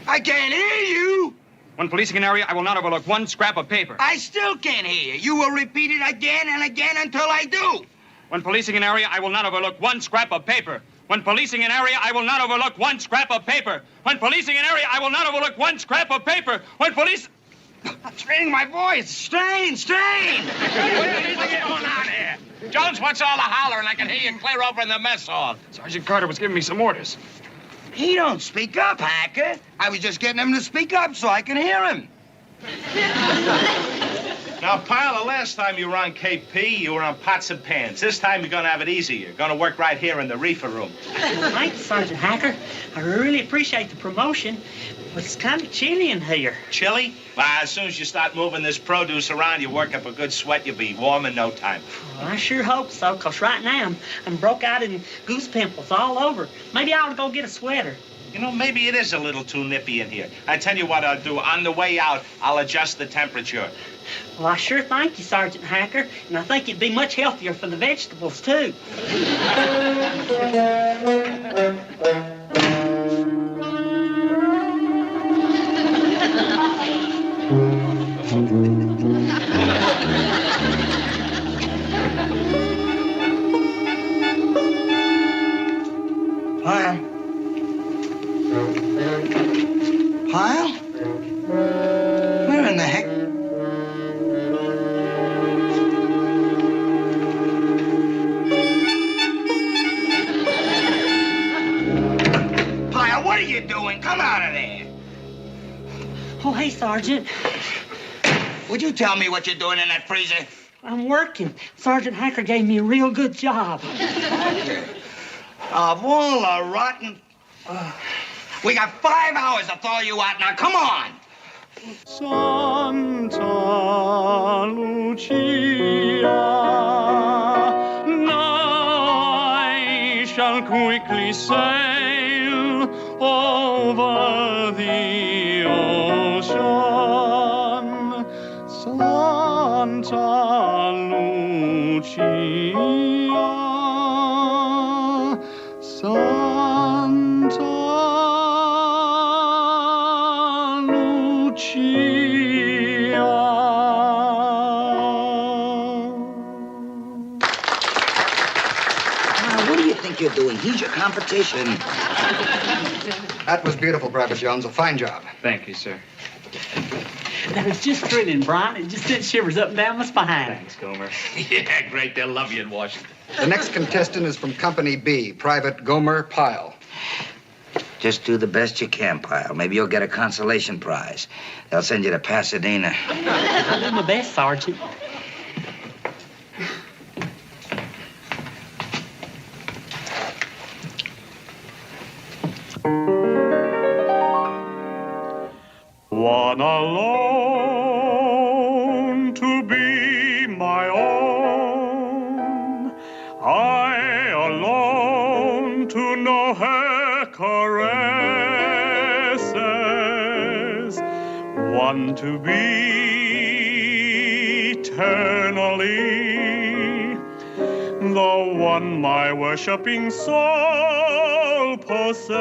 I can't hear you. When policing an area, I will not overlook one scrap of paper. I still can't hear you. You will repeat it again and again until I do. When policing an area, I will not overlook one scrap of paper. When policing an area, I will not overlook one scrap of paper. When policing an area, I will not overlook one scrap of paper. When police... I'm straining my voice. Strain, strain. What do you think is going on here? Jones, what's all the hollering? I can hear you clear over in the mess hall. Sergeant Carter was giving me some orders. He don't speak up, Hacker. I was just getting him to speak up so I can hear him. Now, Pyle, the last time you were on KP, you were on pots and pans. This time you're going to have it easy. You're going to work right here in the reefer room. Thanks, Sergeant Hacker. I really appreciate the promotion, but it's kind of chilly in here. Chilly? Well, as soon as you start moving this produce around, you work up a good sweat, you'll be warm in no time. Well, I sure hope so, because right now I'm broke out in goose pimples all over. Maybe I ought to go get a sweater. You know, maybe it is a little too nippy in here. I tell you what I'll do. On the way out, I'll adjust the temperature. Well, I sure thank you, Sergeant Hacker, and I think it'd be much healthier for the vegetables, too. Pyle? Pyle? Where in the heck? Pyle, what are you doing? Come out of there. Oh, hey, Sergeant. Would you tell me what you're doing in that freezer? I'm working. Sergeant Hacker gave me a real good job. Of all the rotten... we got 5 hours to thaw you out. Now, come on. Santa Lucia, I shall quickly sail over the ocean. Santa Lucia, Santa What do you think you're doing? He's your competition. That was beautiful, Private Jones. A fine job. Thank you, sir. That was just thrilling, Brian. It just sent shivers up and down my spine. Thanks, Gomer. Yeah, great. They'll love you in Washington. The next contestant is from Company B, Private Gomer Pyle. Just do the best you can, Pyle. Maybe you'll get a consolation prize. They'll send you to Pasadena. I'll do my best, Sergeant. One alone to be my own. I alone to know her one to be eternally, the one my worshipping soul possesses.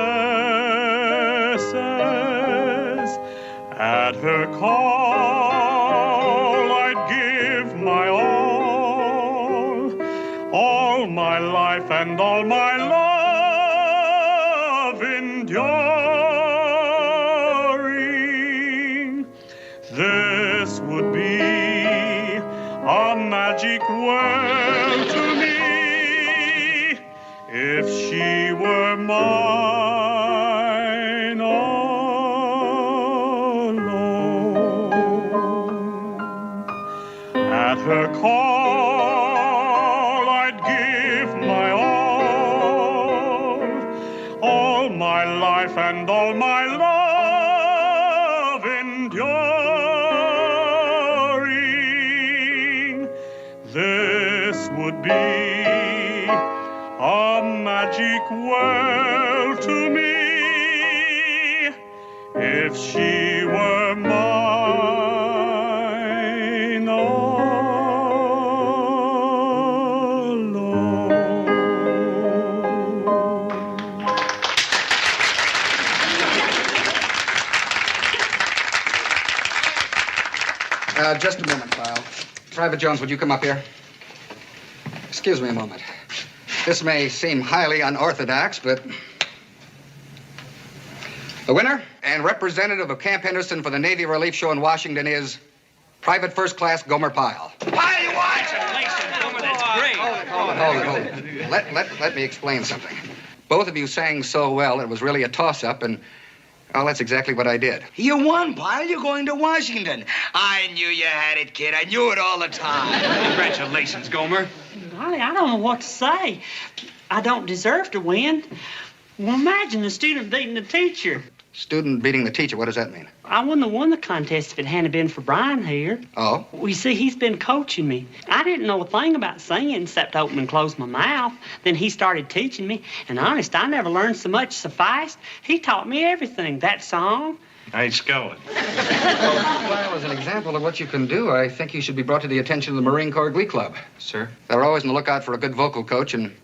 At her call, I'd give my all my life and all my love enduring. This would be a magic world to me if she were mine alone. At her call, I'd give my all my life and all my love enduring. This would be a magic world to me if she were mine Just a moment, Pyle. Private Jones, would you come up here? Excuse me a moment. This may seem highly unorthodox, but the winner and representative of Camp Henderson for the Navy Relief Show in Washington is Private First Class Gomer Pyle. Pyle, you watch! Congratulations, Gomer, that's great. Hold it. Let me explain something. Both of you sang so well, it was really a toss-up, and well, that's exactly what I did. You won, Pyle. You're going to Washington. I knew you had it, kid. I knew it all the time. Congratulations, Gomer. Golly, I don't know what to say. I don't deserve to win. Well, imagine the student beating the teacher. Student beating the teacher, what does that mean? I wouldn't have won the contest if it hadn't been for Brian here. Oh? Well, you see, he's been coaching me. I didn't know a thing about singing except open and close my mouth. Then he started teaching me. And honest, I never learned so much so fast. He taught me everything. That song. Nice going. Well, as an example of what you can do, I think you should be brought to the attention of the Marine Corps Glee Club. Sir? They're always on the lookout for a good vocal coach, and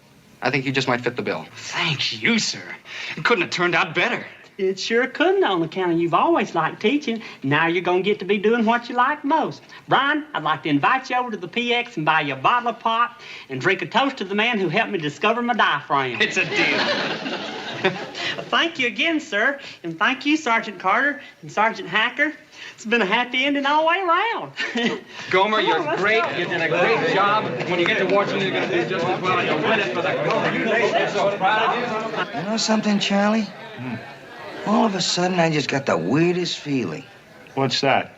I think you just might fit the bill. Thank you, sir. It couldn't have turned out better. It sure couldn't on account of you've always liked teaching. Now you're going to get to be doing what you like most. Brian, I'd like to invite you over to the PX and buy you a bottle of pop and drink a toast to the man who helped me discover my diaphragm. It's a deal. Thank you again, sir. And thank you, Sergeant Carter and Sergeant Hacker. It's been a happy ending all the way around. Gomer, you're great. You did a great job. When you get to Washington, you're going to do just as well. You'll win it for the Gomer. You're so proud of you. You know something, Charlie? All of a sudden, I just got the weirdest feeling. What's that?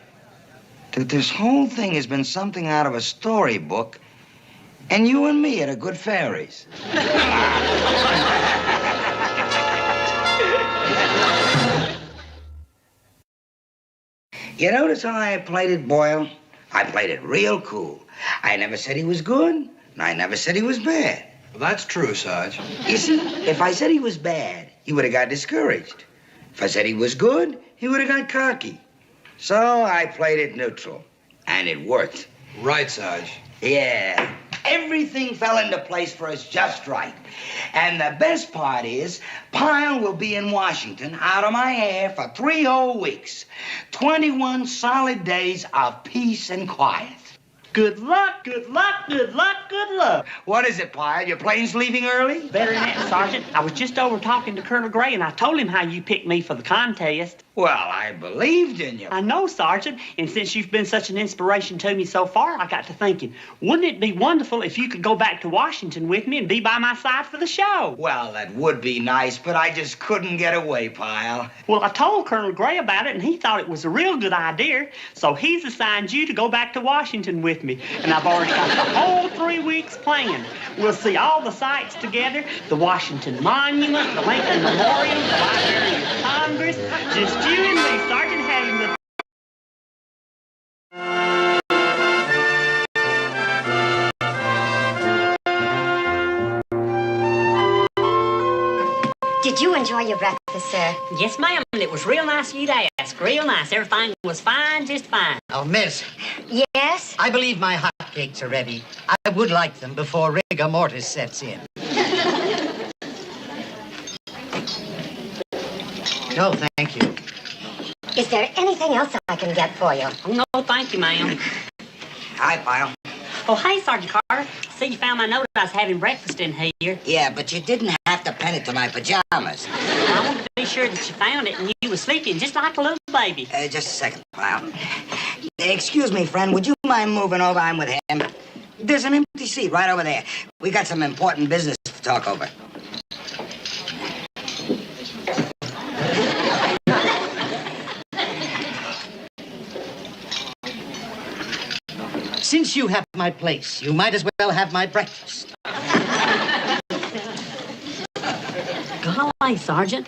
That this whole thing has been something out of a storybook, and you and me are the good fairies. You notice how I played it, Boyle? I played it real cool. I never said he was good, and I never said he was bad. Well, that's true, Sarge. You see, if I said he was bad, he would have got discouraged. If I said he was good, he would have got cocky. So I played it neutral, and it worked. Right, Sarge. Yeah. Everything fell into place for us just right. And the best part is, Pyle will be in Washington out of my hair for 3 whole weeks. 21 solid days of peace and quiet. Good luck, good luck, good luck, good luck. What is it, Pyle? Your plane's leaving early? Better than that, Sergeant. I was just over talking to Colonel Gray, and I told him how you picked me for the contest. Well, I believed in you. I know, Sergeant. And since you've been such an inspiration to me so far, I got to thinking, wouldn't it be wonderful if you could go back to Washington with me and be by my side for the show? Well, that would be nice, but I just couldn't get away, Pyle. Well, I told Colonel Gray about it, and he thought it was a real good idea. So he's assigned you to go back to Washington with me. And I've already got the whole 3 weeks planned. We'll see all the sites together, the Washington Monument, the Lincoln Memorial, the Library of Congress. Just you and me, Sergeant, having the... Did you enjoy your breakfast, sir? Yes, ma'am. It was real nice of you to ask. ask. Real nice. Everything was fine, just fine. Oh, miss, Yes? I believe my hotcakes are ready. I would like them before rigor mortis sets in. No, thank you. Is there anything else I can get for you? Oh, no, thank you, ma'am. Hi, Pyle. Oh, hey, Sergeant Carter. See, you found my note. I was having breakfast in here. Yeah, but you didn't have to pin it to my pajamas. I wanted to be sure that you found it and you were sleeping just like a little baby. Just a second, Pyle. Excuse me, friend. Would you mind moving over? I'm with him. There's an empty seat right over there. We got some important business to talk over. Since you have my place, you might as well have my breakfast. Golly, Sergeant.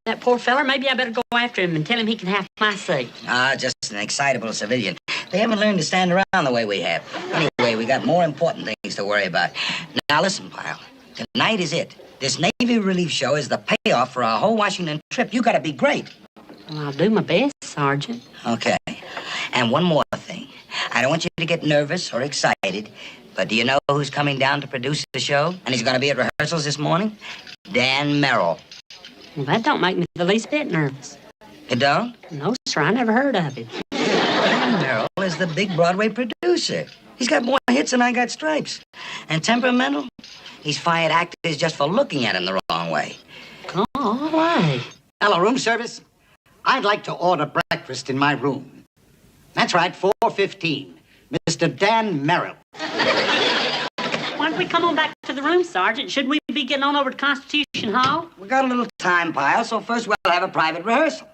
That poor feller, maybe I better go after him and tell him he can have my seat. Just an excitable civilian. They haven't learned to stand around the way we have. Anyway, we got more important things to worry about. Now, listen, Pyle. Tonight is it. This Navy relief show is the payoff for our whole Washington trip. You gotta be great. Well, I'll do my best, Sergeant. Okay. And one more thing. I don't want you to get nervous or excited, but do you know who's coming down to produce the show? And he's going to be at rehearsals this morning? Dan Merrill. Well, that don't make me the least bit nervous. It don't? No, sir, I never heard of him. Dan Merrill is the big Broadway producer. He's got more hits than I got stripes. And temperamental? He's fired actors just for looking at him the wrong way. Oh, all right. Hello, room service. I'd like to order breakfast in my room. That's right, 4:15. Mr. Dan Merrill. Why don't we come on back to the room, Sergeant? Should we be getting on over to Constitution Hall? We got a little time, Pyle, so first we'll have a private rehearsal.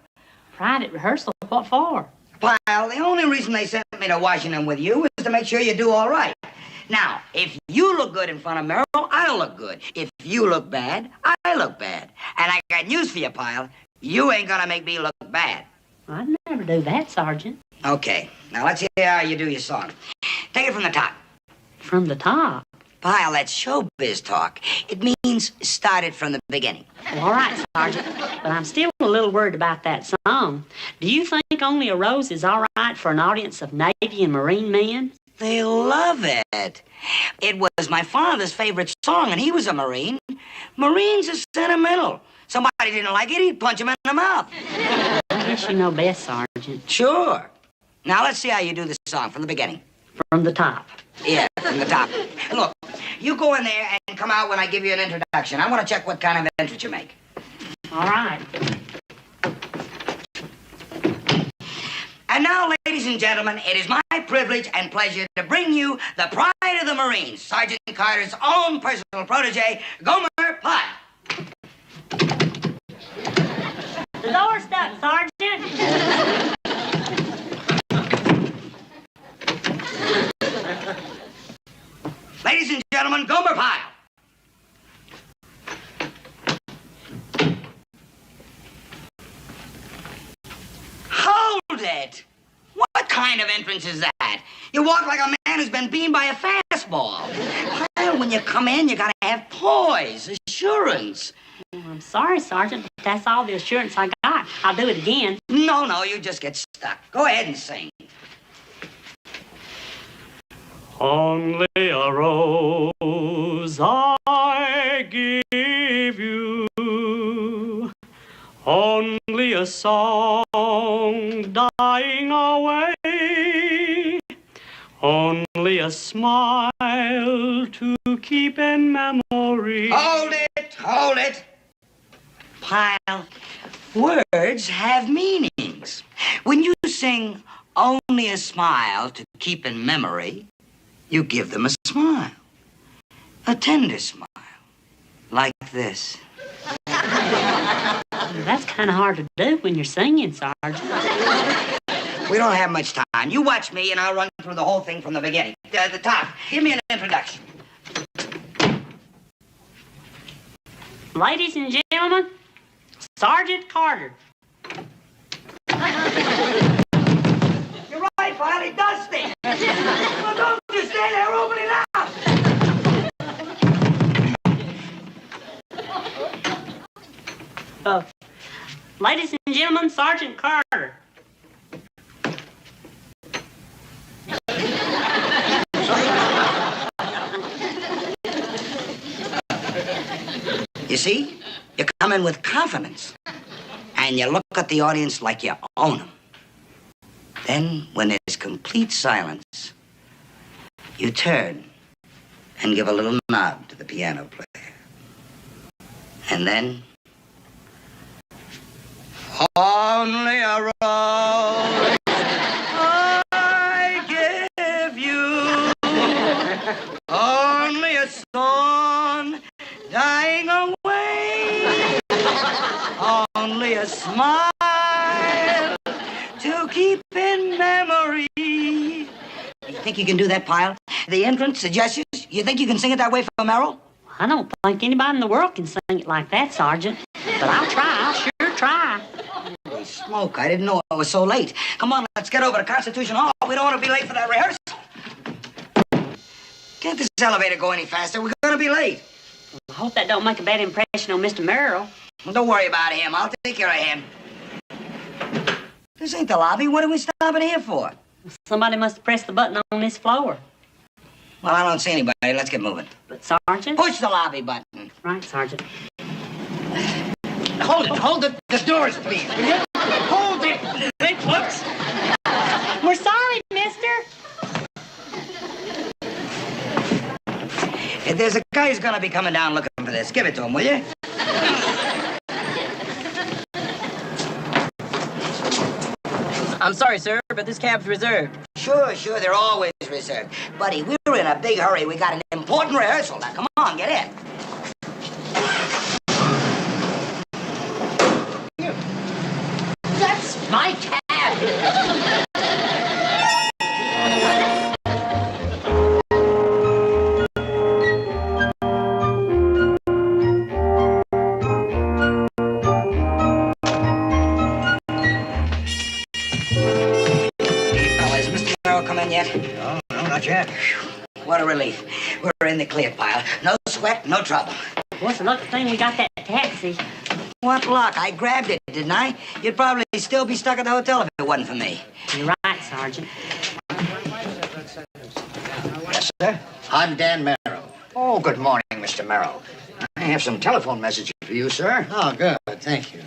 Private rehearsal? What for? Pyle, the only reason they sent me to Washington with you is to make sure you do all right. Now, if you look good in front of Merrill, I'll look good. If you look bad, I look bad. And I got news for you, Pyle. You ain't gonna make me look bad. I'd never do that, Sergeant. Okay, now let's hear how you do your song. Take it from the top. From the top? Pyle, that's showbiz talk. It means start it from the beginning. Well, all right, Sergeant, but I'm still a little worried about that song. Do you think Only a Rose is all right for an audience of Navy and Marine men? They love it. It was my father's favorite song, and he was a Marine. Marines are sentimental. Somebody didn't like it, he'd punch him in the mouth. I guess you know best, Sergeant. Sure. Now, let's see how you do the song from the beginning. From the top. Yeah, from the top. Look, you go in there and come out when I give you an introduction. I want to check what kind of entrance you make. All right. And now, ladies and gentlemen, it is my privilege and pleasure to bring you the pride of the Marines, Sergeant Carter's own personal protege, Gomer Pyle. The door's stuck, Sergeant. Ladies and gentlemen, Gomer Pyle. Hold it! What kind of entrance is that? You walk like a man who's been beamed by a fastball. Pyle, when you come in, you gotta have poise, assurance. Well, I'm sorry, Sergeant, but that's all the assurance I got. I'll do it again. No, you just get stuck. Go ahead and sing. Only a rose I give you, only a song dying away, only a smile to keep in memory. Hold it. Pyle, words have meanings. When you sing only a smile to keep in memory, you give them a smile. A tender smile. Like this. That's kind of hard to do when you're singing, Sergeant. We don't have much time. You watch me and I'll run through the whole thing from the beginning. The top. Give me an introduction. Ladies and gentlemen, Sergeant Carter. You're right, Pyle. It does stink. Well, don't just stand there. Open it up. Ladies and gentlemen, Sergeant Carter. see, you come in with confidence. And you look at the audience like you own them. Then, when there's complete silence, you turn and give a little nod to the piano player. And then, only a rose I give you, only a song dying away, only a smile to keep in memory. You think you can do that, Pyle? The entrance, the gestures, you think you can sing it that way for Merrill? I don't think anybody in the world can sing it like that, Sergeant. But I'll try. I'll sure try. Holy smoke, I didn't know it was so late. Come on, let's get over to Constitution Hall. We don't want to be late for that rehearsal. Can't this elevator go any faster? We're going to be late. I hope that don't make a bad impression on Mr. Merrill. Well, don't worry about him. I'll take care of him. This ain't the lobby. What are we stopping here for? Somebody must have pressed the button on this floor. Well, I don't see anybody. Let's get moving. But, Sergeant? Push the lobby button. Right, Sergeant. Hold it. The doors, please. Will you? Hold it. Whoops. We're sorry, mister. There's a guy who's going to be coming down looking for this. Give it to him, will you? I'm sorry, sir, but this cab's reserved. Sure, they're always reserved. Buddy, we're in a big hurry. We got an important rehearsal. Now, come on, get in. That's my cab! Come in yet? No, not yet. What a relief. We're in the clear, Pyle. No sweat, no trouble. What's the lucky thing we got that taxi? What luck? I grabbed it, didn't I? You'd probably still be stuck at the hotel if it wasn't for me. You're right, Sergeant. Yes, sir? I'm Dan Merrill. Oh, good morning, Mr. Merrill. I have some telephone messages for you, sir. Oh, good. Thank you.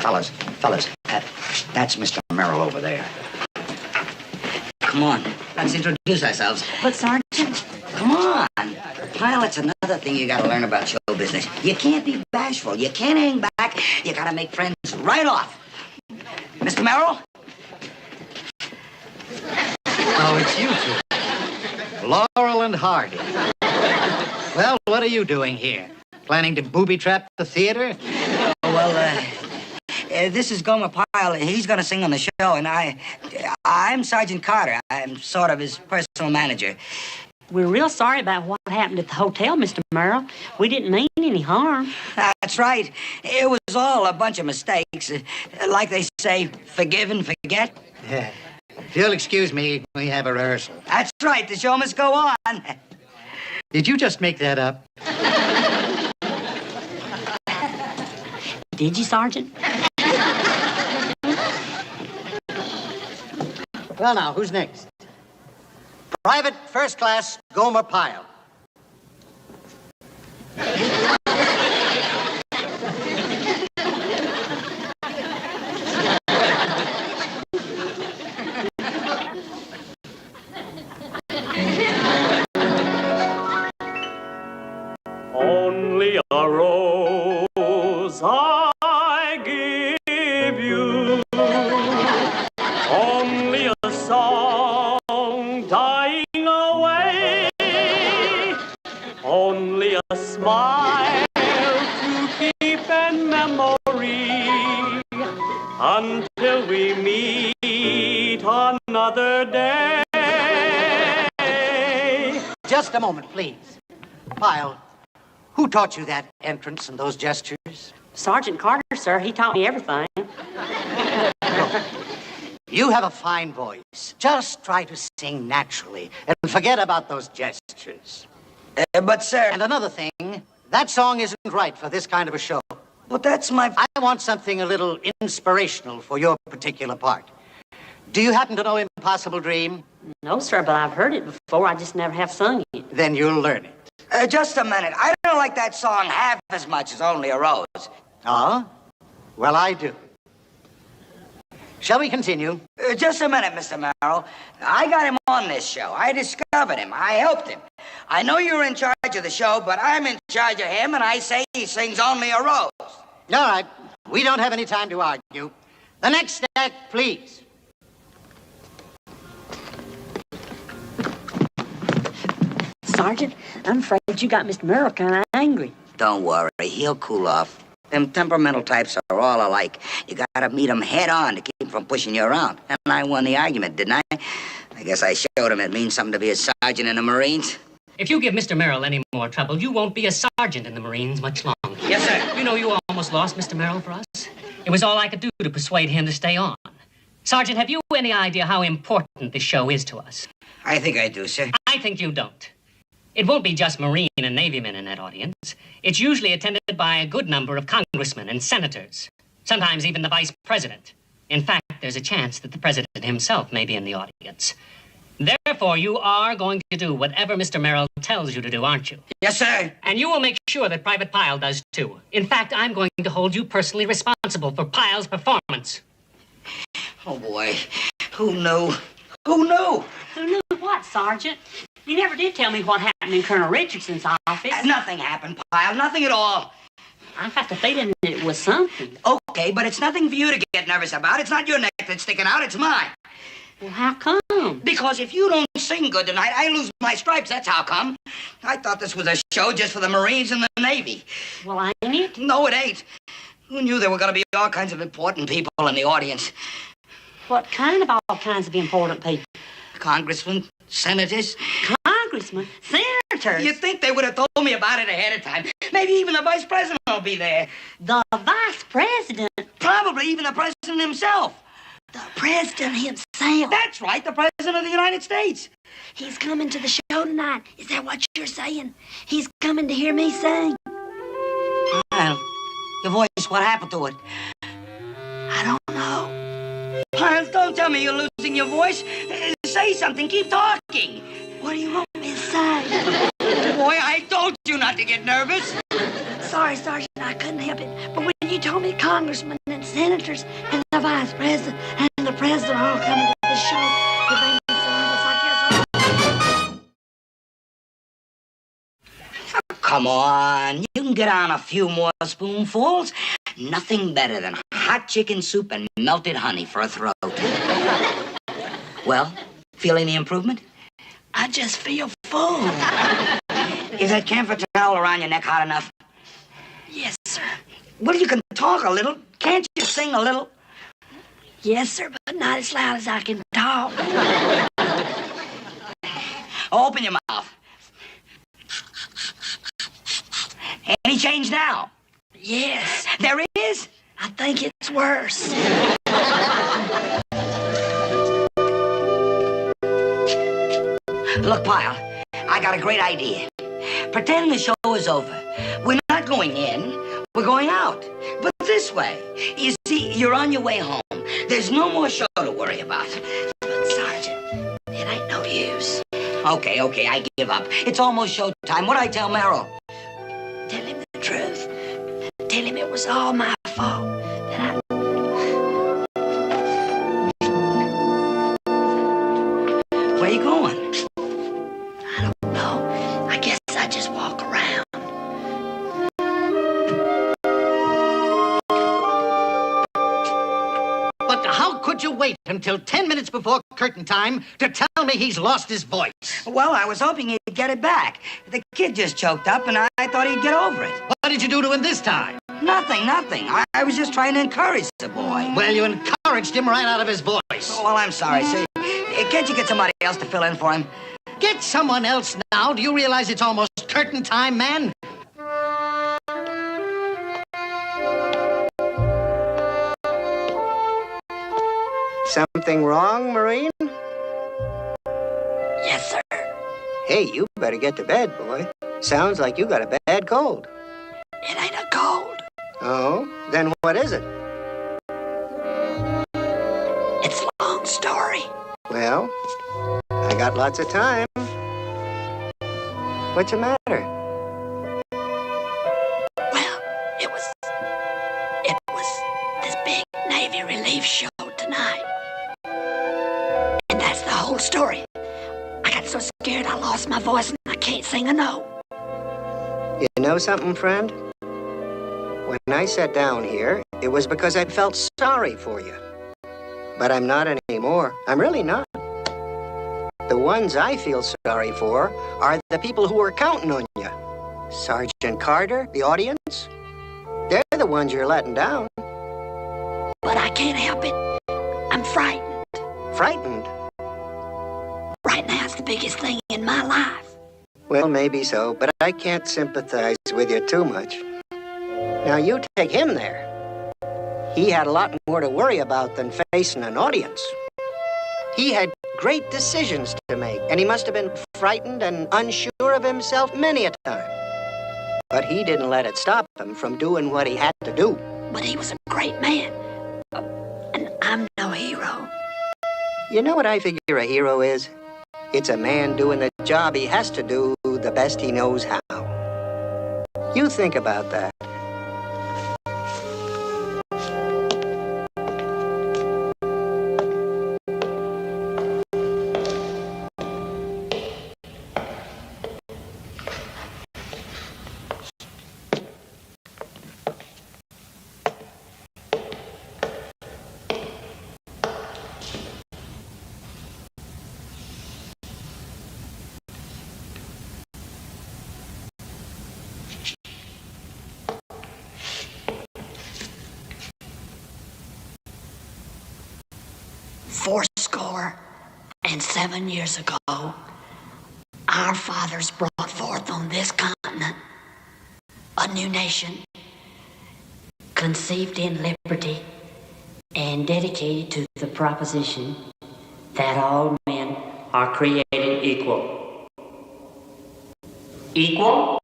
Fellas, that's Mr. Merrill over there. Come on, let's introduce ourselves. But, Sergeant... Come on. Pyle, it's another thing you gotta learn about show business. You can't be bashful. You can't hang back. You gotta make friends right off. Mr. Merrill? Oh, it's you two. Laurel and Hardy. Well, what are you doing here? Planning to booby-trap the theater? Well, this is Gomer Pyle. He's going to sing on the show, and I'm Sergeant Carter. I'm sort of his personal manager. We're real sorry about what happened at the hotel, Mr. Merrill. We didn't mean any harm. That's right. It was all a bunch of mistakes. Like they say, forgive and forget. Yeah. If you'll excuse me, we have a rehearsal. That's right. The show must go on. Did you just make that up? Did you, Sergeant? Well, now, who's next? Private First Class Gomer Pyle. Only a rose I give you, only a song dying away, only a smile to keep in memory until we meet another day. Just a moment, please. Pyle, who taught you that entrance and those gestures? Sergeant Carter, sir. He taught me everything. You have a fine voice. Just try to sing naturally and forget about those gestures. But, sir... And another thing, that song isn't right for this kind of a show. Well, that's my... I want something a little inspirational for your particular part. Do you happen to know Impossible Dream? No, sir, but I've heard it before. I just never have sung it. Then you'll learn it. Just a minute. I don't like that song half as much as Only a Rose. Oh? Well, I do. Shall we continue? Just a minute, Mr. Merrill. I got him on this show. I discovered him. I helped him. I know you're in charge of the show, but I'm in charge of him, and I say he sings Only a Rose. All right. We don't have any time to argue. The next act, please. Sergeant, I'm afraid you got Mr. Merrill kind of angry. Don't worry. He'll cool off. Them temperamental types are all alike. You gotta meet them head on to keep from pushing you around. And I won the argument, didn't I? I guess I showed him it means something to be a sergeant in the Marines. If you give Mr. Merrill any more trouble, you won't be a sergeant in the Marines much longer. Yes, sir. You know, you almost lost Mr. Merrill for us. It was all I could do to persuade him to stay on. Sergeant, have you any idea how important this show is to us? I think I do, sir. I think you don't. It won't be just Marine and Navy men in that audience. It's usually attended by a good number of congressmen and senators, sometimes even the vice president. In fact, there's a chance that the president himself may be in the audience. Therefore, you are going to do whatever Mr. Merrill tells you to do, aren't you? Yes, sir. And you will make sure that Private Pyle does, too. In fact, I'm going to hold you personally responsible for Pyle's performance. Oh, boy. Who knew? Who knew? Who knew what, Sergeant? You never did tell me what happened in Colonel Richardson's office. Nothing happened, Pyle. Nothing at all. I got the feeling that it was something. Okay, but it's nothing for you to get nervous about. It's not your neck that's sticking out. It's mine. Well, how come? Because if you don't sing good tonight, I lose my stripes. That's how come. I thought this was a show just for the Marines and the Navy. Well, ain't it? No, it ain't. Who knew there were going to be all kinds of important people in the audience? What kind of all kinds of important people? Congressmen, senators. Congressmen? Senators? You'd think they would have told me about it ahead of time. Maybe even the vice president will be there. The vice president? Probably even the president himself. The president himself? That's right, the president of the United States. He's coming to the show tonight. Is that what you're saying? He's coming to hear me sing. Pyle, your voice, what happened to it? I don't know. Pyle, don't tell me you're losing your voice. Say something, keep talking. What do you want me to say? Boy, I told you not to get nervous. Sorry, Sergeant, I couldn't help it. But when you told me congressmen and senators and the vice president and the president all coming to the show, it made me so nervous, I guess. Come on, you can get on a few more spoonfuls. Nothing better than hot chicken soup and melted honey for a throat. Well, feeling the improvement? I just feel full. Is that camphor towel around your neck hot enough? Yes, sir. Well, you can talk a little. Can't you sing a little? Yes, sir, but not as loud as I can talk. Open your mouth. Any change now? Yes. There is? I think it's worse. Look, Pyle, I got a great idea. Pretend the show is over. We're not going in, we're going out. But this way. You see, you're on your way home. There's no more show to worry about. But, Sergeant, it ain't no use. Okay, I give up. It's almost showtime. What'd I tell Merrill? Tell him the truth. Tell him it was all my fault. Where you going? I don't know. I guess I just walk around. But how could you wait until 10 minutes before curtain time to tell me he's lost his voice? Well, I was hoping he'd get it back. The kid just choked up, and I thought he'd get over it. What did you do to him this time? Nothing. I was just trying to encourage the boy. Well, you encouraged him right out of his voice. Oh, well, I'm sorry, sir. Can't you get somebody else to fill in for him? Get someone else now. Do you realize it's almost curtain time, man? Something wrong, Marine? Yes, sir. Hey, you better get to bed, boy. Sounds like you got a bad cold. It ain't a cold. Oh? Then what is it? It's a long story. Well, I got lots of time. What's the matter? Well, it was this big Navy relief show tonight. And that's the whole story. I got so scared I lost my voice and I can't sing a note. You know something, friend? When I sat down here, it was because I felt sorry for you. But I'm not anymore. I'm really not. The ones I feel sorry for are the people who are counting on you. Sergeant Carter, the audience. They're the ones you're letting down. But I can't help it. I'm frightened. Frightened? Right now, it's the biggest thing in my life. Well, maybe so, but I can't sympathize with you too much. Now, you take him there. He had a lot more to worry about than facing an audience. He had great decisions to make, and he must have been frightened and unsure of himself many a time. But he didn't let it stop him from doing what he had to do. But he was a great man. And I'm no hero. You know what I figure a hero is? It's a man doing the job he has to do the best he knows how. You think about that. Fourscore and 7 years ago, our fathers brought forth on this continent a new nation, conceived in liberty and dedicated to the proposition that all men are created equal. Equal?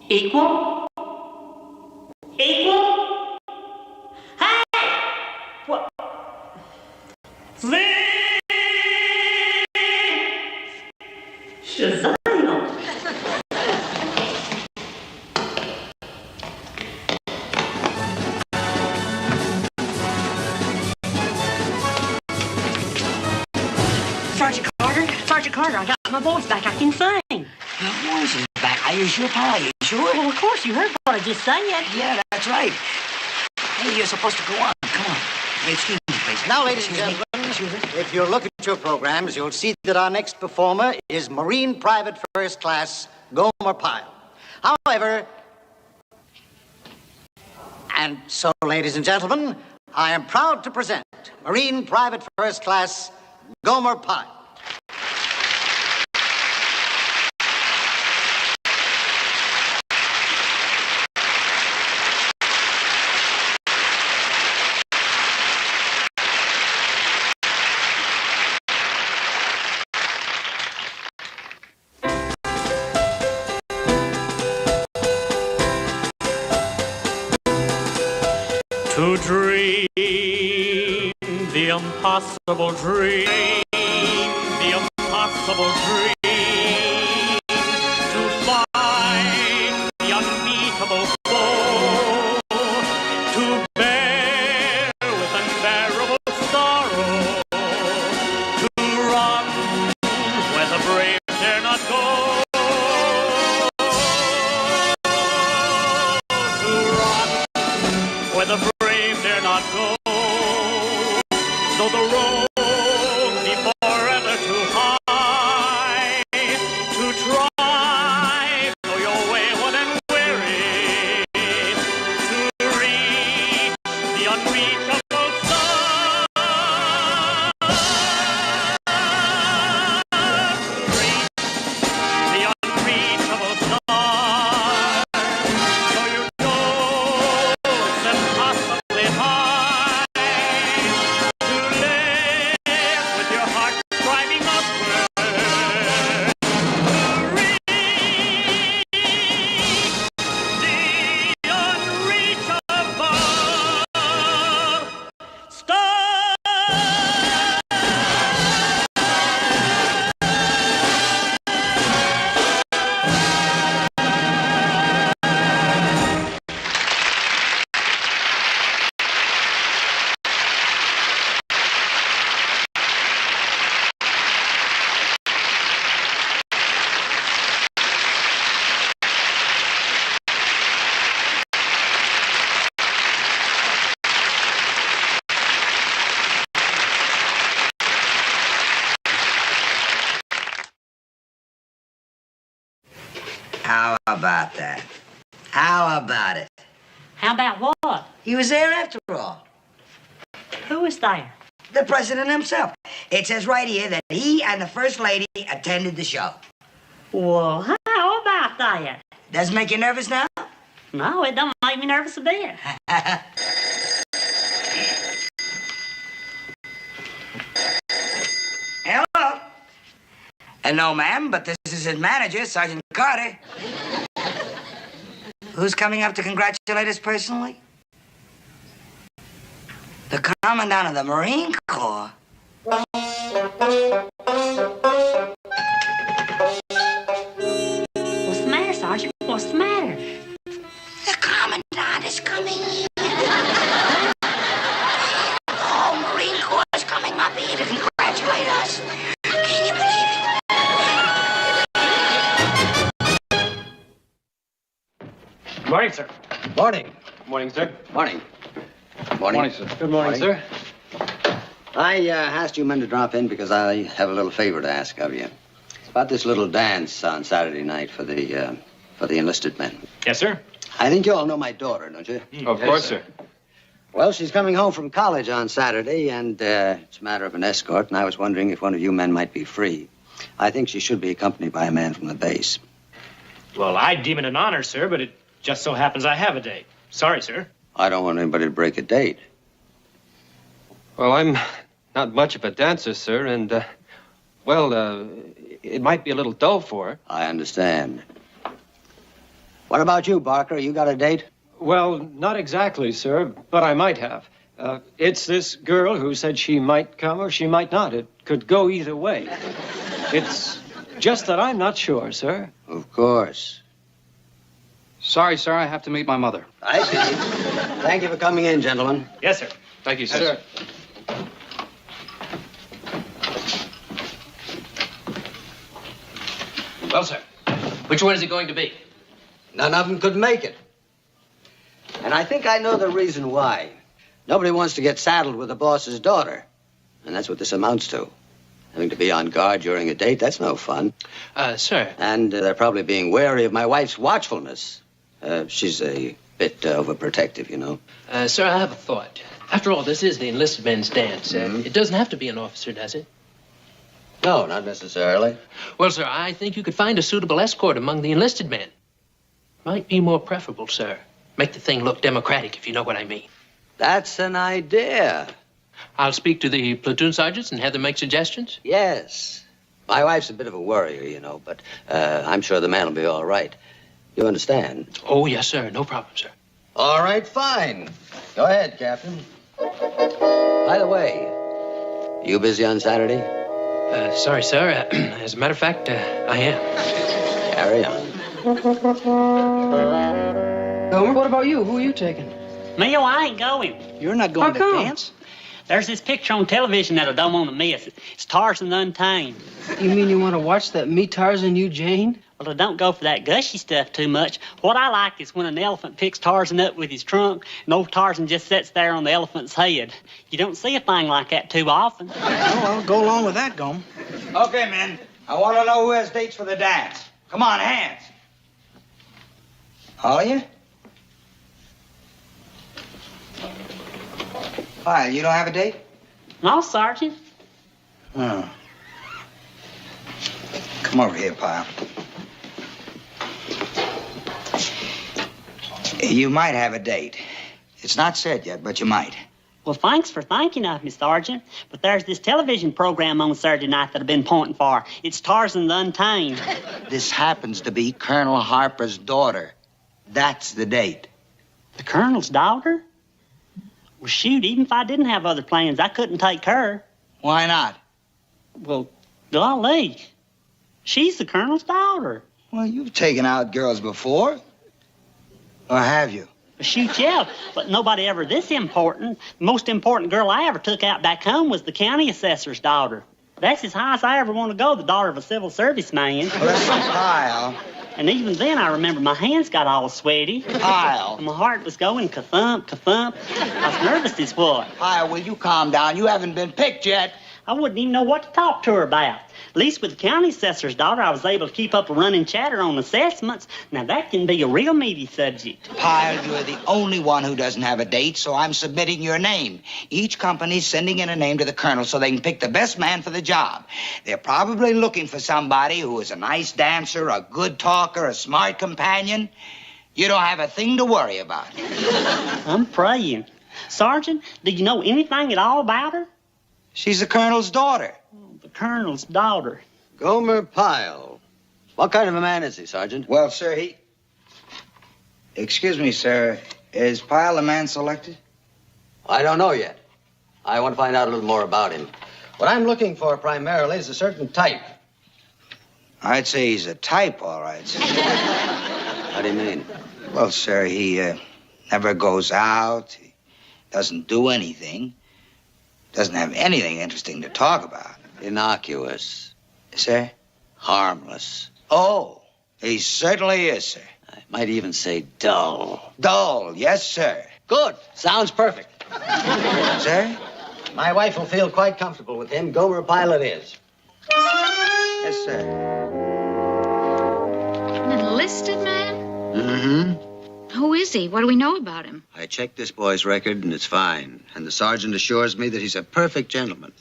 Equal? Equal? Hey! What? Shazam! Sergeant Carter, I got my voice back. I can sing. Your voice is back. Are you sure, pal? Are you sure? Well, of course, you heard what I just said. Yeah, that's right. Hey, you're supposed to go on. Come on. Hey, excuse me, please. Now, ladies and gentlemen, if you look at your programs, you'll see that our next performer is Marine Private First Class Gomer Pyle. However, and so, ladies and gentlemen, I am proud to present Marine Private First Class Gomer Pyle. To dream the impossible dream, the impossible dream, to find the unmeetable foe, to bear with unbearable sorrow, to run where the brave dare not go. Where the brave dare not go, though the road be forever too high, to try, though your wayward and weary, to reach the unreachable star, to reach the unreachable star, so you know it's impossibly high to live with your heart striving upward, to reach the unreachable. about that? How about it? How about what? He was there after all. Who was there? The president himself. It says right here that he and the first lady attended the show. Well, how about that? Doesn't make you nervous now? No, it don't make me nervous a bit. Hello. No, ma'am, but this is his manager, Sergeant Carter. Who's coming up to congratulate us personally? The Commandant of the Marine Corps. What's the matter, Sergeant? What's the matter? The Commandant is coming here. The whole Marine Corps is coming up here to congratulate us. Can you believe it? Morning, sir. Morning. Morning, sir. Morning. Morning, sir. Good morning, sir. I asked you men to drop in because I have a little favor to ask of you. It's about this little dance on Saturday night for the enlisted men. Yes, sir. I think you all know my daughter, don't you? Of course, sir. Well, she's coming home from college on Saturday, and it's a matter of an escort, and I was wondering if one of you men might be free. I think she should be accompanied by a man from the base. Well, I deem it an honor, sir, but it just so happens I have a date. Sorry, sir. I don't want anybody to break a date. Well, I'm not much of a dancer, sir, and, it might be a little dull for her. I understand. What about you, Barker? You got a date? Well, not exactly, sir, but I might have. It's this girl who said she might come or she might not. It could go either way. It's just that I'm not sure, sir. Of course. Sorry, sir, I have to meet my mother. I see. Thank you for coming in, gentlemen. Yes, sir. Thank you, sir. Well, sir, which one is it going to be? None of them could make it. And I think I know the reason why. Nobody wants to get saddled with the boss's daughter. And that's what this amounts to. Having to be on guard during a date, that's no fun. Sir. And they're probably being wary of my wife's watchfulness. She's a bit overprotective, you know. Sir, I have a thought. After all, this is the enlisted men's dance. It doesn't have to be an officer, does it? No, not necessarily. Well, sir, I think you could find a suitable escort among the enlisted men. Might be more preferable, sir. Make the thing look democratic, if you know what I mean. That's an idea. I'll speak to the platoon sergeants and have them make suggestions? Yes. My wife's a bit of a worrier, you know, but I'm sure the man will be all right. You understand? Oh, yes, sir. No problem, sir. All right, fine. Go ahead, Captain. By the way, you busy on Saturday? Sorry, sir. As a matter of fact, I am. Carry on. Gomer, what about you? Who are you taking? Me, I ain't going. You're not going to dance? There's this picture on television that I don't want to miss. It's Tarzan Untamed. You mean you want to watch that Me, Tarzan, You, Jane? Well, I don't go for that gushy stuff too much. What I like is when an elephant picks Tarzan up with his trunk and old Tarzan just sits there on the elephant's head. You don't see a thing like that too often. Oh, well, go along with that, Gomer. Okay, men. I want to know who has dates for the dance. Come on, hands. All of you? Why, you don't have a date? No, Sergeant. Oh. Come over here, Pyle. You might have a date. It's not said yet, but you might. Well, thanks for thinking of me, Sergeant. But there's this television program on Saturday night that I've been pointing for. It's Tarzan the Untamed. This happens to be Colonel Harper's daughter. That's the date. The Colonel's daughter? Well, shoot, even if I didn't have other plans, I couldn't take her. Why not? Well, golly, she's the Colonel's daughter. Well, you've taken out girls before. Or have you? Shoot, yeah, but nobody ever this important. The most important girl I ever took out back home was the county assessor's daughter. That's as high as I ever want to go, the daughter of a civil service man. Well, listen, Pyle. And even then, I remember my hands got all sweaty. Pyle. And my heart was going ka-thump, ka-thump. I was nervous as what. Pyle, will you calm down? You haven't been picked yet. I wouldn't even know what to talk to her about. At least with the county assessor's daughter, I was able to keep up a running chatter on assessments. Now, that can be a real meaty subject. Pyle, you're the only one who doesn't have a date, so I'm submitting your name. Each company's sending in a name to the colonel so they can pick the best man for the job. They're probably looking for somebody who is a nice dancer, a good talker, a smart companion. You don't have a thing to worry about. I'm praying. Sergeant, do you know anything at all about her? She's the colonel's daughter. The colonel's daughter. Gomer Pyle. What kind of a man is he, Sergeant? Well, sir, Excuse me, sir. Is Pyle the man selected? I don't know yet. I want to find out a little more about him. What I'm looking for primarily is a certain type. I'd say he's a type, all right, sir. How do you mean? Well, sir, he never goes out. He doesn't do anything. Doesn't have anything interesting to talk about. Innocuous. Sir? Harmless. Oh, he certainly is, sir. I might even say dull. Dull, yes, sir. Good. Sounds perfect. Sir? My wife will feel quite comfortable with him. Gomer Pyle it is. Yes, sir. An enlisted man? Mm-hmm. Who is he? What do we know about him? I checked this boy's record, and it's fine. And the sergeant assures me that he's a perfect gentleman.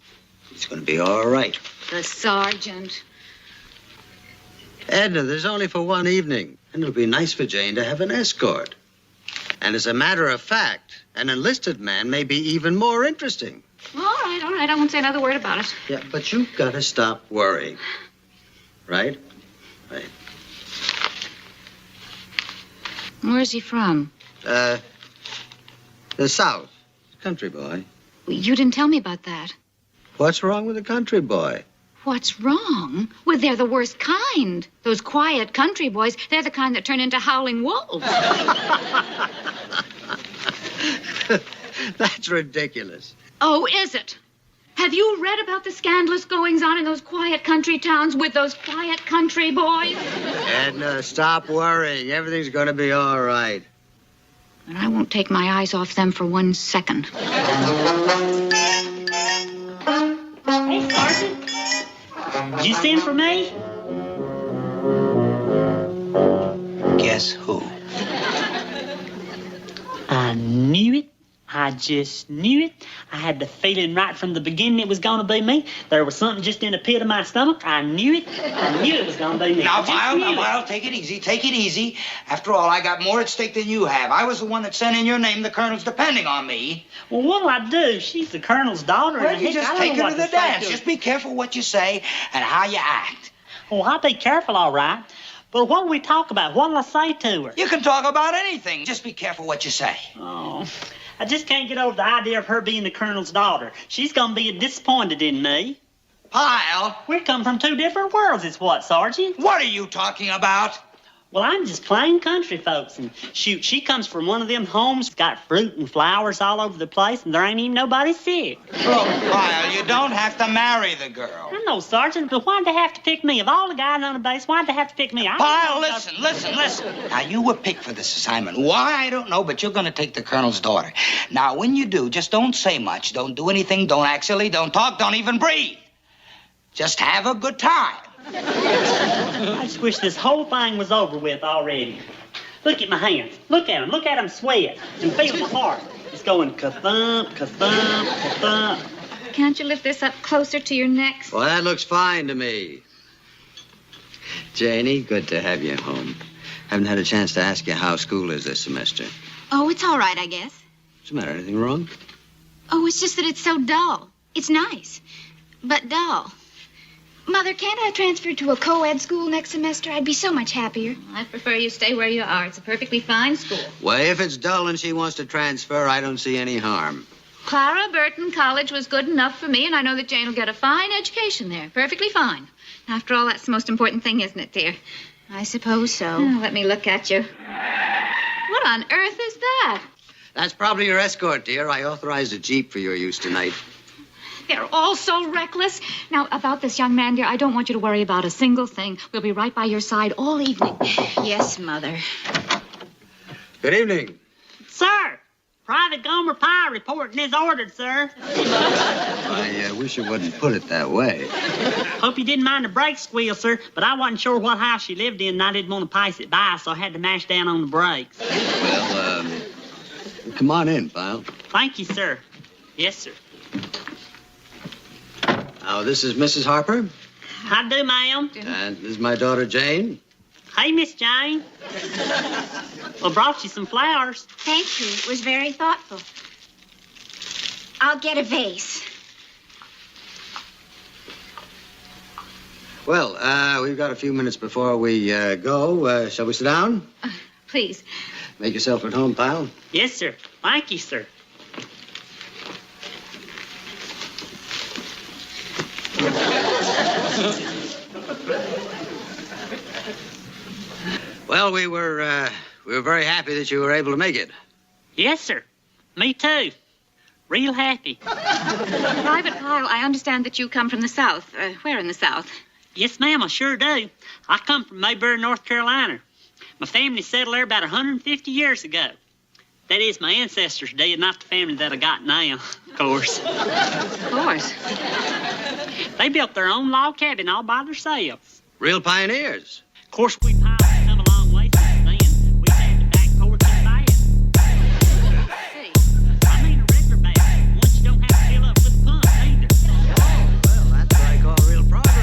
He's going to be all right. The sergeant. Edna, there's only for one evening. And it'll be nice for Jane to have an escort. And as a matter of fact, an enlisted man may be even more interesting. All right. I won't say another word about it. Yeah, but you've got to stop worrying. Right? Right. Where's he from? The South. Country boy. You didn't tell me about that. What's wrong with a country boy? What's wrong? Well, they're the worst kind. Those quiet country boys, they're the kind that turn into howling wolves. That's ridiculous. Oh, is it? Have you read about the scandalous goings-on in those quiet country towns with those quiet country boys? Edna, stop worrying. Everything's going to be all right. And I won't take my eyes off them for 1 second. Hey, Sergeant. Did you send for me? Guess who? I knew it. I just knew it. I had the feeling right from the beginning it was going to be me. There was something just in the pit of my stomach. I knew it. I knew it was going to be me. Now, Pyle, take it easy. Take it easy. After all, I got more at stake than you have. I was the one that sent in your name. The colonel's depending on me. Well, what'll I do? She's the colonel's daughter. Well, and you heck, just I don't take know her what to the say dance. her. Just be careful what you say and how you act. Well, I'll be careful, all right. But what'll we talk about? What'll I say to her? You can talk about anything. Just be careful what you say. Oh, I just can't get over the idea of her being the colonel's daughter. She's going to be disappointed in me. Pyle. We come from two different worlds, is what, Sergeant? What are you talking about? Well, I'm just plain country folks, and shoot, she comes from one of them homes that's got fruit and flowers all over the place, and there ain't even nobody sick. Look, Pyle, you don't have to marry the girl. I know, Sergeant, but why'd they have to pick me? Of all the guys on the base, why'd they have to pick me? Pyle, listen. Now, you were picked for this assignment. Why, I don't know, but you're going to take the colonel's daughter. Now, when you do, just don't say much. Don't do anything. Don't act silly. Don't talk. Don't even breathe. Just have a good time. I just wish this whole thing was over with already. Look at my hands. Look at them. Look at them sweat. And feel my heart. It's going ka-thump, ka-thump, ka-thump. Can't you lift this up closer to your neck? Well, that looks fine to me. Janie, good to have you home. Haven't had a chance to ask you how school is this semester. Oh, it's all right, I guess. What's the matter? Anything wrong? Oh, it's just that it's so dull. It's nice, but dull. Mother, can't I transfer to a co-ed school next semester? I'd be so much happier. I prefer you stay where you are. It's a perfectly fine school. Well, if it's dull and she wants to transfer, I don't see any harm. Clara Burton College was good enough for me, and I know that Jane will get a fine education there. Perfectly fine. After all, that's the most important thing, isn't it, dear? I suppose so. Oh, let me look at you. What on earth is that? That's probably your escort, dear. I authorized a Jeep for your use tonight. They're all so reckless. Now, about this young man, dear, I don't want you to worry about a single thing. We'll be right by your side all evening. Yes, Mother. Good evening. Sir, Private Private Gomer Pyle reporting is ordered, sir. I wish you wouldn't put it that way. Hope you didn't mind the brake squeal, sir, but I wasn't sure what house you lived in and I didn't want to pass it by, so I had to mash down on the brakes. Well, come on in, Pyle. Thank you, sir. Yes, sir. Now, this is Mrs. Harper. How do, ma'am? And this is my daughter, Jane. Hey, Miss Jane. Well, brought you some flowers. Thank you. It was very thoughtful. I'll get a vase. Well, we've got a few minutes before we go. Shall we sit down? Please. Make yourself at home, Pyle. Yes, sir. Thank you, sir. Well, we were very happy that you were able to make it. Yes, sir. Me too. Real happy. Private Pyle, I understand that you come from the South. Where in the South? Yes, ma'am, I sure do. I come from Mayberry, North Carolina. My family settled there about 150 years ago. That is, my ancestors did, not the family that I got now, of course. Of course. They built their own log cabin all by themselves. Real pioneers. Of course, we Pyles have come a long way since then. We've had the back porch and bath. Hey, I mean a regular bath. Once you don't have to fill up with a pump either. Well, that's what I call real progress.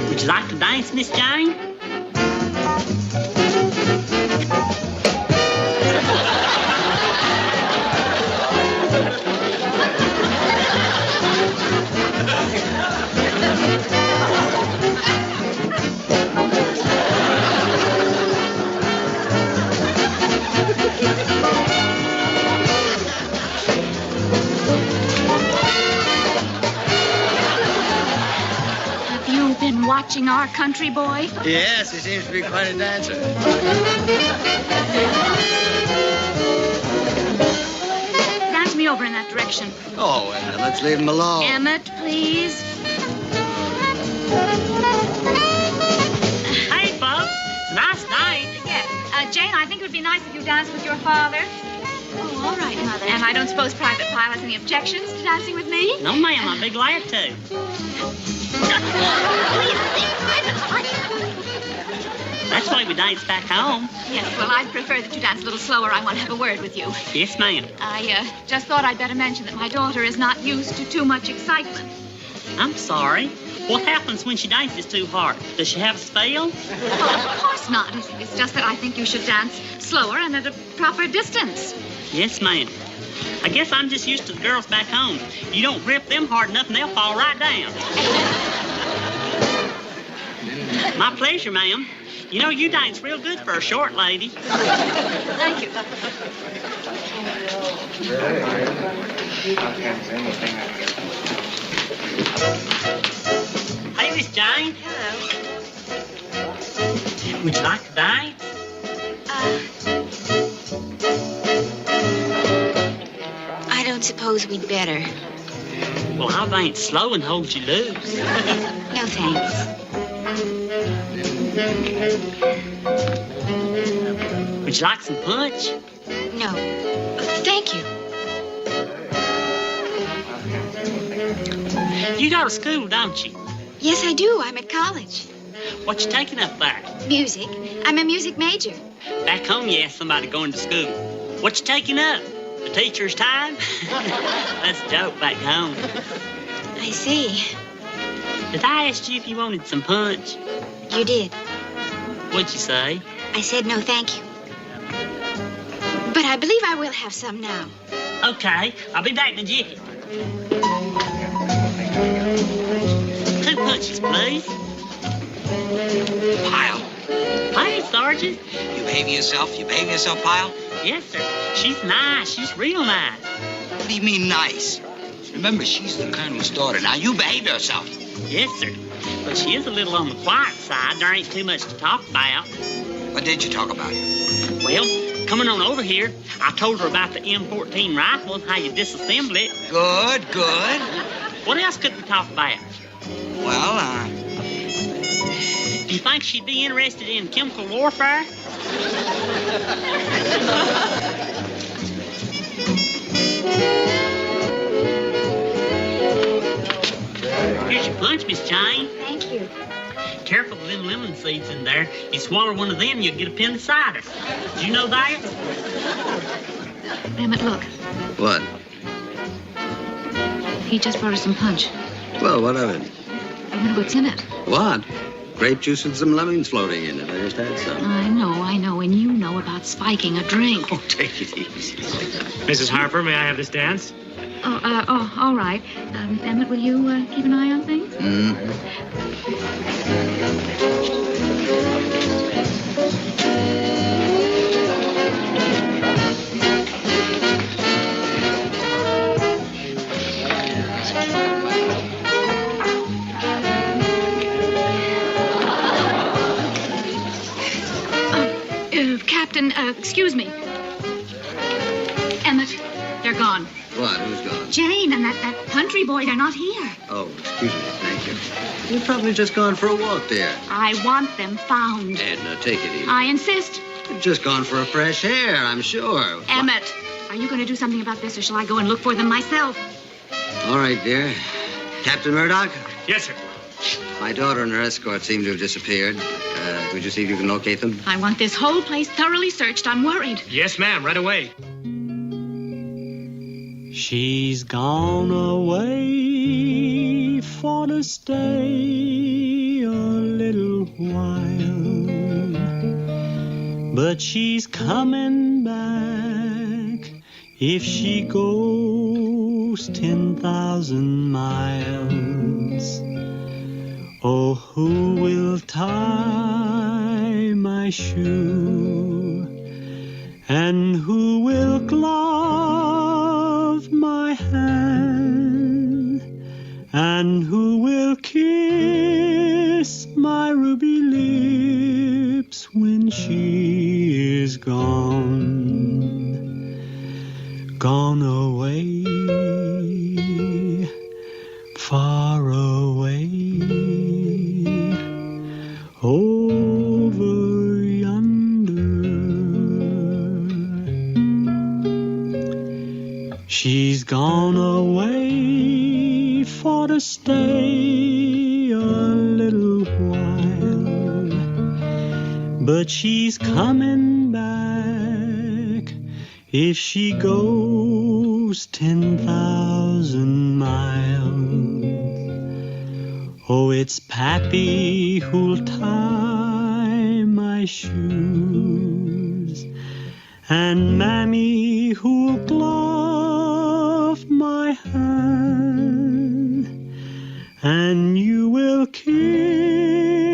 Would you like to dance, Miss Jane? watching our country boy? Yes, he seems to be quite a dancer. Dance me over in that direction. Oh, well, let's leave him alone. Emmett, please. Hey, folks. Nice night. Yes. Jane, I think it would be nice if you danced with your father. Oh, all right, Mother. And I don't suppose Private Pyle has any objections to dancing with me? No, ma'am. I'd be glad to. That's why we dance back home. Yes, well, I'd prefer that you dance a little slower. I want to have a word with you. Yes, ma'am. I just thought I'd better mention that my daughter is not used to too much excitement. I'm sorry. What happens when she dances too hard? Does she have a spell? Oh, of course not. It's just that I think you should dance slower and at a proper distance. Yes, ma'am. I guess I'm just used to the girls back home. You don't grip them hard enough and they'll fall right down. My pleasure, ma'am. You know, you dance real good for a short lady. Thank you. Hey, Miss Jane. Hello. Would you like to dance? I don't suppose we'd better. Well, I'll dance slow and hold you loose. No, thanks. Would you like some punch? No. Thank you. You go to school, don't you? Yes, I do. I'm at college. What you taking up there? Music. I'm a music major. Back home, you ask somebody going to school. What you taking up? The teacher's time? That's a joke back home. I see. Did I ask you if you wanted some punch? You did. What'd you say? I said no, thank you. But I believe I will have some now. Okay, I'll be back in a jiffy. 2 punches, please. Pyle, Hey, Sergeant. you behaving yourself? You behaving yourself, Pyle? Yes, sir. She's nice. She's real nice. What do you mean nice? Remember, she's the colonel's daughter. Now, you behave yourself. Yes, sir. But she is a little on the quiet side. There ain't too much to talk about. What did you talk about? Well, coming on over here, I told her about the M14 rifle and how you disassemble it. Good, good. What else could we talk about? Well, Do you think she'd be interested in chemical warfare? Here's your punch, Miss Jane. Thank you. Careful with them lemon seeds in there. You swallow one of them, you'll get appendicitis. Did you know that? Emmett, look. What? He just brought us some punch. Well, what of it? Emmett, what's in it? What? Grape juice and some lemons floating in it. I just had some. I know. And you know about spiking a drink. Oh, take it easy. Mrs. Harper, may I have this dance? Oh, all right. Emmett, will you keep an eye on things? Captain, excuse me. Emmett, they're gone. What? Who's gone? Jane and that country boy, they're not here. Oh, excuse me. Thank you. You've probably just gone for a walk, dear. I want them found. Edna, take it easy. I insist. You've just gone for a fresh air, I'm sure. Emmett, are you going to do something about this, or shall I go and look for them myself? All right, dear. Captain Murdoch? Yes, sir. My daughter and her escort seem to have disappeared. Could you see if you can locate them? I want this whole place thoroughly searched. I'm worried. Yes, ma'am, right away. She's gone away for to stay a little while, but she's coming back if she goes 10,000 miles. Oh, who will tie my shoe, and who will glove my hand, and who will kiss my away, far away, over yonder. She's gone away for to stay a little while, but she's coming back if she goes 10,000 miles. Oh, it's Pappy who'll tie my shoes, and Mammy who'll glove my hand, and you will kiss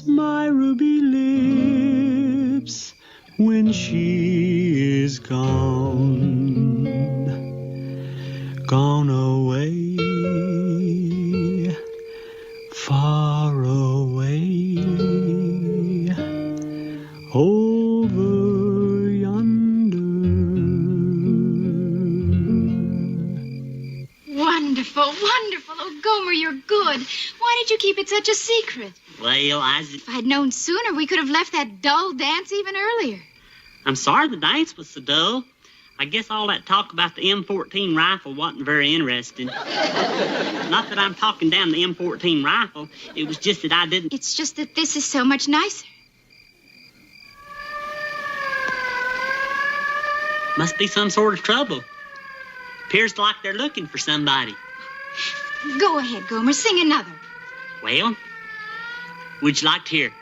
my ruby lips when she is gone, gone away, far away, over yonder. Wonderful, wonderful. Oh, Gomer, you're good. Why did you keep it such a secret? Well, If I'd known sooner, we could have left that dull dance even earlier. I'm sorry the dance was so dull. I guess all that talk about the M14 rifle wasn't very interesting. Not that I'm talking down the M14 rifle. It was just that I didn't... It's just that this is so much nicer. Must be some sort of trouble. Appears like they're looking for somebody. Go ahead, Gomer. Sing another. Well, would you like to hear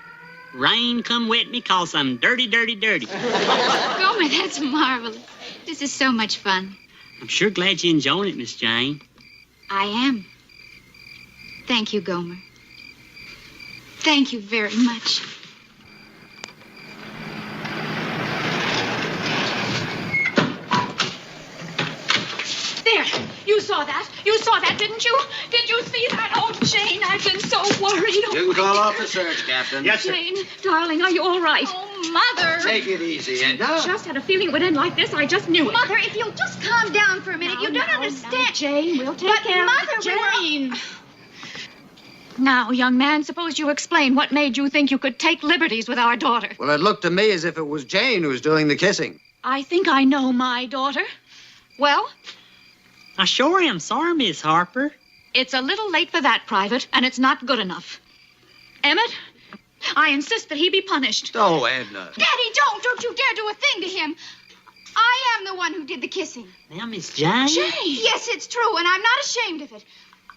Rain Come Wet Me 'Cause I'm Dirty, Dirty, Dirty? Gomer, that's marvelous. This is so much fun. I'm sure glad you're enjoying it, Miss Jane. I am. Thank you, Gomer. Thank you very much. There. You saw that. You saw that, didn't you? Did you see that? Oh, Jane, I've been so worried. You can call off the search, Captain. Yes, sir. Jane, darling, are you all right? Oh, Mother. Take it easy, Edna. I just had a feeling it would end like this. I just knew it. Mother, if you'll just calm down for a minute. You don't understand. Jane, we'll take care of it. Jane. Now, young man, suppose you explain what made you think you could take liberties with our daughter. Well, it looked to me as if it was Jane who was doing the kissing. I think I know my daughter. Well? I sure am sorry, Miss Harper. It's a little late for that, Private, and it's not good enough. Emmett, I insist that he be punished. Oh, Edna. Daddy, don't. Don't you dare do a thing to him. I am the one who did the kissing. Now, Miss Jane. Jane! Yes, it's true, and I'm not ashamed of it.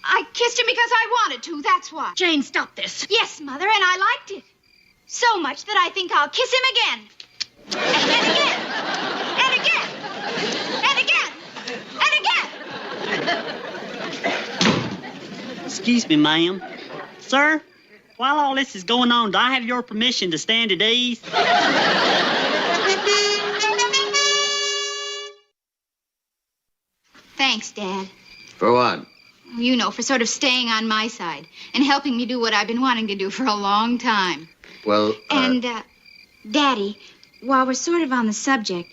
I kissed him because I wanted to, that's why. Jane, stop this. Yes, Mother, and I liked it. So much that I think I'll kiss him again. And again. And again. And again. And again. Excuse me, ma'am. Sir, while all this is going on, do I have your permission to stand at ease? Thanks, Dad. For what? You know, for sort of staying on my side and helping me do what I've been wanting to do for a long time. Well, Daddy, while we're sort of on the subject,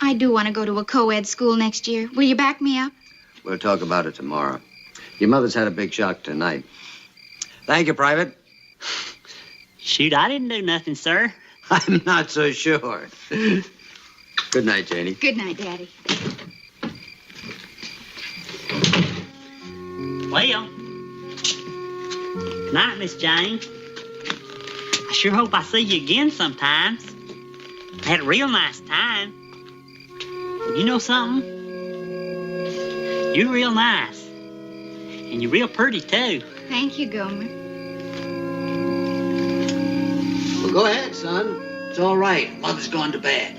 I do want to go to a co-ed school next year. Will you back me up? We'll talk about it tomorrow. Your mother's had a big shock tonight. Thank you, Private. Shoot, I didn't do nothing, sir. I'm not so sure. Good night, Janie. Good night, Daddy. Well, good night, Miss Jane. I sure hope I see you again sometimes. I had a real nice time. You know something? You're real nice. And you're real pretty, too. Thank you, Gomer. Well, go ahead, son. It's all right. Mother's gone to bed.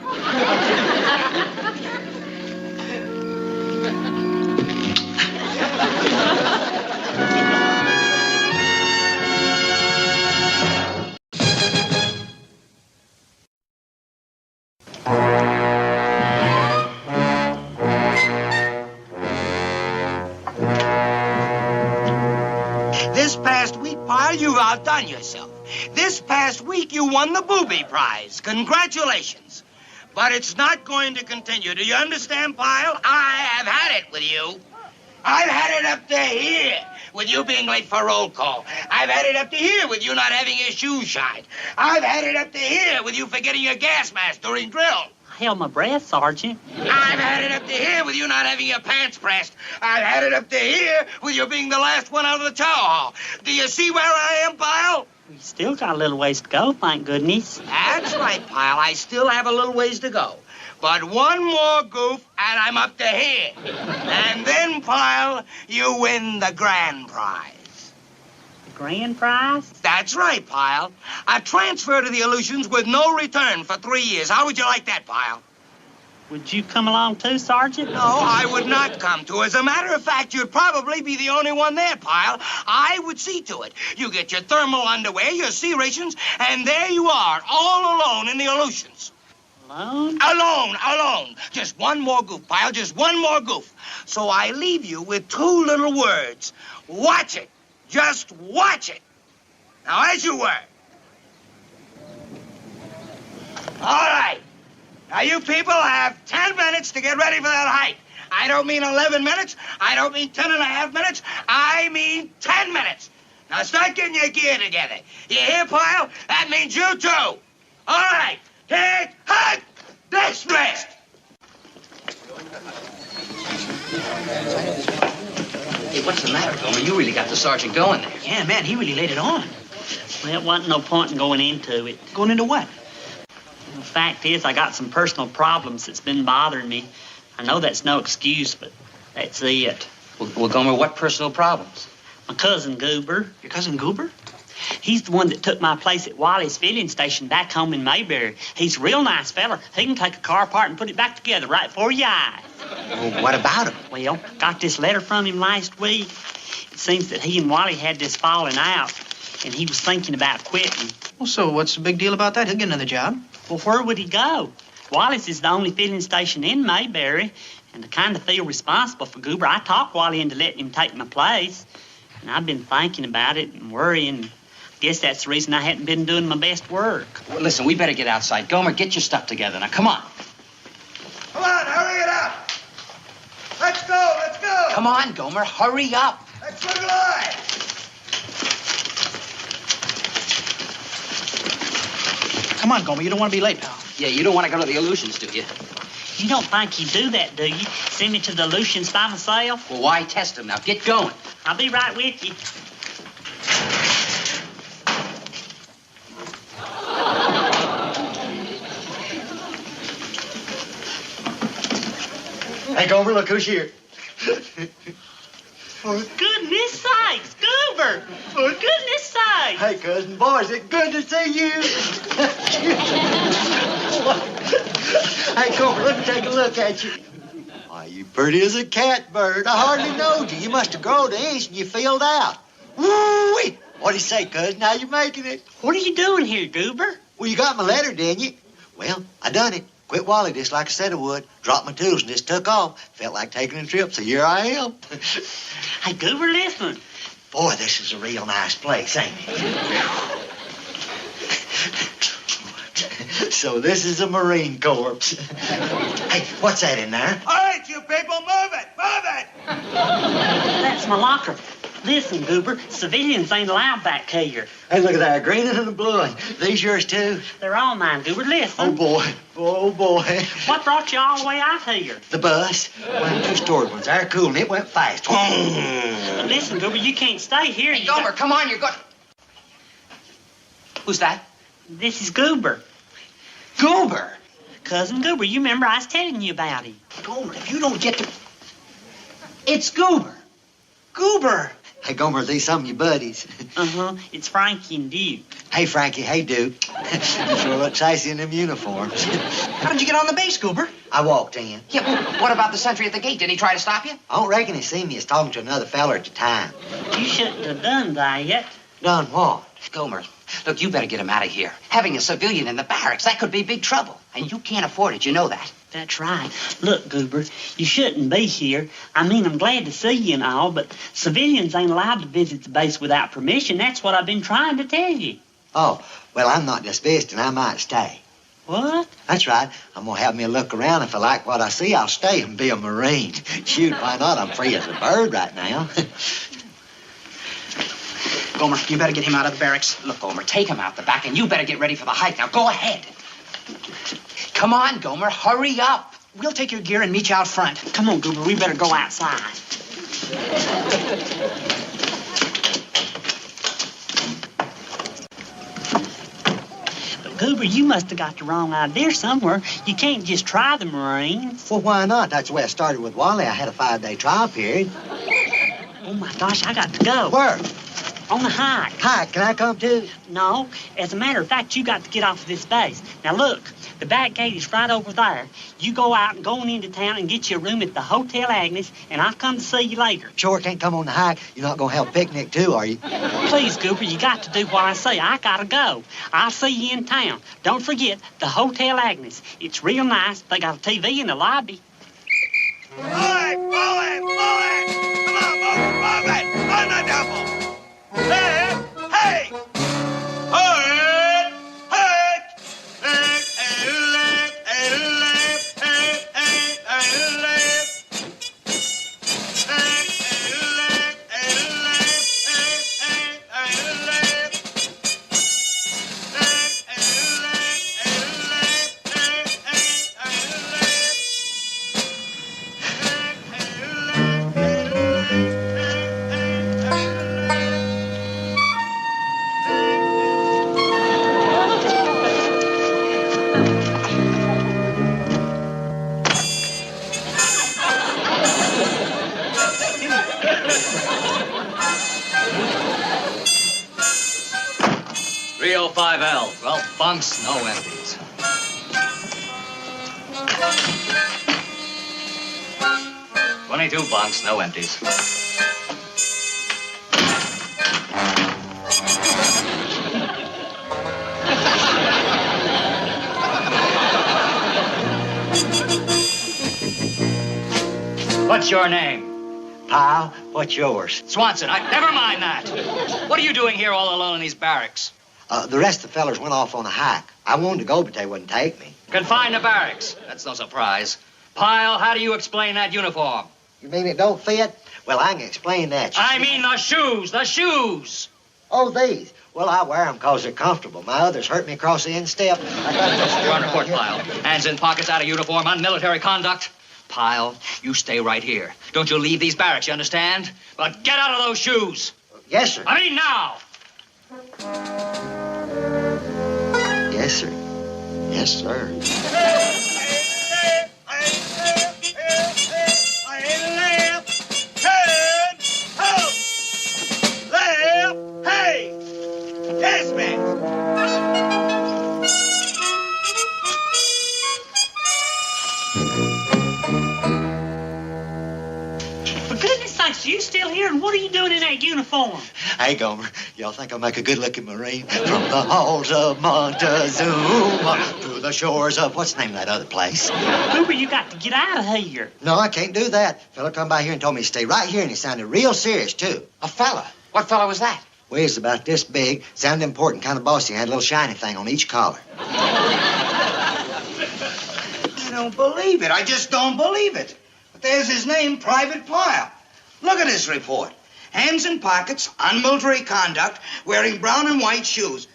This past week, Pyle, you've outdone yourself. This past week, you won the booby prize. Congratulations. but it's not going to continue. Do you understand, Pyle? I have had it with you. I've had it up to here with you being late for roll call. I've had it up to here with you not having your shoes shined. I've had it up to here with you forgetting your gas mask during drill. I held my breath, Sergeant. I've had it up to here with you not having your pants pressed. I've had it up to here with you being the last one out of the chow hall. Do you see where I am, Pyle? We still got a little ways to go, thank goodness. That's right, Pyle. I still have a little ways to go. But one more goof, and I'm up to here. And then, Pyle, you win the grand prize. The grand prize? That's right, Pyle. A transfer to the Aleutians with no return for 3 years. How would you like that, Pyle? Would you come along too, Sergeant? No, I would not come to. As a matter of fact, you'd probably be the only one there, Pyle. I would see to it. You get your thermal underwear, your sea rations, and there you are, all alone in the Aleutians. Alone? Alone. Just one more goof, Pyle, just one more goof. So I leave you with 2 little words. Watch it. Just watch it. Now, as you were. All right. Now, you people have 10 minutes to get ready for that hike. I don't mean 11 minutes. I don't mean 10 and a half minutes. I mean 10 minutes. Now, start getting your gear together. You hear, Pyle? That means you too. All right. Take hike. Dismissed. Hey, what's the matter, Gomer? You really got the sergeant going there. Yeah, man, he really laid it on. Well, it wasn't no point in going into it. Going into what? The fact is, I got some personal problems that's been bothering me. I know that's no excuse, but that's it. Well, Gomer, what personal problems? My cousin Goober. Your cousin Goober? He's the one that took my place at Wally's filling station back home in Mayberry. He's a real nice fella. He can take a car apart and put it back together right before your eyes. Well, what about him? Well, got this letter from him last week. It seems that he and Wally had this falling out, and he was thinking about quitting. Well, so what's the big deal about that? He'll get another job. Well, where would he go? Wally's is the only filling station in Mayberry, and to kind of feel responsible for Goober, I talked Wally into letting him take my place. And I've been thinking about it and worrying. Guess that's the reason I hadn't been doing my best work. Well, listen, we better get outside. Gomer, get your stuff together. Now, come on. Come on, hurry it up. Let's go. Come on, Gomer, hurry up. Let's look alive. Come on, Gomer, you don't want to be late, pal. Yeah, you don't want to go to the Aleutians, do you? You don't think he'd do that, do you? Send me to the Aleutians by myself? Well, why test him? Now, get going. I'll be right with you. Hey, Gomer, look who's here. For goodness sakes, Goober! For goodness sakes! Hey, cousin, boys, it's good to see you. Hey, Gomer, let me take a look at you. Why, you pretty as a catbird. I hardly knowed you. You must have grown an inch and you filled out. Woo-wee! What'd he say, cousin? How you making it? What are you doing here, Goober? Well, you got my letter, didn't you? Well, I done it. Quit Wally just like I said I would. Dropped my tools and just took off. Felt like taking a trip, so here I am. Hey, Goober, listen. Boy, this is a real nice place, ain't it? So this is a Marine Corps. Hey, what's that in there? All right, you people, move it. That's my locker. Listen, Goober, civilians ain't allowed back here. Hey, look at that, green and the blue. These yours, too? They're all mine, Goober. Listen. Oh, boy. Oh, boy. What brought you all the way out here? The bus. One of the 2 stored ones. They're cool, and it went fast. But listen, Goober, you can't stay here. Hey, Gomer, come on, you're going... Who's that? This is Goober. Gomer? Cousin Goober, you remember I was telling you about him. Gomer, if you don't get to... It's Goober. Goober. Hey, Gomer, are these some of your buddies? Uh-huh. It's Frankie and Duke. Hey, Frankie. Hey, Duke. You sure look sassy in them uniforms. How did you get on the base, Goober? I walked in. Yeah, well, what about the sentry at the gate? Did he try to stop you? I don't reckon he seen me as talking to another feller at the time. You shouldn't have done that. Done what? Gomer, look, you better get him out of here. Having a civilian in the barracks, that could be big trouble. And you can't afford it, you know that. That's right. Look, Goober, you shouldn't be here. I mean, I'm glad to see you and all, but civilians ain't allowed to visit the base without permission. That's what I've been trying to tell you. Oh, well, I'm not dismissed, and I might stay. What? That's right. I'm going to have me a look around. If I like what I see, I'll stay and be a Marine. Shoot, why not? I'm free as a bird right now. Gomer, you better get him out of the barracks. Look, Gomer, take him out the back, and you better get ready for the hike. Now, go ahead. Come on, Gomer, hurry up. We'll take your gear and meet you out front. Come on, Goober, we better go outside. But, Goober, you must have got the wrong idea somewhere. You can't just try the Marines. Well, why not? That's the way I started with Wally. I had a 5-day trial period. Oh, my gosh, I got to go. Where? On the hike. Hike? Can I come too? No. As a matter of fact, you got to get off of this base. Now, look, the back gate is right over there. You go out and go into town and get you a room at the Hotel Agnes, and I'll come to see you later. Sure can't come on the hike. You're not going to have a picnic too, are you? Please, Goober, you got to do what I say. I got to go. I'll see you in town. Don't forget, the Hotel Agnes. It's real nice. They got a TV in the lobby. Bullet! Bullet! Bullet! Come on, move it! On the double! Left! Hey! Forward! Hut! Left! Left! Left! Left! Left! Well, bunks, no empties. $22 bunks, no empties. What's your name? Pyle, what's yours? Swanson. Never mind that. What are you doing here all alone in these barracks? The rest of the fellers went off on a hike. I wanted to go, but they wouldn't take me. Confined to barracks. That's no surprise. Pyle, how do you explain that uniform? You mean it don't fit? Well, I can explain that. I mean the shoes, the shoes. Oh, these? Well, I wear them because they're comfortable. My others hurt me across the instep. You're on report, Pyle. Hands in pockets, out of uniform, unmilitary conduct. Pyle, you stay right here. Don't you leave these barracks, you understand? But get out of those shoes. Yes, sir. I mean now. Yes, sir. Yes, sir. Hey! Yes, man! For goodness sakes, you still here? And what are you doing in that uniform? Hey, Gomer, y'all think I'll make a good-looking Marine? From the halls of Montezuma to the shores of, what's the name of that other place? Goober, you got to get out of here. No, I can't do that. Fella come by here and told me to stay right here, and he sounded real serious, too. A fella? What fella was that? Well, he's about this big, sounded important, kind of bossy, had a little shiny thing on each collar. I don't believe it. I just don't believe it. But there's his name, Private Pyle. Look at his report. Hands in pockets, unmilitary conduct, wearing brown and white shoes.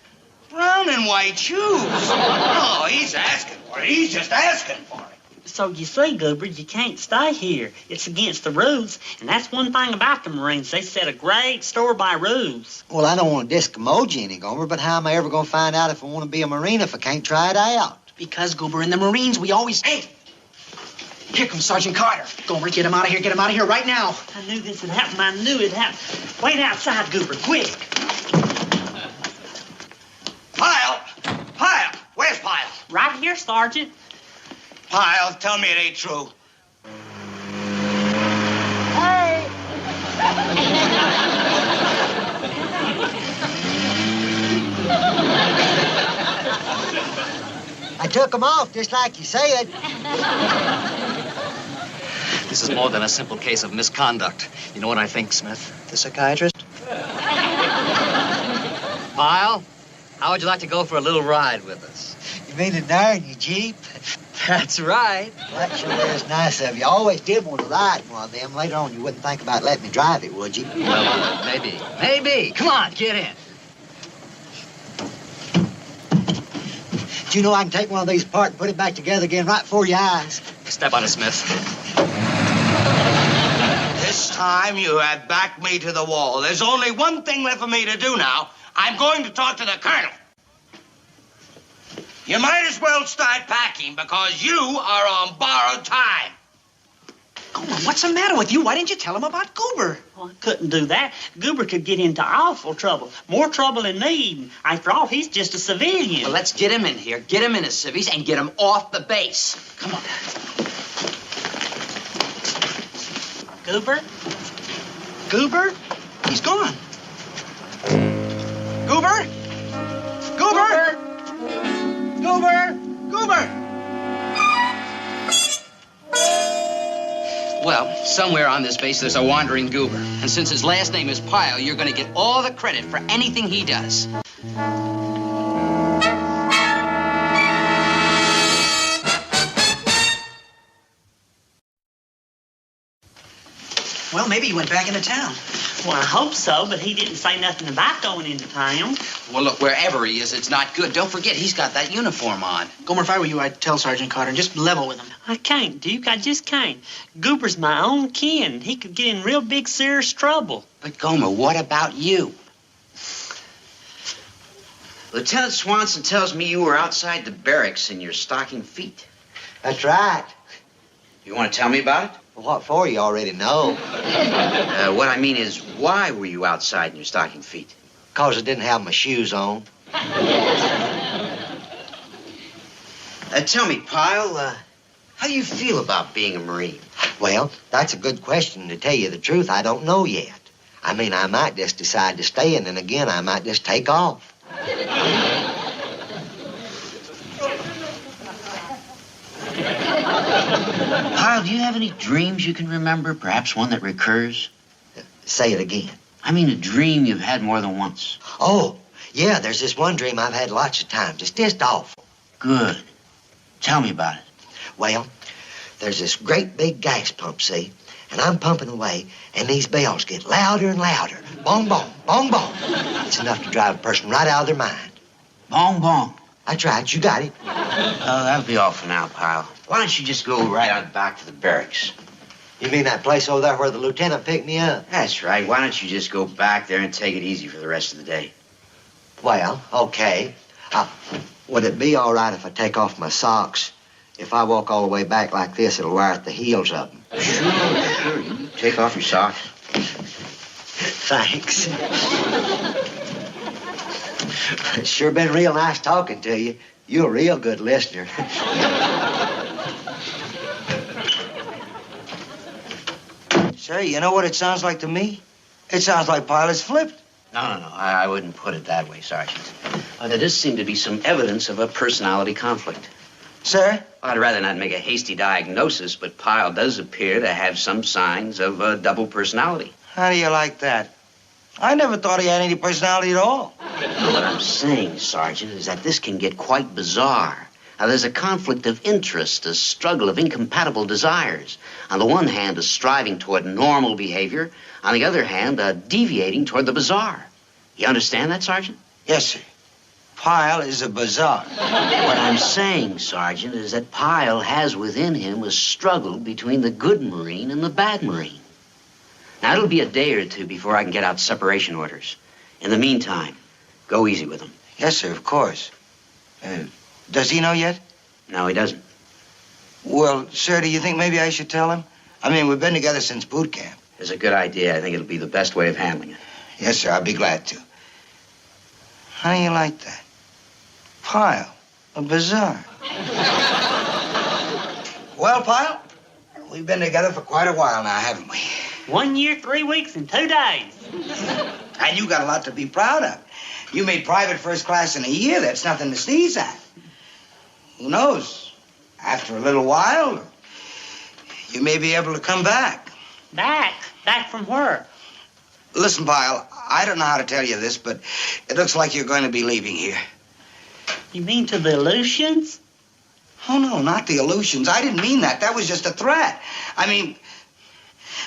Brown and white shoes? Oh, he's asking for it. He's just asking for it. So you see, Goober, you can't stay here. It's against the rules, and that's one thing about the Marines. They set a great store by rules. Well, I don't want to discommode you any, Gomer, but how am I ever going to find out if I want to be a Marine if I can't try it out? Because, Goober, in the Marines, we always... Hey! Here comes Sergeant Carter. Gomer, get him out of here. Get him out of here right now. I knew this would happen. I knew it'd happen. Wait outside, Goober, quick. Pyle! Pyle! Where's Pyle? Right here, Sergeant. Pyle, tell me it ain't true. Hey! I took them off, just like you said. This is more than a simple case of misconduct. You know what I think, Smith? The psychiatrist? Pyle, how would you like to go for a little ride with us? You You mean in there in your Jeep? That's right. Well, that sure is nice of you. I always did want to ride one of them. Later on, you wouldn't think about letting me drive it, would you? Well, maybe. Maybe. Come on, get in. Do you know I can take one of these apart and put it back together again right before your eyes? Step on it, Smith. This time you have backed me to the wall. There's only one thing left for me to do now. I'm going to talk to the colonel. You might as well start packing because you are on borrowed time. Gomer, what's the matter with you? Why didn't you tell him about Goober? Well, I couldn't do that. Goober could get into awful trouble. More trouble than me, even. After all, he's just a civilian. Well, let's get him in here, get him in his civvies, and get him off the base. Come on. Goober? Goober? He's gone. Goober? Goober? Goober? Goober? Well, somewhere on this base there's a wandering goober. And since his last name is Pyle, you're going to get all the credit for anything he does. Well, maybe he went back into town. Well, I hope so, but he didn't say nothing about going into town. Well, look, wherever he is, it's not good. Don't forget, he's got that uniform on. Gomer, if I were you, I'd tell Sergeant Carter and just level with him. I can't, Duke. I just can't. Goober's my own kin. He could get in real big, serious trouble. But, Gomer, what about you? Lieutenant Swanson tells me you were outside the barracks in your stocking feet. That's right. You want to tell me about it? Well, what for? You already know. What I mean is, why were you outside in your stocking feet? Because I didn't have my shoes on. Tell me, Pyle, how do you feel about being a Marine? Well, that's a good question. To tell you the truth, I don't know yet. I mean, I might just decide to stay, and then again, I might just take off. Pyle, do you have any dreams you can remember? Perhaps one that recurs? Say it again. I mean a dream you've had more than once. Oh, yeah, there's this one dream I've had lots of times. It's just awful. Good. Tell me about it. Well, there's this great big gas pump, see? And I'm pumping away, and these bells get louder and louder. Bong, bong, bong, bong. It's enough to drive a person right out of their mind. Bong, bong. That's right, you got it. Oh, that'll be all for now, Pyle. Why don't you just go right on back to the barracks? You mean that place over there where the lieutenant picked me up? That's right. Why don't you just go back there and take it easy for the rest of the day? Well, okay. Would it be all right if I take off my socks? If I walk all the way back like this, it'll wear at the heels of them. Sure. You take off your socks. Thanks. It's sure been real nice talking to you. You're a real good listener. Say, you know what it sounds like to me? It sounds like Pilot's flipped. No. I wouldn't put it that way, Sergeant. There does seem to be some evidence of a personality conflict. Sir? I'd rather not make a hasty diagnosis, but Pyle does appear to have some signs of a double personality. How do you like that? I never thought he had any personality at all. What I'm saying, Sergeant, is that this can get quite bizarre. Now, there's a conflict of interest, a struggle of incompatible desires. On the one hand, a striving toward normal behavior. On the other hand, a deviating toward the bizarre. You understand that, Sergeant? Yes, sir. Pyle is a bizarre. What I'm saying, Sergeant, is that Pyle has within him a struggle between the good Marine and the bad Marine. Now, it'll be a day or two before I can get out separation orders. In the meantime, go easy with him. Yes, sir, of course. Does he know yet? No, he doesn't. Well, sir, do you think maybe I should tell him? I mean, we've been together since boot camp. It's a good idea. I think it'll be the best way of handling it. Yes, sir, I'll be glad to. How do you like that? Pyle, a bizarre. Well, Pyle, we've been together for quite a while now, haven't we? 1 year, 3 weeks, and 2 days. And you got a lot to be proud of. You made private first class in a year. That's nothing to sneeze at. Who knows? After a little while, you may be able to come back. Back? Back from where? Listen, Pyle, I don't know how to tell you this, but it looks like you're going to be leaving here. You mean to the Aleutians? Oh, no, not the Aleutians. I didn't mean that. That was just a threat. I mean,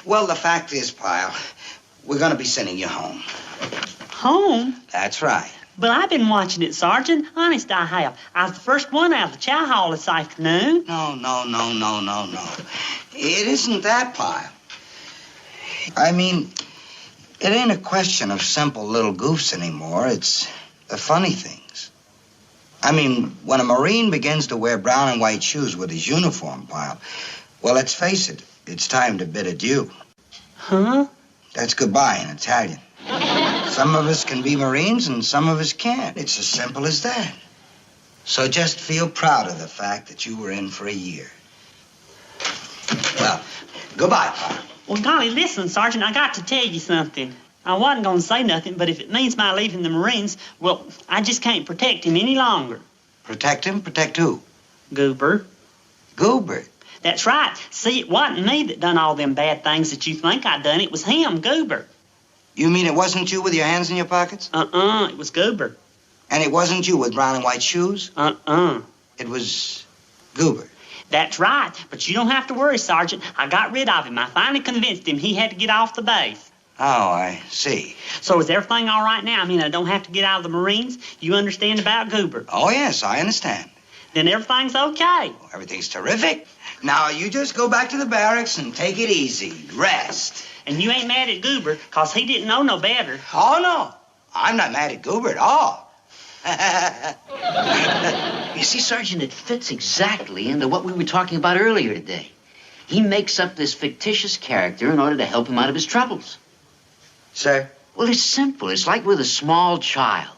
well, the fact is, Pyle, we're going to be sending you home. Home? That's right. But I've been watching it, Sergeant. Honest, I have. I was the first one out of the chow hall this afternoon. No. It isn't that, Pyle. I mean, it ain't a question of simple little goofs anymore. It's the funny things. I mean, when a Marine begins to wear brown and white shoes with his uniform, Pyle, well, let's face it, it's time to bid adieu. Huh? That's goodbye in Italian. Some of us can be Marines and some of us can't. It's as simple as that. So just feel proud of the fact that you were in for a year. Well, goodbye, Pyle. Well, golly, listen, Sergeant, I got to tell you something. I wasn't going to say nothing, but if it means my leaving the Marines, well, I just can't protect him any longer. Protect him? Protect who? Goober. Goober? That's right. See, it wasn't me that done all them bad things that you think I done. It was him, Goober. You mean it wasn't you with your hands in your pockets? It was Goober. And it wasn't you with brown and white shoes? It was Goober. That's right. But you don't have to worry, Sergeant. I got rid of him. I finally convinced him he had to get off the base. Oh, I see. So is everything all right now? I mean, I don't have to get out of the Marines? You understand about Goober? Oh, yes, I understand. Then everything's okay. Oh, everything's terrific. Now, you just go back to the barracks and take it easy. Rest. And you ain't mad at Goober, 'cause he didn't know no better. Oh, no. I'm not mad at Goober at all. You see, Sergeant, it fits exactly into what we were talking about earlier today. He makes up this fictitious character in order to help him out of his troubles. Sir? Well, it's simple. It's like with a small child.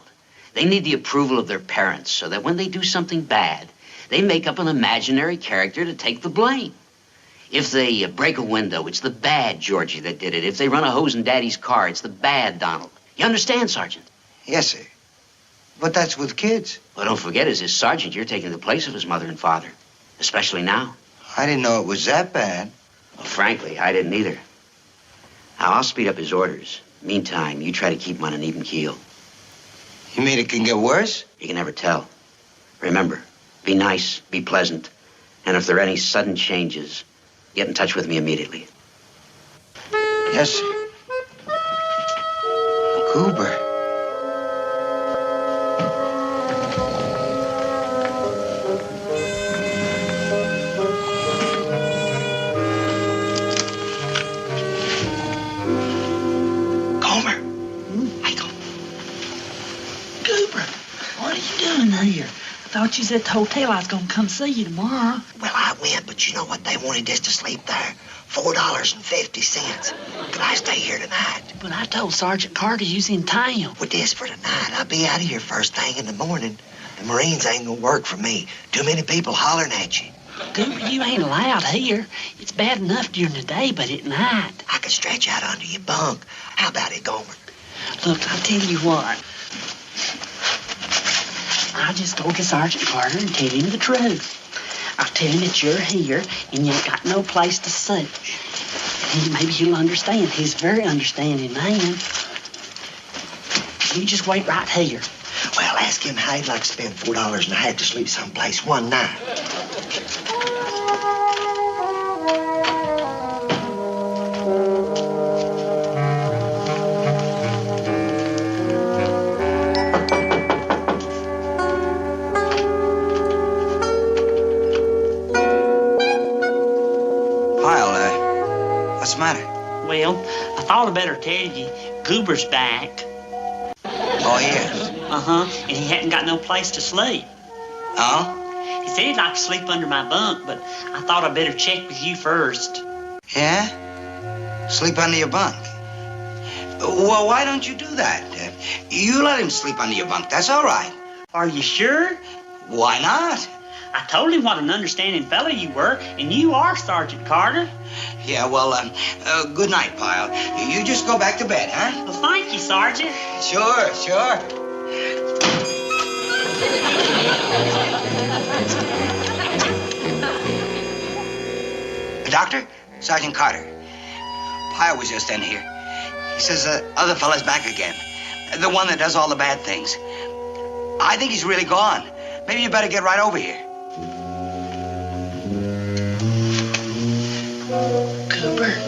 They need the approval of their parents so that when they do something bad, they make up an imaginary character to take the blame. If they break a window, it's the bad Georgie that did it. If they run a hose in Daddy's car, it's the bad Donald. You understand, Sergeant? Yes, sir. But that's with kids. Well, don't forget, as his sergeant, you're taking the place of his mother and father. Especially now. I didn't know it was that bad. Well, frankly, I didn't either. Now, I'll speed up his orders. Meantime, you try to keep him on an even keel. You mean it can get worse? You can never tell. Remember, be nice, be pleasant, and if there are any sudden changes, get in touch with me immediately. Yes, sir. Goober. Here. I thought you said at the hotel I was going to come see you tomorrow. Well, I went, but you know what? They wanted us to sleep there. $4.50. Could I stay here tonight? But I told Sergeant Carter you was in town. Well, this for tonight. I'll be out of here first thing in the morning. The Marines ain't gonna work for me. Too many people hollering at you. Goober, you ain't allowed here. It's bad enough during the day, but at night. I could stretch out under your bunk. How about it, Gomer? Look, I'll tell you what. I'll just go to Sergeant Carter and tell him the truth. I'll tell him that you're here and you ain't got no place to sleep. And maybe he'll understand. He's a very understanding man. You just wait right here. Well, ask him how he'd like to spend $4 and a half to sleep someplace one night. What's the matter? Well, I thought I'd better tell you. Goober's back. Oh, yes? And he hadn't got no place to sleep. Oh? He said he'd like to sleep under my bunk, but I thought I'd better check with you first. Yeah? Sleep under your bunk? Well, why don't you do that? You let him sleep under your bunk. That's all right. Are you sure? Why not? I told him what an understanding fellow you were, and you are, Sergeant Carter. Yeah, well, good night, Pyle. You just go back to bed, huh? Well, thank you, Sergeant. Sure. Doctor? Sergeant Carter. Pyle was just in here. He says the other fella's back again. The one that does all the bad things. I think he's really gone. Maybe you better get right over here. Cooper.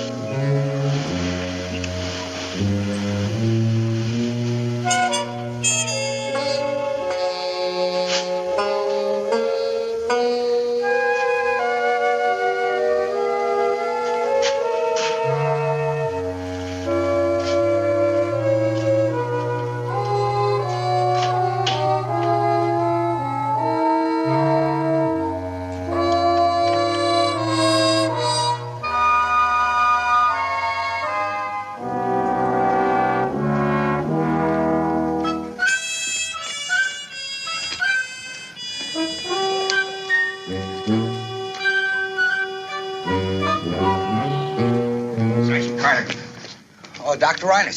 Sergeant Carter. Oh, Dr. Reiner,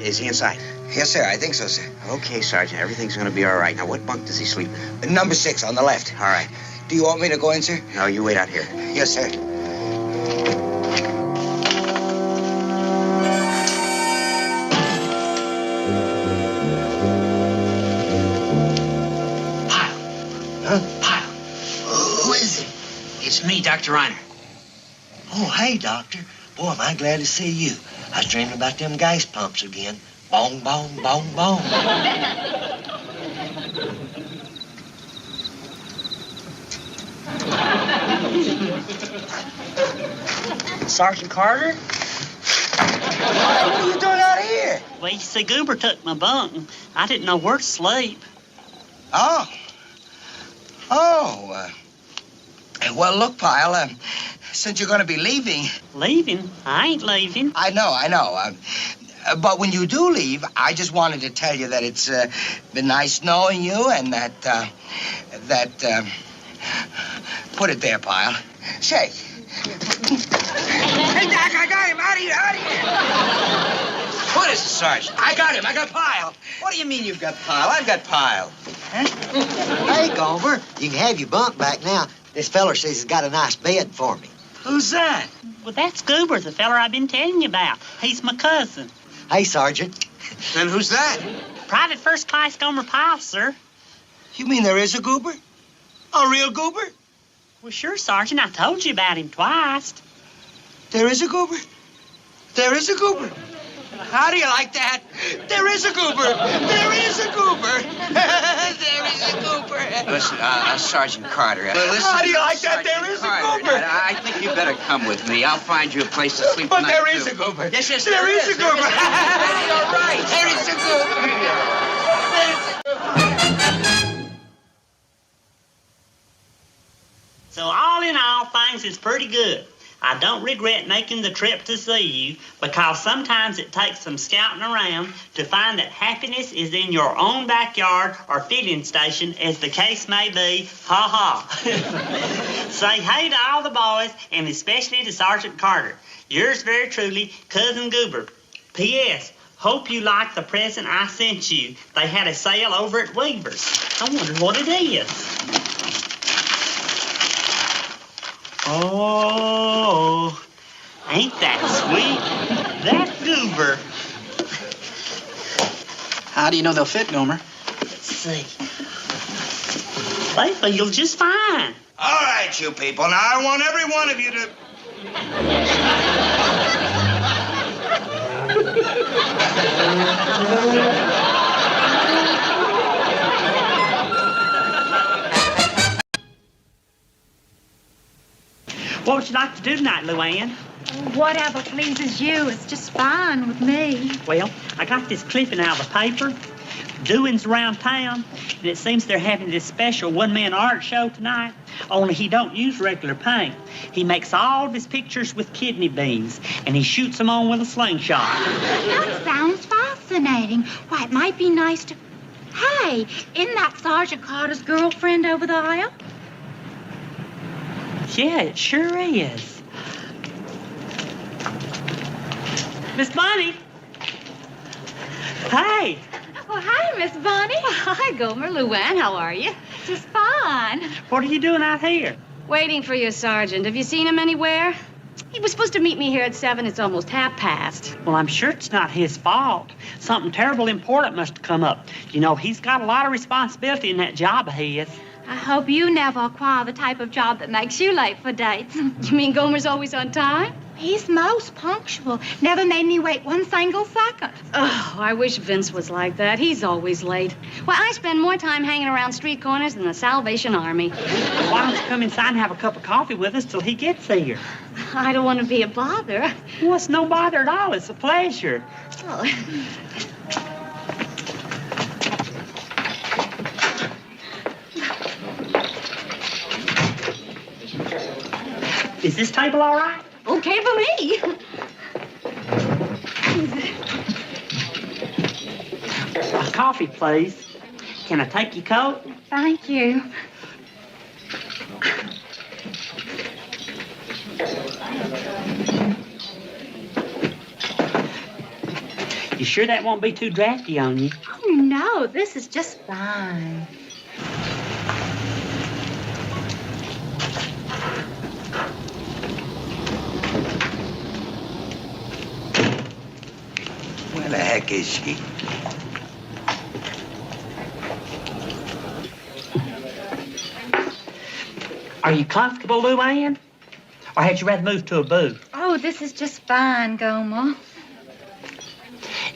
Is he inside? Yes, sir. I think so, sir. Okay, Sergeant. Everything's going to be all right. Now, what bunk does he sleep in? Number 6 on the left. All right. Do you want me to go in, sir? No, you wait out here. Yes, sir. Who is it? It's me, Dr. Reiner. Oh, hey, Doctor. Boy, am I glad to see you. I was dreaming about them gas pumps again. Bong, bong, bong, bong. Sergeant Carter? What are you doing out here? Well, you see, Goober took my bunk. I didn't know where to sleep. Oh. Well, look, Pyle, since you're going to be leaving... Leaving? I ain't leaving. I know. But when you do leave, I just wanted to tell you that it's been nice knowing you and that... Put it there, Pyle. Shake. Hey, Doc, I got him. Out of here. What is it, Sergeant? I got him. I got Pyle. What do you mean you've got Pyle? I've got Pyle. Hey, Gomer, you can have your bunk back now. This feller says he's got a nice bed for me. Who's that? Well, that's Goober, the feller I've been telling you about. He's my cousin. Hey, Sergeant. Then who's that? Private First Class Gomer Pyle, sir. You mean there is a Goober? A real Goober? Well, sure, Sergeant. I told you about him twice. There is a Goober? There is a Goober? How do you like that? There is a Goober! There is a Goober! There is a Goober! Listen, Sergeant Carter. How do you like that? There is a Goober! I think you better come with me. I'll find you a place to sleep But tonight, there is too. a Goober! Yes, There is a Goober! You're right. There is a Goober! So all in all, things is pretty good. I don't regret making the trip to see you because sometimes it takes some scouting around to find that happiness is in your own backyard or filling station, as the case may be. Ha ha. Say hey to all the boys and especially to Sergeant Carter. Yours very truly, Cousin Goober. P.S. Hope you like the present I sent you. They had a sale over at Weaver's. I wonder what it is. Oh, ain't that sweet? That Goober. How do you know they'll fit, Gomer? Let's see. They feel just fine. All right, you people. Now, I want every one of you to... What would you like to do tonight, Luann? Whatever pleases you. It's just fine with me. Well, I got this clipping out of the paper. Doings around town, and it seems they're having this special one-man art show tonight, only he don't use regular paint. He makes all of his pictures with kidney beans, and he shoots them on with a slingshot. That sounds fascinating. Why, it might be nice to... Hey, isn't that Sergeant Carter's girlfriend over the aisle? Yeah, it sure is. Miss Bonnie. Hey. Oh, hi, Miss Bonnie. Hi, Gomer. Luann, how are you? Just fine. What are you doing out here? Waiting for your sergeant. Have you seen him anywhere? He was supposed to meet me here at 7. It's almost 1:30. Well, I'm sure it's not his fault. Something terrible important must have come up. You know, he's got a lot of responsibility in that job of his. I hope you never acquire the type of job that makes you late for dates. You mean Gomer's always on time? He's most punctual. Never made me wait one single second. Oh, I wish Vince was like that. He's always late. Well, I spend more time hanging around street corners than the Salvation Army. Why don't you come inside and have a cup of coffee with us till he gets here? I don't want to be a bother. Well, it's no bother at all. It's a pleasure. Oh. Is this table all right? Okay for me. A coffee, please. Can I take your coat? Thank you. You sure that won't be too drafty on you? Oh, no, this is just fine. Where the heck is she? Are you comfortable, Luann? Or had you rather move to a booth? Oh, this is just fine, Gomer.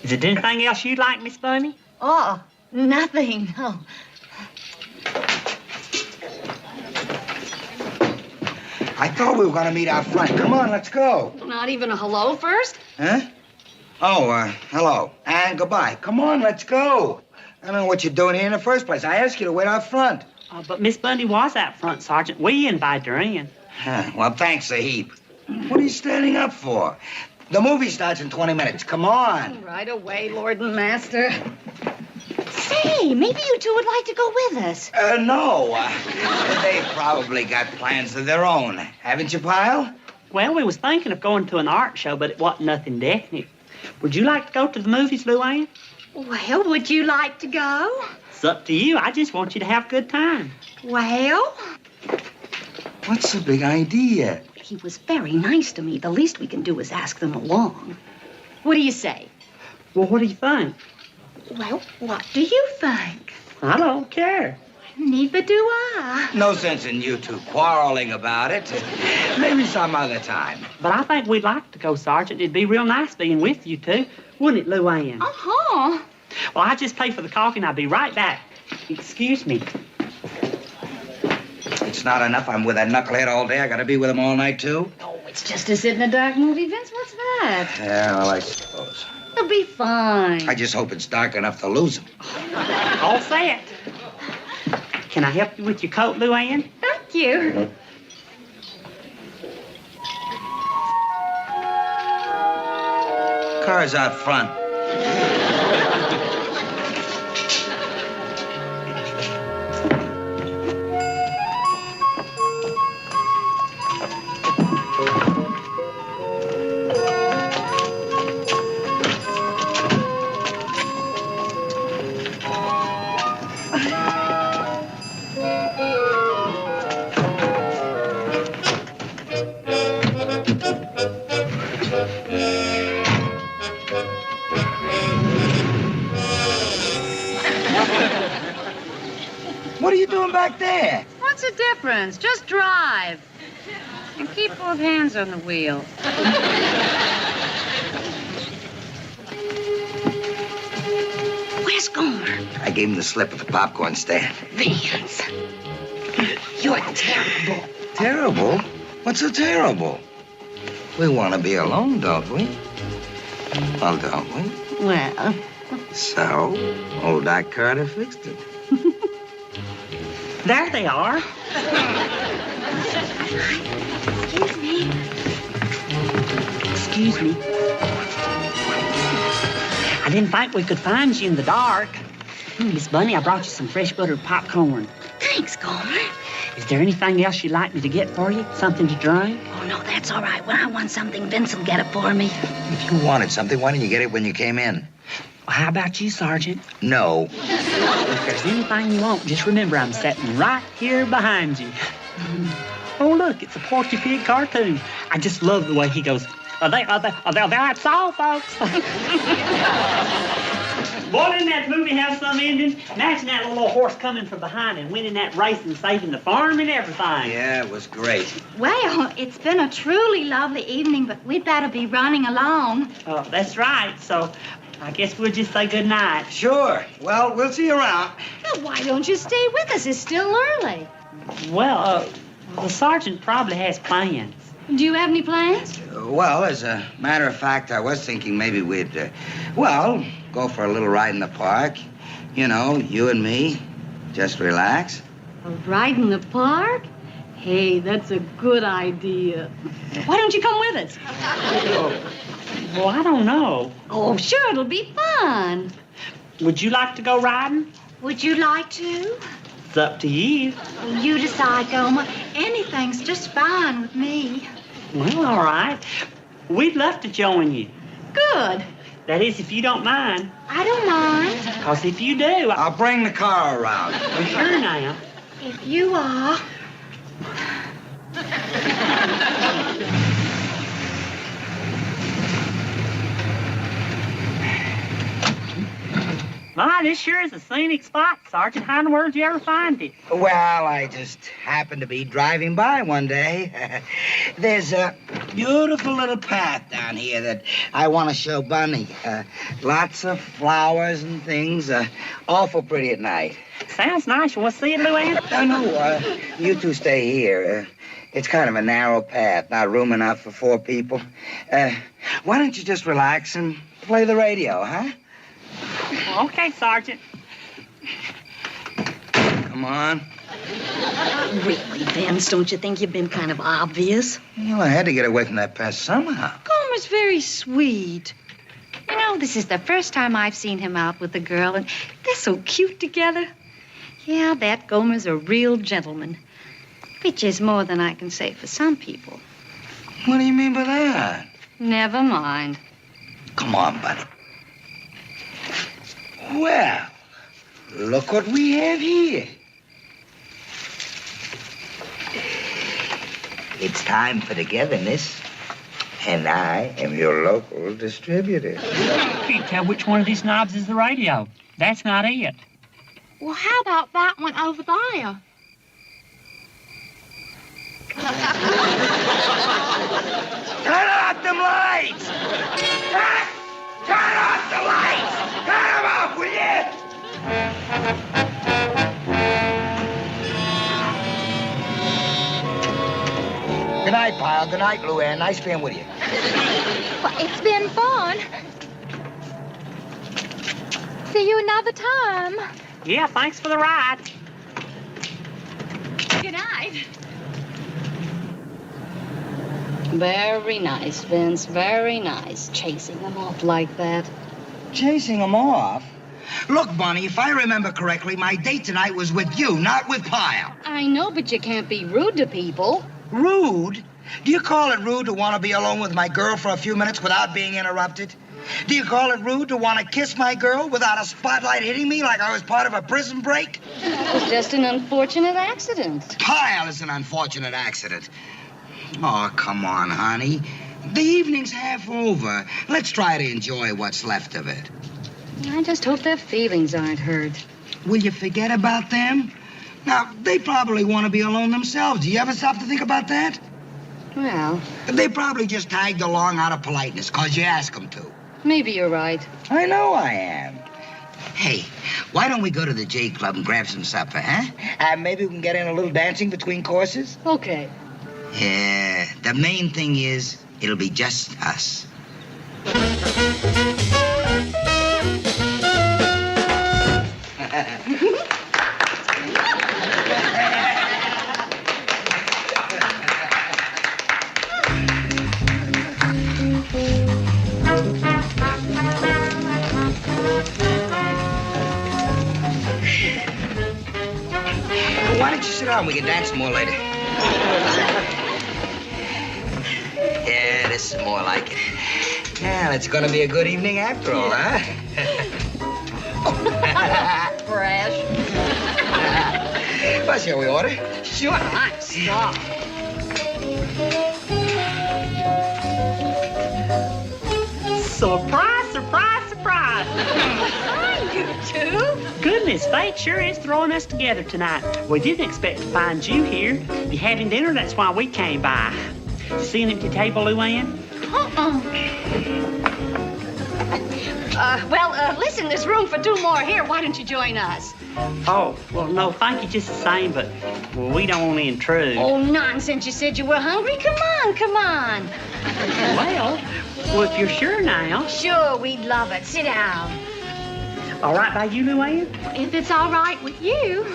Is there anything else you'd like, Miss Bunny? Oh, nothing, no. I thought we were going to meet out front. Come on, let's go. Not even a hello first? Huh? Oh, hello. And goodbye. Come on, let's go. I don't know what you're doing here in the first place. I asked you to wait out front. But Miss Bunny was out front, Sergeant. We invited her in. Well, thanks a heap. What are you standing up for? The movie starts in 20 minutes. Come on. Right away, Lord and Master. Say, maybe you two would like to go with us. No. They've probably got plans of their own. Haven't you, Pyle? Well, we was thinking of going to an art show, but it wasn't nothing definite. Would you like to go to the movies, Luann? Well, would you like to go? It's up to you. I just want you to have a good time. Well? What's the big idea? He was very nice to me. The least we can do is ask them along. What do you say? Well, what do you think? Well, what do you think? I don't care. Neither do I. No sense in you two quarreling about it. Maybe some other time. But I think we'd like to go, Sergeant. It'd be real nice being with you two, wouldn't it, Luann? Uh-huh. Well, I just pay for the coffee and I'll be right back. Excuse me. It's not enough I'm with that knucklehead all day. I gotta be with him all night, too? Oh, it's just to sit in a dark movie, Vince. What's that? Yeah, well, I suppose. It'll be fine. I just hope it's dark enough to lose him. All set. Can I help you with your coat, Luann? Thank you. Car's out front. What are you doing back there? What's the difference? Just drive. And keep both hands on the wheel. Where's Gomer? I gave him the slip at the popcorn stand. Vince. You're terrible. Terrible? What's so terrible? We want to be alone, don't we? Well, don't we? Well. So, old Doc Carter fixed it. There they are. Excuse me. Excuse me. I didn't think we could find you in the dark. Miss Bunny, I brought you some fresh buttered popcorn. Thanks, Gomer. Is there anything else you'd like me to get for you? Something to drink? Oh, no, that's all right. When I want something, Vince will get it for me. If you wanted something, why didn't you get it when you came in? Well, how about you, Sergeant? No. If there's anything you want, just remember I'm sitting right here behind you. Oh, look, it's a Porky Pig cartoon. I just love the way he goes, that's all, folks. Boy, didn't that movie have some ending? Imagine that little horse coming from behind and winning that race and saving the farm and everything. Yeah, it was great. Well, it's been a truly lovely evening, but we'd better be running along. Oh, that's right. So I guess we'll just say good night. Sure. Well, we'll see you around. Well, why don't you stay with us? It's still early. Well, the sergeant probably has plans. Do you have any plans? Well, as a matter of fact, I was thinking maybe we'd, go for a little ride in the park. You know, you and me. Just relax. A ride in the park? Hey, that's a good idea. Why don't you come with us? Well, I don't know. Oh, sure, it'll be fun. Would you like to go riding? Would you like to? It's up to you. Oh, you decide, Gomer. Anything's just fine with me. Well, all right. We'd love to join you. Good. That is, if you don't mind. I don't mind. Because if you do, I'll bring the car around. Well, sure now. If you are. My, this sure is a scenic spot, Sergeant. How in the world did you ever find it? Well, I just happened to be driving by one day. There's a beautiful little path down here that I want to show Bunny. Lots of flowers and things. Awful pretty at night. Sounds nice. You want to see it, Luann? No, you two stay here. It's kind of a narrow path, not room enough for 4 people. Why don't you just relax and play the radio, huh? Okay, Sergeant. Come on. Really, Vince, don't you think you've been kind of obvious? Well, I had to get away from that past somehow. Gomer's very sweet. You know, this is the first time I've seen him out with a girl, and they're so cute together. Yeah, that Gomer's a real gentleman. Which is more than I can say for some people. What do you mean by that? Never mind. Come on, buddy. Well, look what we have here. It's time for togetherness, and I am your local distributor. You can't tell which one of these knobs is the radio. That's not it. Well, how about that one over there? Turn off them lights! Turn off the lights! Turn them off, will you? Good night, Pyle. Good night, Luann. Nice being with you. Well, it's been fun. See you another time. Yeah, thanks for the ride. Good night. Very nice, Vince. Very nice. Chasing them off like that. Chasing them off? Look, Bonnie, if I remember correctly, my date tonight was with you, not with Pyle. I know, but you can't be rude to people. Rude? Do you call it rude to want to be alone with my girl for a few minutes without being interrupted? Do you call it rude to want to kiss my girl without a spotlight hitting me like I was part of a prison break? It was just an unfortunate accident. Pyle is an unfortunate accident. Oh, come on, honey. The evening's half over. Let's try to enjoy what's left of it. I just hope their feelings aren't hurt. Will you forget about them? Now, they probably want to be alone themselves. Do you ever stop to think about that? Well, They probably just tagged along out of politeness, 'cause you asked them to. maybe you're right. I know I am. Hey, why don't we go to the J Club and grab some supper, huh? Maybe we can get in a little dancing between courses? Okay. Yeah, the main thing is it'll be just us. Why don't you sit down? We can dance more later. Yeah, this is more like it. Well, it's gonna be a good evening after all, huh? Fresh. Well, shall we order? Sure. I'm soft. Surprise, surprise, surprise. Hi, you two. Goodness, fate sure is throwing us together tonight. We didn't expect to find you here. You having dinner, that's why we came by. You see an empty table, Luann? Listen, there's room for two more here. Why don't you join us? Oh, well, no, thank you just the same, but well, we don't want to intrude. Oh, nonsense. You said you were hungry. Come on, come on. Well, if you're sure now. Sure, we'd love it. Sit down. All right by you, Luann? If it's all right with you.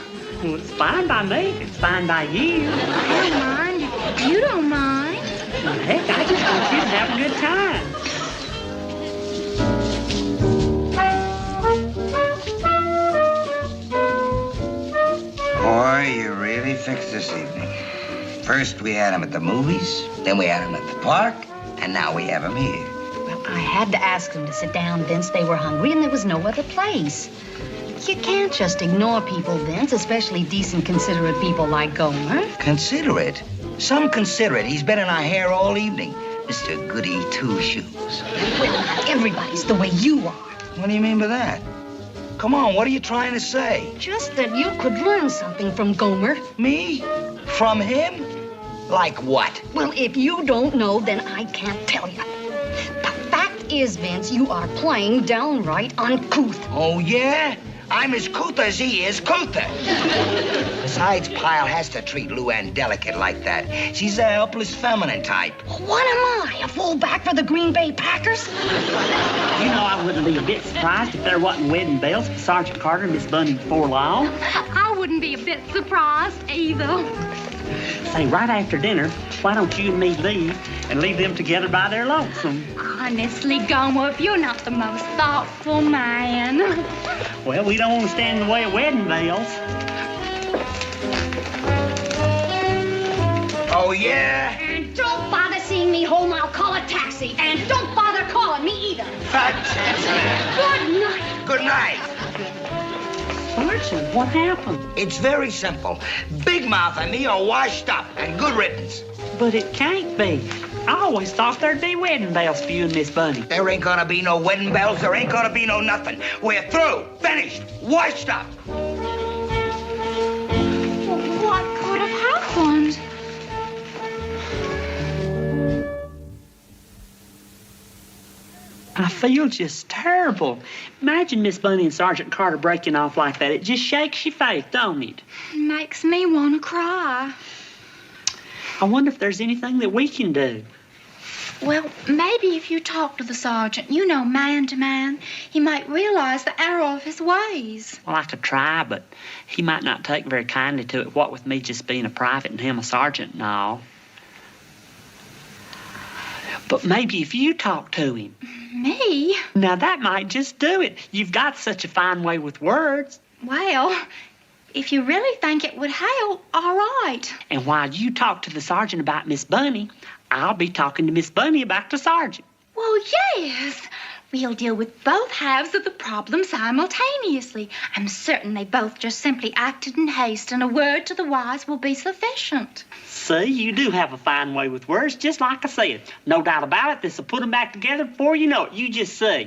Well, it's fine by me if it's fine by you. I don't mind if you don't mind. Well, heck, I just want you to have a good time. Boy, you really fixed this evening. First we had him at the movies, then we had him at the park, and now we have him here. Well, I had to ask them to sit down, Vince. They were hungry, and there was no other place. You can't just ignore people, Vince, especially decent, considerate people like Gomer. Considerate? Some considerate. He's been in our hair all evening. Mr. Goody Two-Shoes. Well, everybody's the way you are. What do you mean by that? Come on, what are you trying to say? Just that you could learn something from Gomer. Me? From him? Like what? Well, if you don't know, then I can't tell you. The fact is, Vince, you are playing downright uncouth. Oh, yeah? I'm as couth as he is couther. Besides, Pyle has to treat Luann delicate like that. She's a helpless feminine type. What am I, a fullback for the Green Bay Packers? You know, I wouldn't be a bit surprised if there wasn't wedding bells for Sergeant Carter and Miss Bunny before long. I wouldn't be a bit surprised either. Say, right after dinner, why don't you and me leave and leave them together by their lonesome? Honestly, Gomer, if you're not the most thoughtful man. Well, we don't want to stand in the way of wedding bells. Oh, yeah? And don't bother seeing me home. I'll call a taxi. And don't bother calling me either. Fat chance, man. Good night. Good night. Sergeant, what happened? It's very simple. Big Mouth and me are washed up, and good riddance. But it can't be. I always thought there'd be wedding bells for you and Miss Bunny. There ain't gonna be no wedding bells. There ain't gonna be no nothing. We're through. Finished. Washed up. What could have happened? I feel just terrible. Imagine Miss Bunny and Sergeant Carter breaking off like that. It just shakes your faith, don't it? Makes me want to cry. I wonder if there's anything that we can do. Well, maybe if you talk to the sergeant, you know, man to man, he might realize the error of his ways. Well, I could try, but he might not take very kindly to it, what with me just being a private and him a sergeant and all. But maybe if you talk to him. Me? Now, that might just do it. You've got such a fine way with words. Well, if you really think it would help, all right. And while you talk to the sergeant about Miss Bunny, I'll be talking to Miss Bunny about the sergeant. Well, yes. We'll deal with both halves of the problem simultaneously. I'm certain they both just simply acted in haste, and a word to the wise will be sufficient. See, you do have a fine way with words, just like I said. No doubt about it, this will put them back together before you know it. You just see.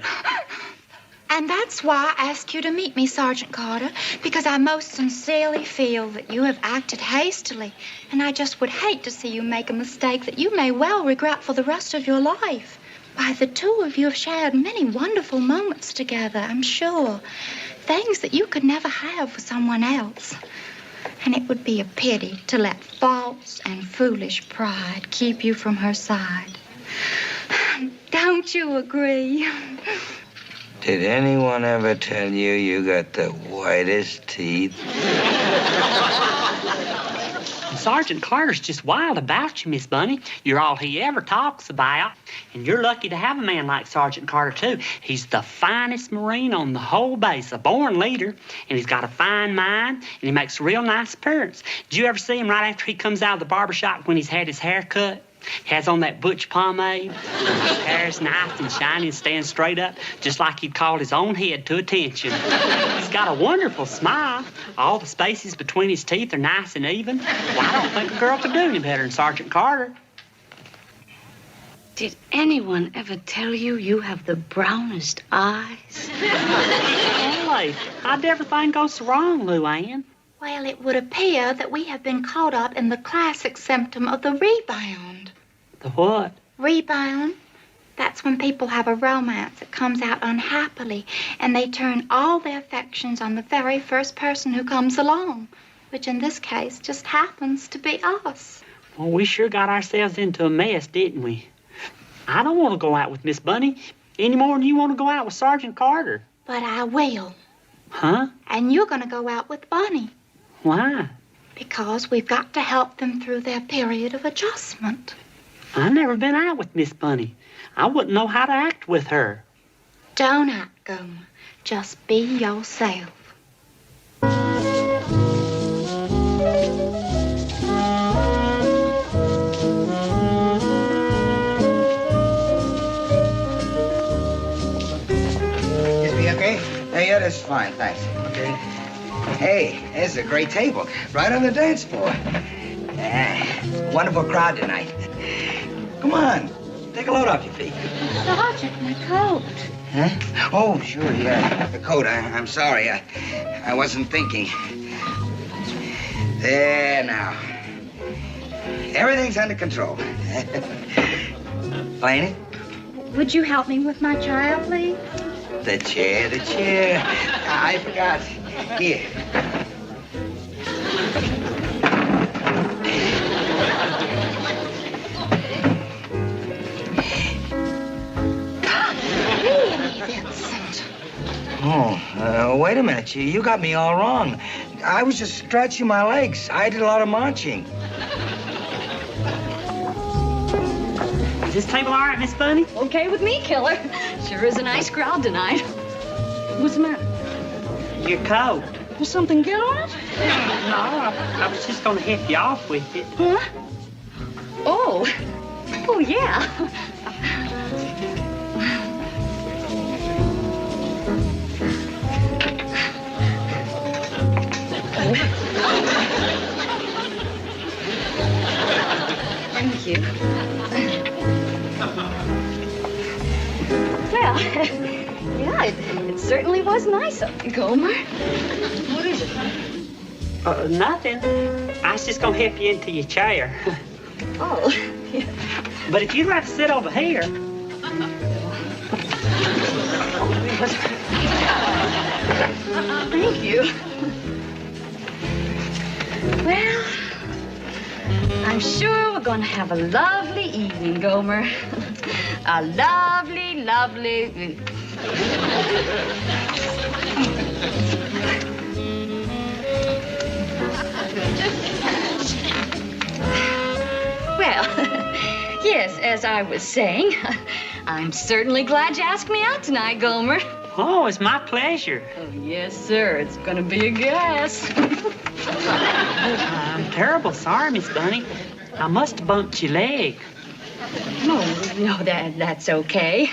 And that's why I ask you to meet me, Sergeant Carter, because I most sincerely feel that you have acted hastily, and I just would hate to see you make a mistake that you may well regret for the rest of your life. Why, the two of you have shared many wonderful moments together, I'm sure. Things that you could never have with someone else. And it would be a pity to let false and foolish pride keep you from her side. Don't you agree? Did anyone ever tell you you got the whitest teeth? Sergeant Carter's just wild about you, Miss Bunny. You're all he ever talks about. And you're lucky to have a man like Sergeant Carter, too. He's the finest Marine on the whole base, a born leader. And he's got a fine mind, and he makes a real nice appearance. Did you ever see him right after he comes out of the barber shop when he's had his hair cut? He has on that butch pomade. His hair's nice and shiny and stands straight up, just like he'd called his own head to attention. He's got a wonderful smile. All the spaces between his teeth are nice and even. Well, I don't think a girl could do any better than Sergeant Carter. Did anyone ever tell you you have the brownest eyes? Hey, how'd everything go so wrong, Luann? Well, it would appear that we have been caught up in the classic symptom of the rebound. The what? Rebound? That's when people have a romance that comes out unhappily, and they turn all their affections on the very first person who comes along, which in this case just happens to be us. Well, we sure got ourselves into a mess, didn't we? I don't want to go out with Miss Bunny any more than you want to go out with Sergeant Carter. But I will. Huh? And you're going to go out with Bunny. Why? Because we've got to help them through their period of adjustment. I've never been out with Miss Bunny. I wouldn't know how to act with her. Don't act, Gomer. Just be yourself. Is me okay? Yeah, that's fine, thanks. Okay. Hey, this is a great table. Right on the dance floor. Wonderful crowd tonight. Come on. Take a load off your feet. Sergeant, my coat. Huh? Oh, sure, yeah. The coat. I'm sorry. I wasn't thinking. There now. Everything's under control. Find it? Would you help me with my child, please? The chair. I forgot. Here. Oh, wait a minute. You got me all wrong. I was just stretching my legs. I did a lot of marching. Is this table all right, Miss Bunny? Okay with me, killer. Sure is a nice crowd tonight. What's the matter? Your coat. Does something get on it? No, I was just going to help you off with it. Huh? Oh. Oh, yeah. Thank you. Well, yeah, it certainly was nice of you, Gomer. What is it? Nothing. I was just going to help you into your chair. Oh, yeah. But if you'd like to sit over here... Thank you. Well, I'm sure we're going to have a lovely evening, Gomer. A lovely, lovely... Well, yes, as I was saying, I'm certainly glad you asked me out tonight, Gomer. Oh, it's my pleasure. Oh, yes, sir. It's going to be a gas. I'm terrible sorry, Miss Bunny. I must have bumped your leg. No, that's okay.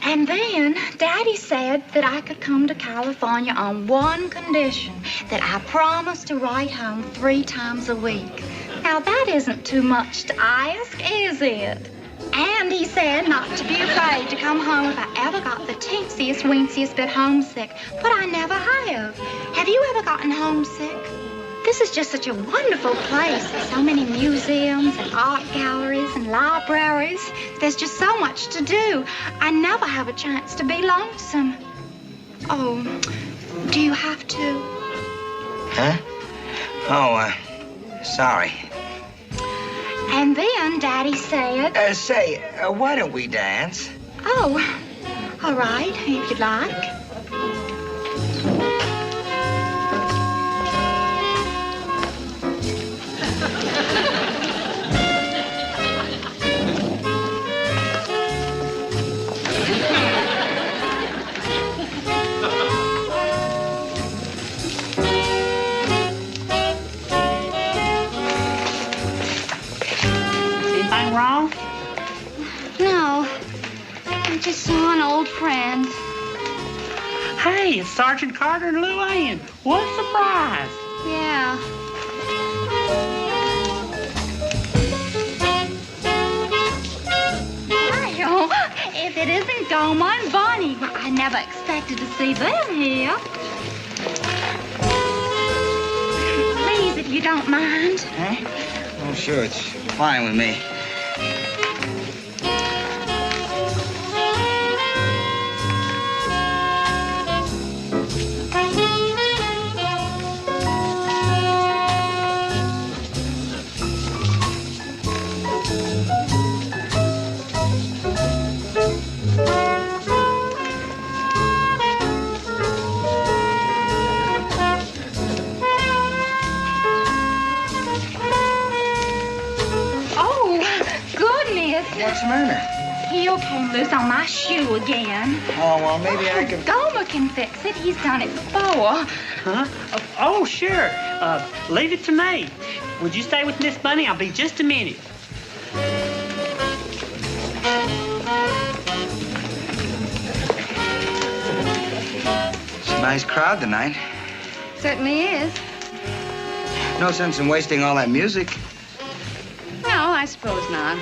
And then Daddy said that I could come to California on one condition, that I promised to write home 3 times a week. Now, that isn't too much to ask, is it? And he said not to be afraid to come home if I ever got the teensiest, weensiest bit homesick. But I never have. Have you ever gotten homesick? This is just such a wonderful place. There's so many museums and art galleries and libraries. There's just so much to do. I never have a chance to be lonesome. Oh, do you have to? Huh? Oh, sorry. And then Daddy said... why don't we dance? Oh, all right, if you'd like. Wrong? No. I just saw an old friend. Hey, it's Sergeant Carter and Luann. What a surprise. Yeah. it isn't Gomer and Bonnie. Well, I never expected to see them here. Please, if you don't mind. Huh? Oh, sure, it's fine with me. What's the matter? Heel came loose on my shoe again. Oh, well, maybe I can... Gomer can fix it. He's done it before. Huh? Oh, sure. Leave it to me. Would you stay with Miss Bunny? I'll be just a minute. It's a nice crowd tonight. Certainly is. No sense in wasting all that music. No, I suppose not.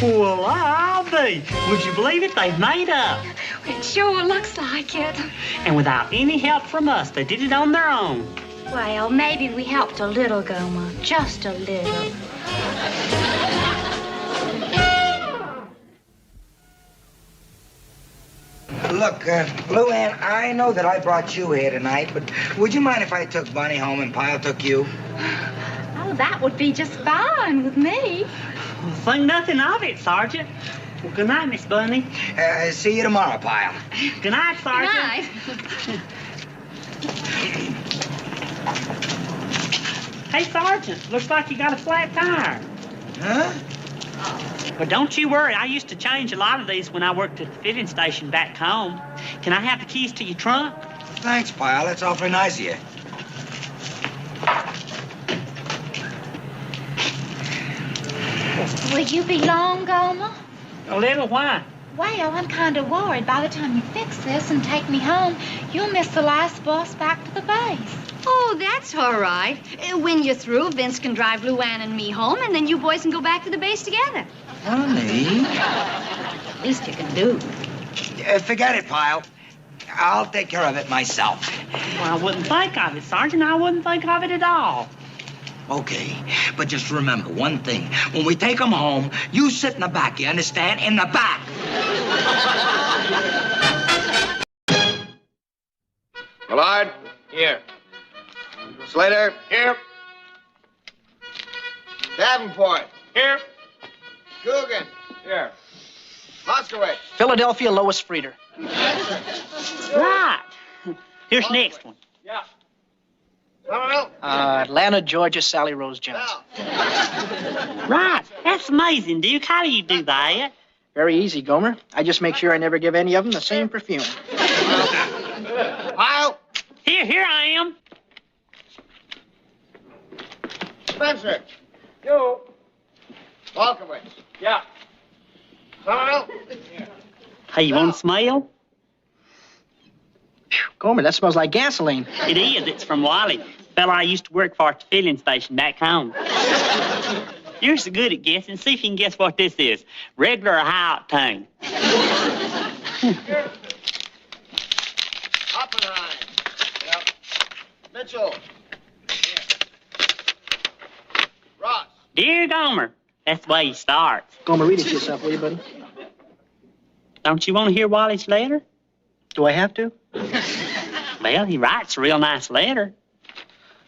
Well, I'll be. Would you believe it? They've made up. It sure looks like it. And without any help from us, they did it on their own. Well, maybe we helped a little, Gomer. Just a little. Look, Lou Ann, I know that I brought you here tonight, but would you mind if I took Bunny home and Pyle took you? Oh, that would be just fine with me. Well, think nothing of it, Sergeant. Well, good night, Miss Bunny. See you tomorrow, Pyle. Good night, Sergeant. Good night. Hey, Sergeant, looks like you got a flat tire. Huh? But don't you worry, I used to change a lot of these when I worked at the filling station back home. Can I have the keys to your trunk? Thanks, Pyle. That's awfully nice of you. Will you be long, Gomer? A little. Why? Well, I'm kind of worried. By the time you fix this and take me home, you'll miss the last bus back to the base. Oh, that's all right. When you're through, Vince can drive Luann and me home, and then you boys can go back to the base together. Honey. At least you can do. Forget it, Pyle. I'll take care of it myself. Well, I wouldn't think of it, Sergeant. I wouldn't think of it at all. Okay, but just remember one thing. When we take them home, you sit in the back, you understand? In the back. Millard? Here. Slater? Here. Davenport? Here. Coogan? Here. Moskowitz? Philadelphia, Lois Frieder. Right. Here's the next one. Yeah. Someone else? Atlanta, Georgia, Sally Rose Jones. Right. That's amazing, Duke. How do you do that? Very easy, Gomer. I just make sure I never give any of them the same perfume. Pyle? Here I am. Spencer? You? Volkowitz? Yeah. Someone else? Hey, you want to smell? Gomer, that smells like gasoline. It is. It's from Wally. Fella I used to work for at the filling station back home. You're so good at guessing. See if you can guess what this is. Regular or high octane? Oppenheim. Yep. Mitchell. Ross. Dear Gomer. That's the way he starts. Gomer, read it to yourself, will you, buddy? Don't you want to hear Wally's letter? Do I have to? Well, he writes a real nice letter.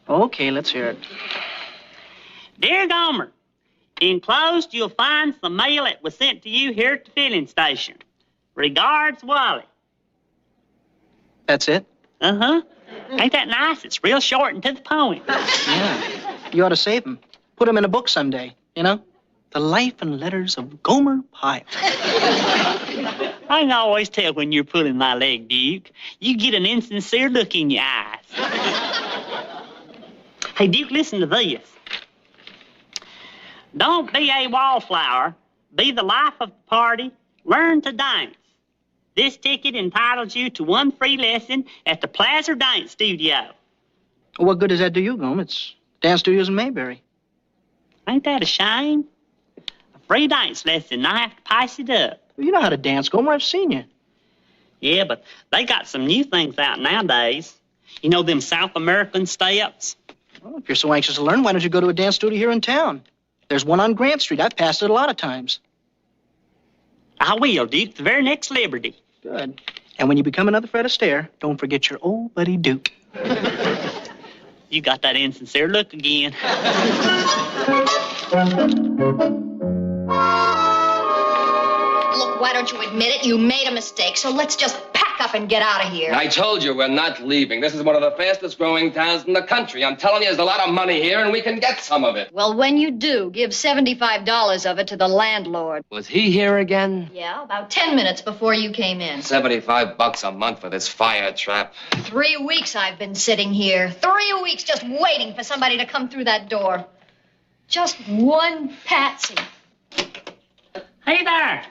Okay, let's hear it. Dear Gomer, enclosed you'll find some mail that was sent to you here at the filling station. Regards, Wally. That's it? Uh-huh. Ain't that nice? It's real short and to the point. Yeah. You ought to save them. Put them in a book someday, you know? The Life and Letters of Gomer Pyle. I can always tell when you're pulling my leg, Duke. You get an insincere look in your eyes. Hey, Duke, listen to this. Don't be a wallflower. be the life of the party, learn to dance. This ticket entitles you to one free lesson at the Plaza Dance Studio. Well, what good does that do you, Gomer? It's dance studios in Mayberry. Ain't that a shame? A free dance lesson, and I have to pass it up. Well, you know how to dance, Gomer. I've seen you. Yeah, but they got some new things out nowadays. You know them South American steps? Well, if you're so anxious to learn, why don't you go to a dance studio here in town? There's one on Grant Street. I've passed it a lot of times. I will, Duke, the very next Liberty. Good. And when you become another Fred Astaire, don't forget your old buddy Duke. You got that insincere look again. Look, why don't you admit it? You made a mistake, so let's just pack up and get out of here. I told you we're not leaving. This is one of the fastest growing towns in the country. I'm telling you, there's a lot of money here, and we can get some of it. Well, when you do, give $75 of it to the landlord. Was he here again? Yeah, about 10 minutes before you came in. $75 a month for this fire trap. 3 weeks I've been sitting here. 3 weeks just waiting for somebody to come through that door. Just one patsy. Hey there.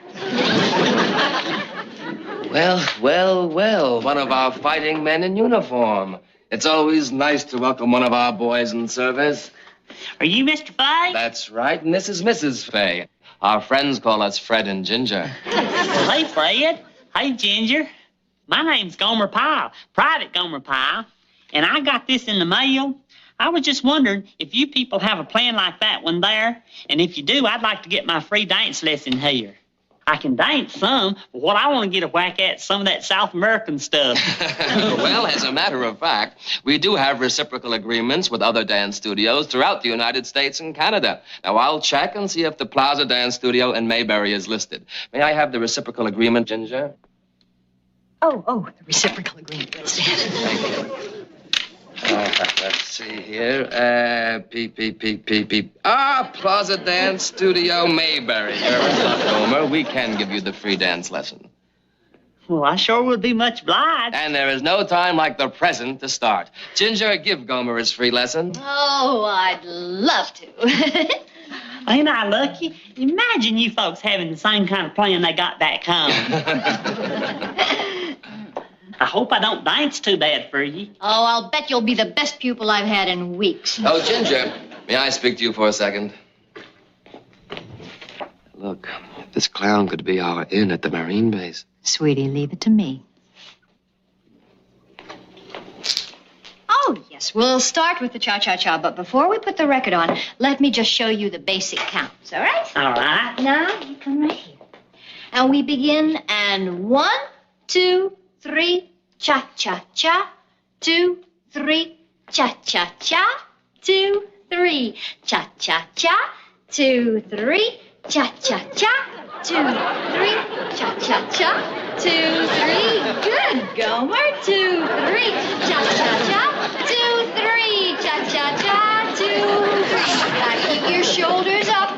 Well, one of our fighting men in uniform. It's always nice to welcome one of our boys in service. Are you Mr. Fay? That's right, and this is Mrs. Fay. Our friends call us Fred and Ginger. Well, hey, Fred. Hey, Ginger. My name's Gomer Pyle, Private Gomer Pyle, and I got this in the mail. I was just wondering if you people have a plan like that one there, and if you do, I'd like to get my free dance lesson here. I can dance some, but what I want to get a whack at is some of that South American stuff. Well, as a matter of fact, we do have reciprocal agreements with other dance studios throughout the United States and Canada. Now, I'll check and see if the Plaza Dance Studio in Mayberry is listed. May I have the reciprocal agreement, Ginger? Oh, the reciprocal agreement. Thank you. Let's see here. Beep. Plaza Dance Studio, Mayberry. You're in luck, Gomer. We can give you the free dance lesson. Well, I sure would be much obliged. And there is no time like the present to start. Ginger, give Gomer his free lesson. Oh, I'd love to. Ain't I lucky? Imagine you folks having the same kind of plan they got back home. I hope I don't dance too bad for you. Oh, I'll bet you'll be the best pupil I've had in weeks. Oh, Ginger, may I speak to you for a second? Look, this clown could be our in at the Marine base. Sweetie, leave it to me. Oh, yes, we'll start with the cha-cha-cha, but before we put the record on, let me just show you the basic counts, all right? All right. Now, you come right here. And we begin, and 1, 2, 3, cha-cha-cha, 2, 3, cha-cha-cha, 2, 3, cha-cha-cha, 2, 3, cha-cha-cha, 2, 3, cha-cha-cha, 2, 3. Good, Gomer. 2, 3, cha-cha-cha, 2, 3, cha-cha-cha, 2, 3. Now keep your shoulders up.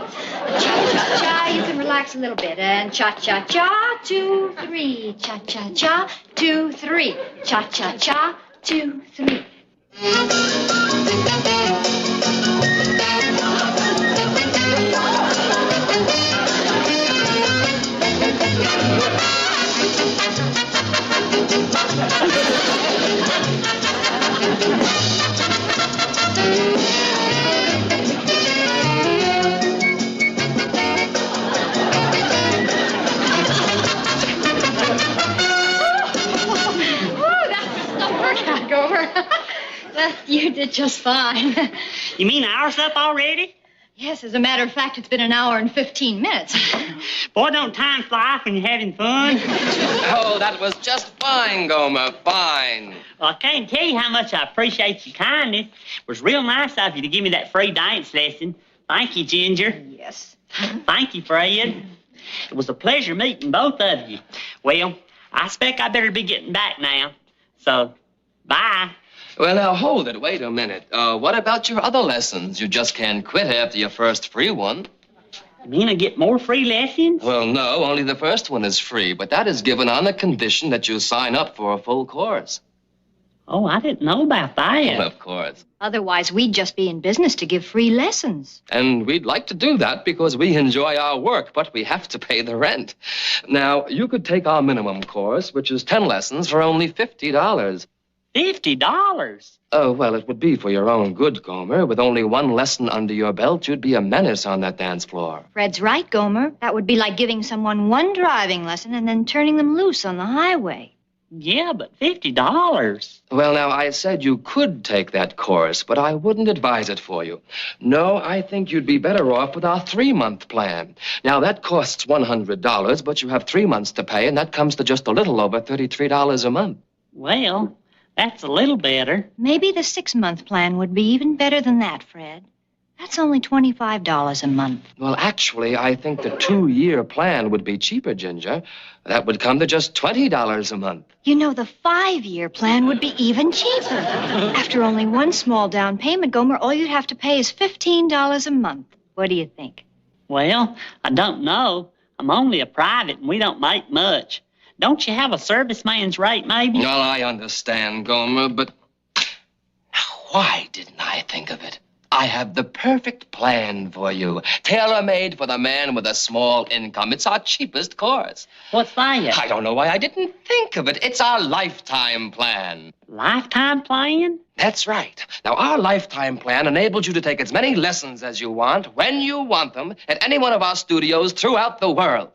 Cha-cha-cha, you can relax a little bit. And cha-cha-cha, 2, 3. Cha-cha-cha, 2, 3. Cha-cha-cha, 2, 3. Well, you did just fine. You mean hour's up already? Yes, as a matter of fact, it's been an hour and 15 minutes. Boy, don't time fly when you're having fun. Oh, that was just fine, Gomer, fine. Well, I can't tell you how much I appreciate your kindness. It was real nice of you to give me that free dance lesson. Thank you, Ginger. Yes. Thank you, Fred. It was a pleasure meeting both of you. Well, I expect I better be getting back now. So, bye. Well, now, hold it. Wait a minute. What about your other lessons? You just can't quit after your first free one. You mean I get more free lessons? Well, no, only the first one is free, but that is given on the condition that you sign up for a full course. Oh, I didn't know about that. Of course. Otherwise, we'd just be in business to give free lessons. And we'd like to do that because we enjoy our work, but we have to pay the rent. Now, you could take our minimum course, which is 10 lessons for only $50. $50? Oh, well, it would be for your own good, Gomer. With only one lesson under your belt, you'd be a menace on that dance floor. Fred's right, Gomer. That would be like giving someone one driving lesson and then turning them loose on the highway. Yeah, but $50. Well, now, I said you could take that course, but I wouldn't advise it for you. No, I think you'd be better off with our 3-month plan. Now, that costs $100, but you have 3 months to pay, and that comes to just a little over $33 a month. Well, that's a little better. Maybe the 6-month plan would be even better than that, Fred. That's only $25 a month. Well, actually, I think the 2-year plan would be cheaper, Ginger. That would come to just $20 a month. You know, the 5-year plan would be even cheaper. After only one small down payment, Gomer, all you'd have to pay is $15 a month. What do you think? Well, I don't know. I'm only a private, and we don't make much. Don't you have a serviceman's rate, maybe? Well, I understand, Gomer, but why didn't I think of it? I have the perfect plan for you. Tailor-made for the man with a small income. It's our cheapest course. What's that? I don't know why I didn't think of it. It's our lifetime plan. Lifetime plan? That's right. Now, our lifetime plan enables you to take as many lessons as you want, when you want them, at any one of our studios throughout the world.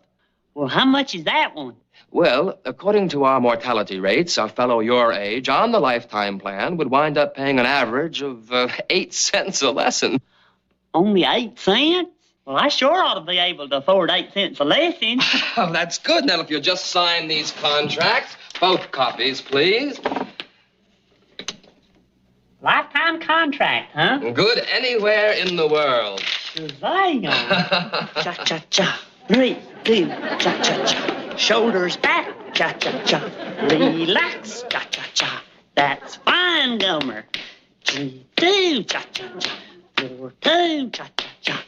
Well, how much is that one? Well, according to our mortality rates, a fellow your age on the lifetime plan would wind up paying an average of 8 cents a lesson. Only 8 cents? Well, I sure ought to be able to afford 8 cents a lesson. Oh, that's good. Now, if you'll just sign these contracts, both copies, please. Lifetime contract, huh? Good anywhere in the world. Shazam! Cha-cha-cha. 3, 2, cha-cha-cha. Shoulders back, cha-cha-cha. Relax, cha-cha-cha. That's fine, Gomer. 3, 2, cha-cha-cha. 4, 2, cha-cha-cha.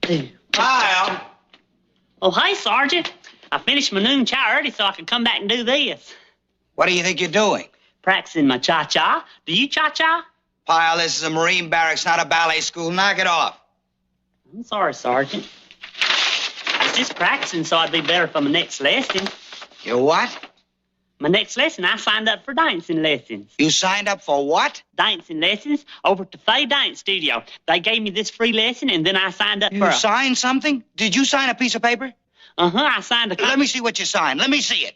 2. Pyle! Oh, hey, Sergeant. I finished my noon chow early so I could come back and do this. What do you think you're doing? Practicing my cha-cha. Do you cha-cha? Pyle, this is a Marine barracks, not a ballet school. Knock it off. I'm sorry, Sergeant. I was just practicing so I'd be better for my next lesson. You what? My next lesson, I signed up for dancing lessons. You signed up for what? Dancing lessons over at the Faye Dance Studio. They gave me this free lesson, and then I signed up for You signed something? Did you sign a piece of paper? Uh-huh, I signed a... Let me see what you signed. Let me see it.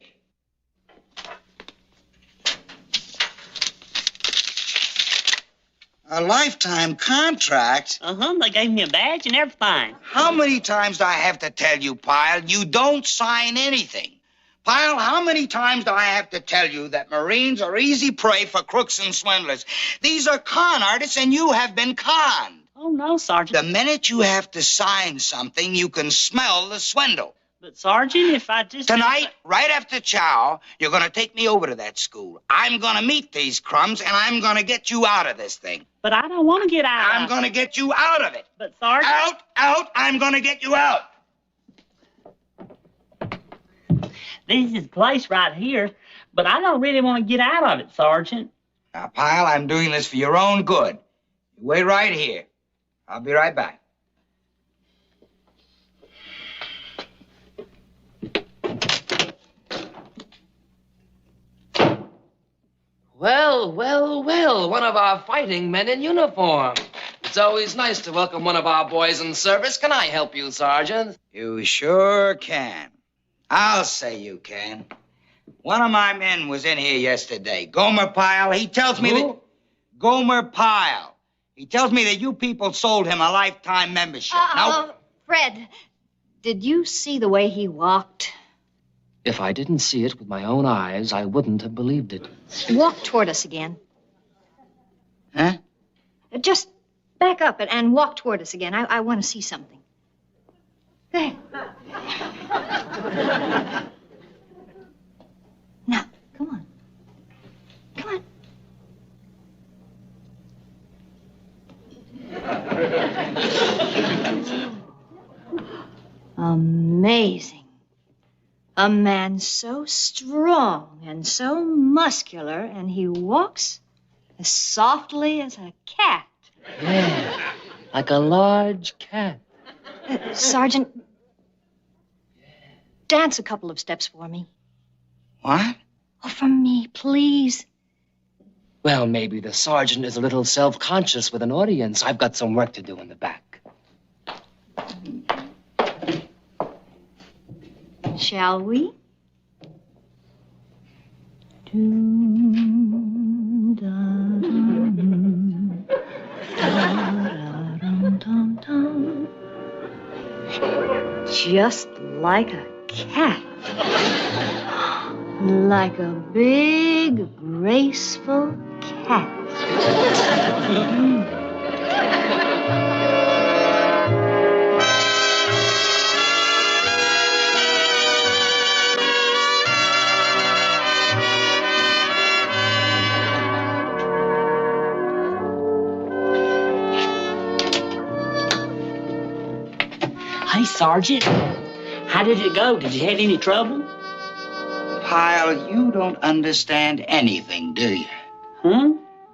A lifetime contract? Uh-huh, they gave me a badge and everything. How many times do I have to tell you, Pyle, you don't sign anything? Pyle, how many times do I have to tell you that Marines are easy prey for crooks and swindlers? These are con artists, and you have been conned. Oh, no, Sergeant. The minute you have to sign something, you can smell the swindle. But, Sergeant, if I just... Tonight, right after chow, you're going to take me over to that school. I'm going to meet these crumbs, and I'm going to get you out of this thing. But I don't want to get out. I'm going to get you out of it. But, Sergeant... Out, I'm going to get you out. This is the place right here, but I don't really want to get out of it, Sergeant. Now, Pyle, I'm doing this for your own good. You wait right here. I'll be right back. Well, well, well, one of our fighting men in uniform. It's always nice to welcome one of our boys in service. Can I help you, Sergeant? You sure can. I'll say you can. One of my men was in here yesterday. Gomer Pyle. He tells me that... Gomer Pyle. He tells me that you people sold him a lifetime membership. Now... Fred, did you see the way he walked? If I didn't see it with my own eyes, I wouldn't have believed it. Walk toward us again. Huh? Just back up and walk toward us again. I want to see something. There. Now, come on. Come on. Amazing. A man so strong and so muscular, and he walks as softly as a cat. Yeah, like a large cat. Sergeant, dance a couple of steps for me. What? Oh, for me, please. Well, maybe the sergeant is a little self-conscious with an audience. I've got some work to do in the back. Shall we? Just like a cat. Like a big, graceful cat. Hey, Sergeant. How did it go? Did you have any trouble? Pyle, you don't understand anything, do you? Huh?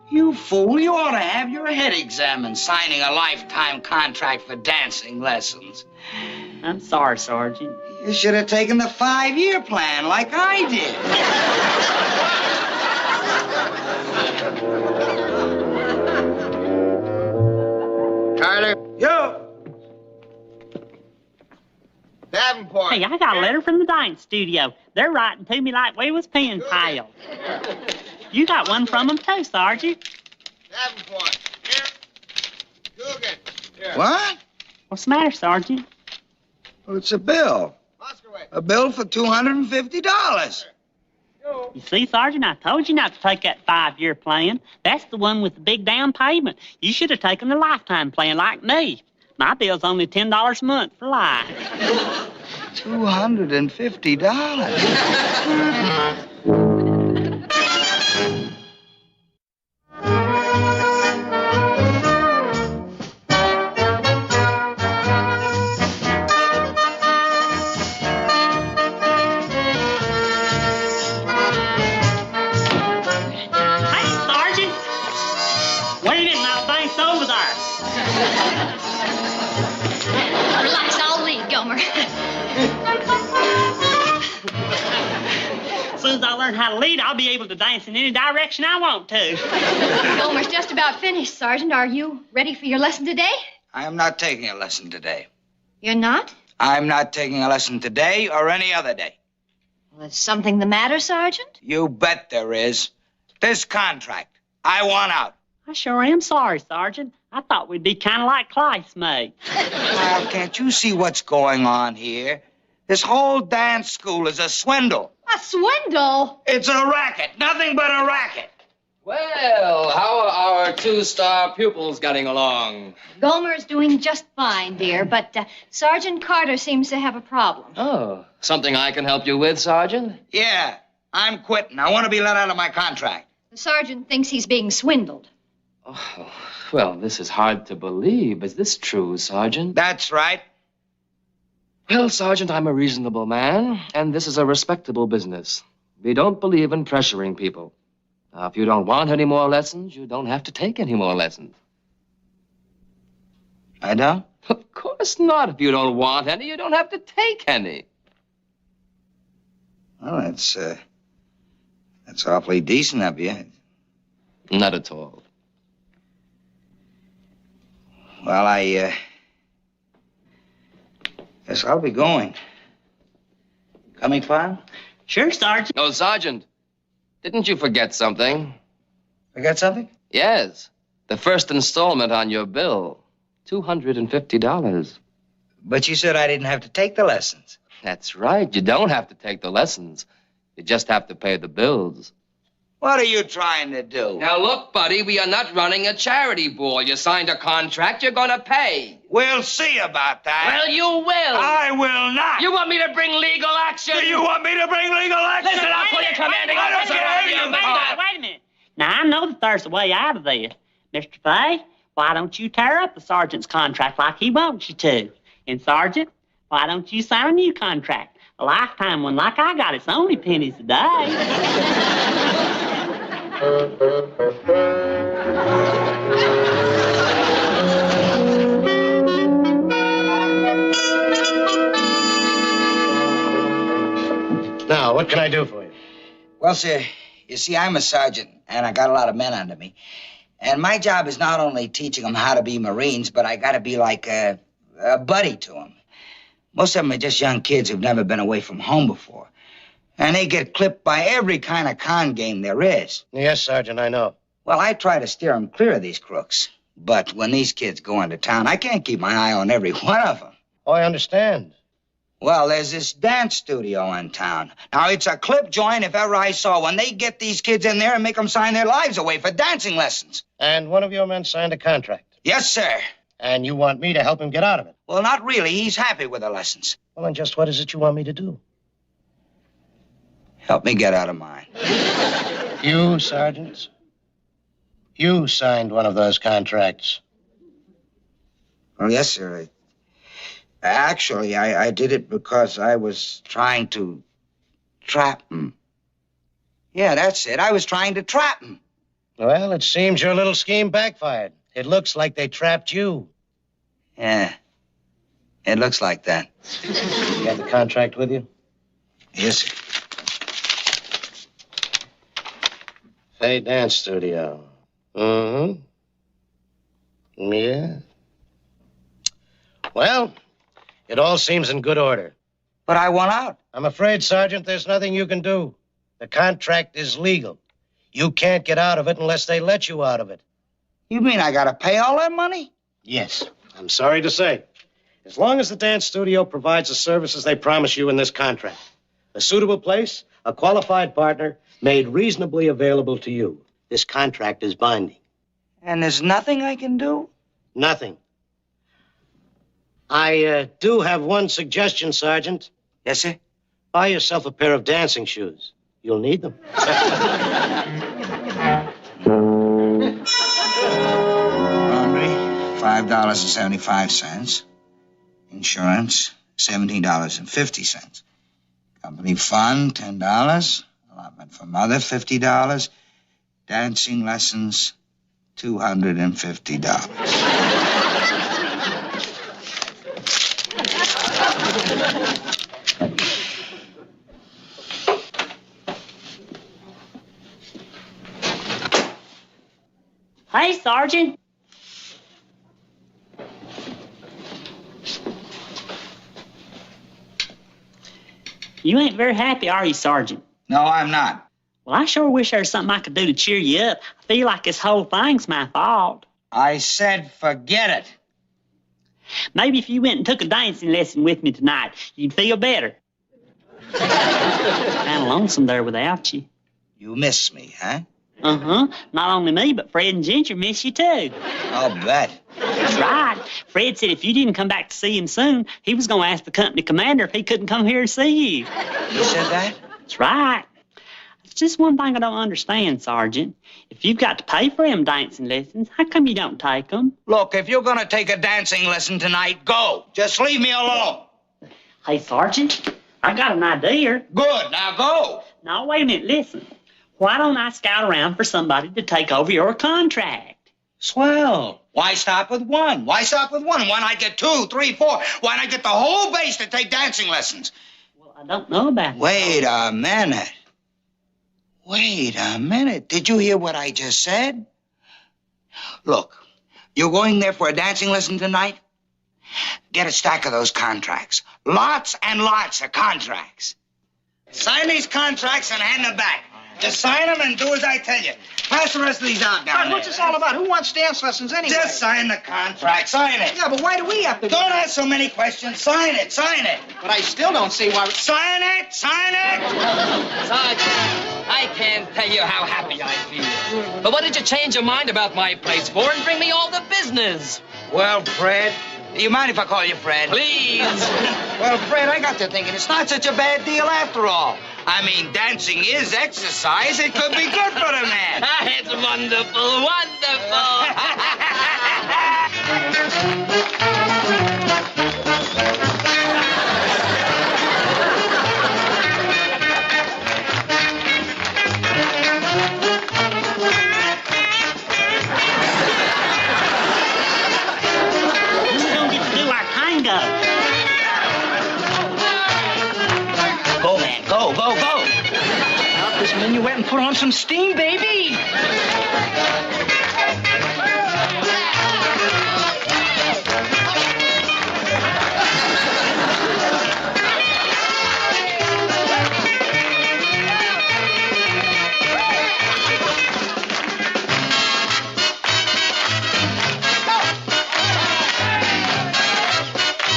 You fool, you ought to have your head examined signing a lifetime contract for dancing lessons. I'm sorry, Sergeant. You should have taken the 5-year plan like I did. Carter. Yo! Davenport. Hey, I got a letter from the dance studio. They're writing to me like we was pen pals. You got one from them too, Sergeant. Davenport. Here. Dugan. Here. What? What's the matter, Sergeant? Well, it's a bill. A bill for $250. You see, Sergeant, I told you not to take that 5-year plan. That's the one with the big down payment. You should have taken the lifetime plan like me. My bill's only $10 a month for life. $250. Hey, Sergeant! Wait a minute, my thing's over there. Relax, I'll lead, Gomer. As soon as I learn how to lead, I'll be able to dance in any direction I want to. Gomer's just about finished, Sergeant. Are you ready for your lesson today? I am not taking a lesson today. You're not? I'm not taking a lesson today or any other day. Well, is something the matter, Sergeant? You bet there is. This contract. I want out. I sure am sorry, Sergeant. I thought we'd be kind of like classmates. Well, can't you see what's going on here? This whole dance school is a swindle. A swindle? It's a racket. Nothing but a racket. Well, how are our 2-star pupils getting along? Gomer's doing just fine, dear, but Sergeant Carter seems to have a problem. Oh, something I can help you with, Sergeant? Yeah, I'm quitting. I want to be let out of my contract. The sergeant thinks he's being swindled. Oh, well, this is hard to believe. Is this true, Sergeant? That's right. Well, Sergeant, I'm a reasonable man, and this is a respectable business. We don't believe in pressuring people. Now, if you don't want any more lessons, you don't have to take any more lessons. I don't? Of course not. If you don't want any, you don't have to take any. Well, that's awfully decent of you. Not at all. Well, I guess I'll be going. Coming, Pyle? Sure, Sergeant. Oh, Sergeant, didn't you forget something? Forget something? Yes. The first installment on your bill. $250. But you said I didn't have to take the lessons. That's right. You don't have to take the lessons. You just have to pay the bills. What are you trying to do? Now, look, buddy, we are not running a charity ball. You signed a contract. You're going to pay. We'll see about that. Well, you will. I will not. You want me to bring legal action? Do you want me to bring legal action? Listen, I'll call you commanding officer. Wait a minute. Now, I know that there's a way out of this. Mr. Fay, why don't you tear up the sergeant's contract like he wants you to? And, Sergeant, why don't you sign a new contract A lifetime one like I got, it's only pennies a day. Now, what can I do for you? Well, sir, you see, I'm a sergeant, and I got a lot of men under me. And my job is not only teaching them how to be Marines, but I got to be like a buddy to them. Most of them are just young kids who've never been away from home before. And they get clipped by every kind of con game there is. Yes, Sergeant, I know. Well, I try to steer them clear of these crooks. But when these kids go into town, I can't keep my eye on every one of them. Oh, I understand. Well, there's this dance studio in town. Now, it's a clip joint if ever I saw one. They get these kids in there and make them sign their lives away for dancing lessons. And one of your men signed a contract? Yes, sir. And you want me to help him get out of it? Well, not really. He's happy with the lessons. Well, then just what is it you want me to do? Help me get out of mine. You, Sergeant? You signed one of those contracts. Well, yes, sir. Actually, I did it because I was trying to trap him. Yeah, that's it. I was trying to trap him. Well, it seems your little scheme backfired. It looks like they trapped you. Yeah, it looks like that. You have the contract with you? Yes, sir. Fay Dance Studio. Mm-hmm. Yeah. Well, it all seems in good order. But I want out. I'm afraid, Sergeant, there's nothing you can do. The contract is legal. You can't get out of it unless they let you out of it. You mean I gotta pay all that money? Yes. I'm sorry to say. As long as the dance studio provides the services they promise you in this contract, a suitable place, a qualified partner, made reasonably available to you, this contract is binding. And there's nothing I can do? Nothing. I do have one suggestion, Sergeant. Yes, sir? Buy yourself a pair of dancing shoes. You'll need them. Laundry, $5.75. Insurance, $17.50. Company fund, $10. Allotment for mother, $50. Dancing lessons, $250. Hey, Sergeant. You ain't very happy, are you, Sergeant? No, I'm not. Well, I sure wish there was something I could do to cheer you up. I feel like this whole thing's my fault. I said forget it. Maybe if you went and took a dancing lesson with me tonight, you'd feel better. Kind of lonesome there without you. You miss me, huh? Uh-huh. Not only me, but Fred and Ginger miss you, too. I'll bet. That's right. Fred said if you didn't come back to see him soon, he was going to ask the company commander if he couldn't come here and see you. You said that? That's right. It's just one thing I don't understand, Sergeant. If you've got to pay for them dancing lessons, how come you don't take them? Look, if you're going to take a dancing lesson tonight, go. Just leave me alone. Hey, Sergeant, I got an idea. Good. Now go. Now, wait a minute. Listen. Why don't I scout around for somebody to take over your contract? Swell. Why stop with one? Why stop with one? Why not get 2, 3, 4? Why not get the whole base to take dancing lessons? Well, I don't know about it. Wait a minute. Wait a minute. Did you hear what I just said? Look, you're going there for a dancing lesson tonight? Get a stack of those contracts. Lots and lots of contracts. Sign these contracts and hand them back. Just sign them and do as I tell you. Pass the rest of these out down there. What's this all about? Who wants dance lessons anyway? Just sign the contract. Sign it. Yeah, but why do we have to do Don't that? ask so many questions. Sign it. Sign it. But I still don't see why... Sign it. Sign it. Sergeant, I can't tell you how happy I feel. But what did you change your mind about my place for and bring me all the business? Well, Fred, do you mind if I call you Fred? Please. Well, Fred, I got to thinking it's not such a bad deal after all. I mean, dancing is exercise. It could be good for the man. It's wonderful, wonderful. Go, go, go. Out this minuet and put on some steam, baby.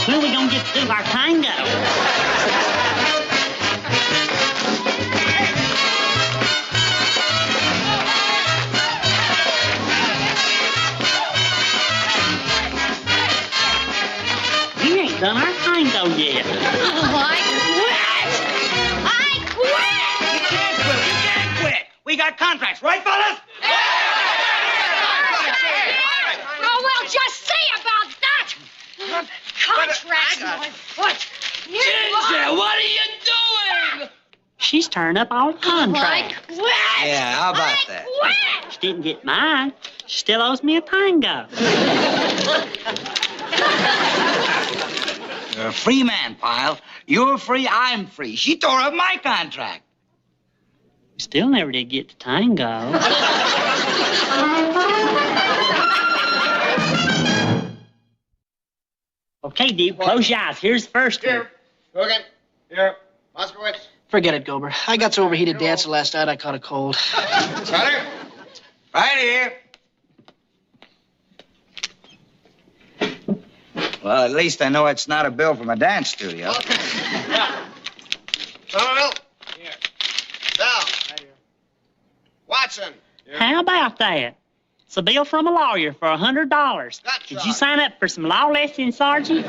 When are we gonna get to do our tango? We ain't done our tango yet. I quit! You can't quit. We got contracts, right, fellas? Oh, well, just see about that. Contracts, my foot. Ginger, what are you doing? She's turned up all the contracts. Yeah, how about that? She didn't get mine. She still owes me a tango. You're a free man, Pyle. You're free, I'm free. She tore up my contract. We still never did get the tango. Okay, Duke, close your eyes. Here's the first one. Hogan. Here. Moskowitz. Forget it, Gomer. I got so overheated dancing last night I caught a cold. Tyler. Right here. Well, at least I know it's not a bill from a dance studio. Somerville. Here. Bell. Right here. Watson. How about that? It's a bill from a lawyer for $100. Did you sign up for some law lessons, Sergeant?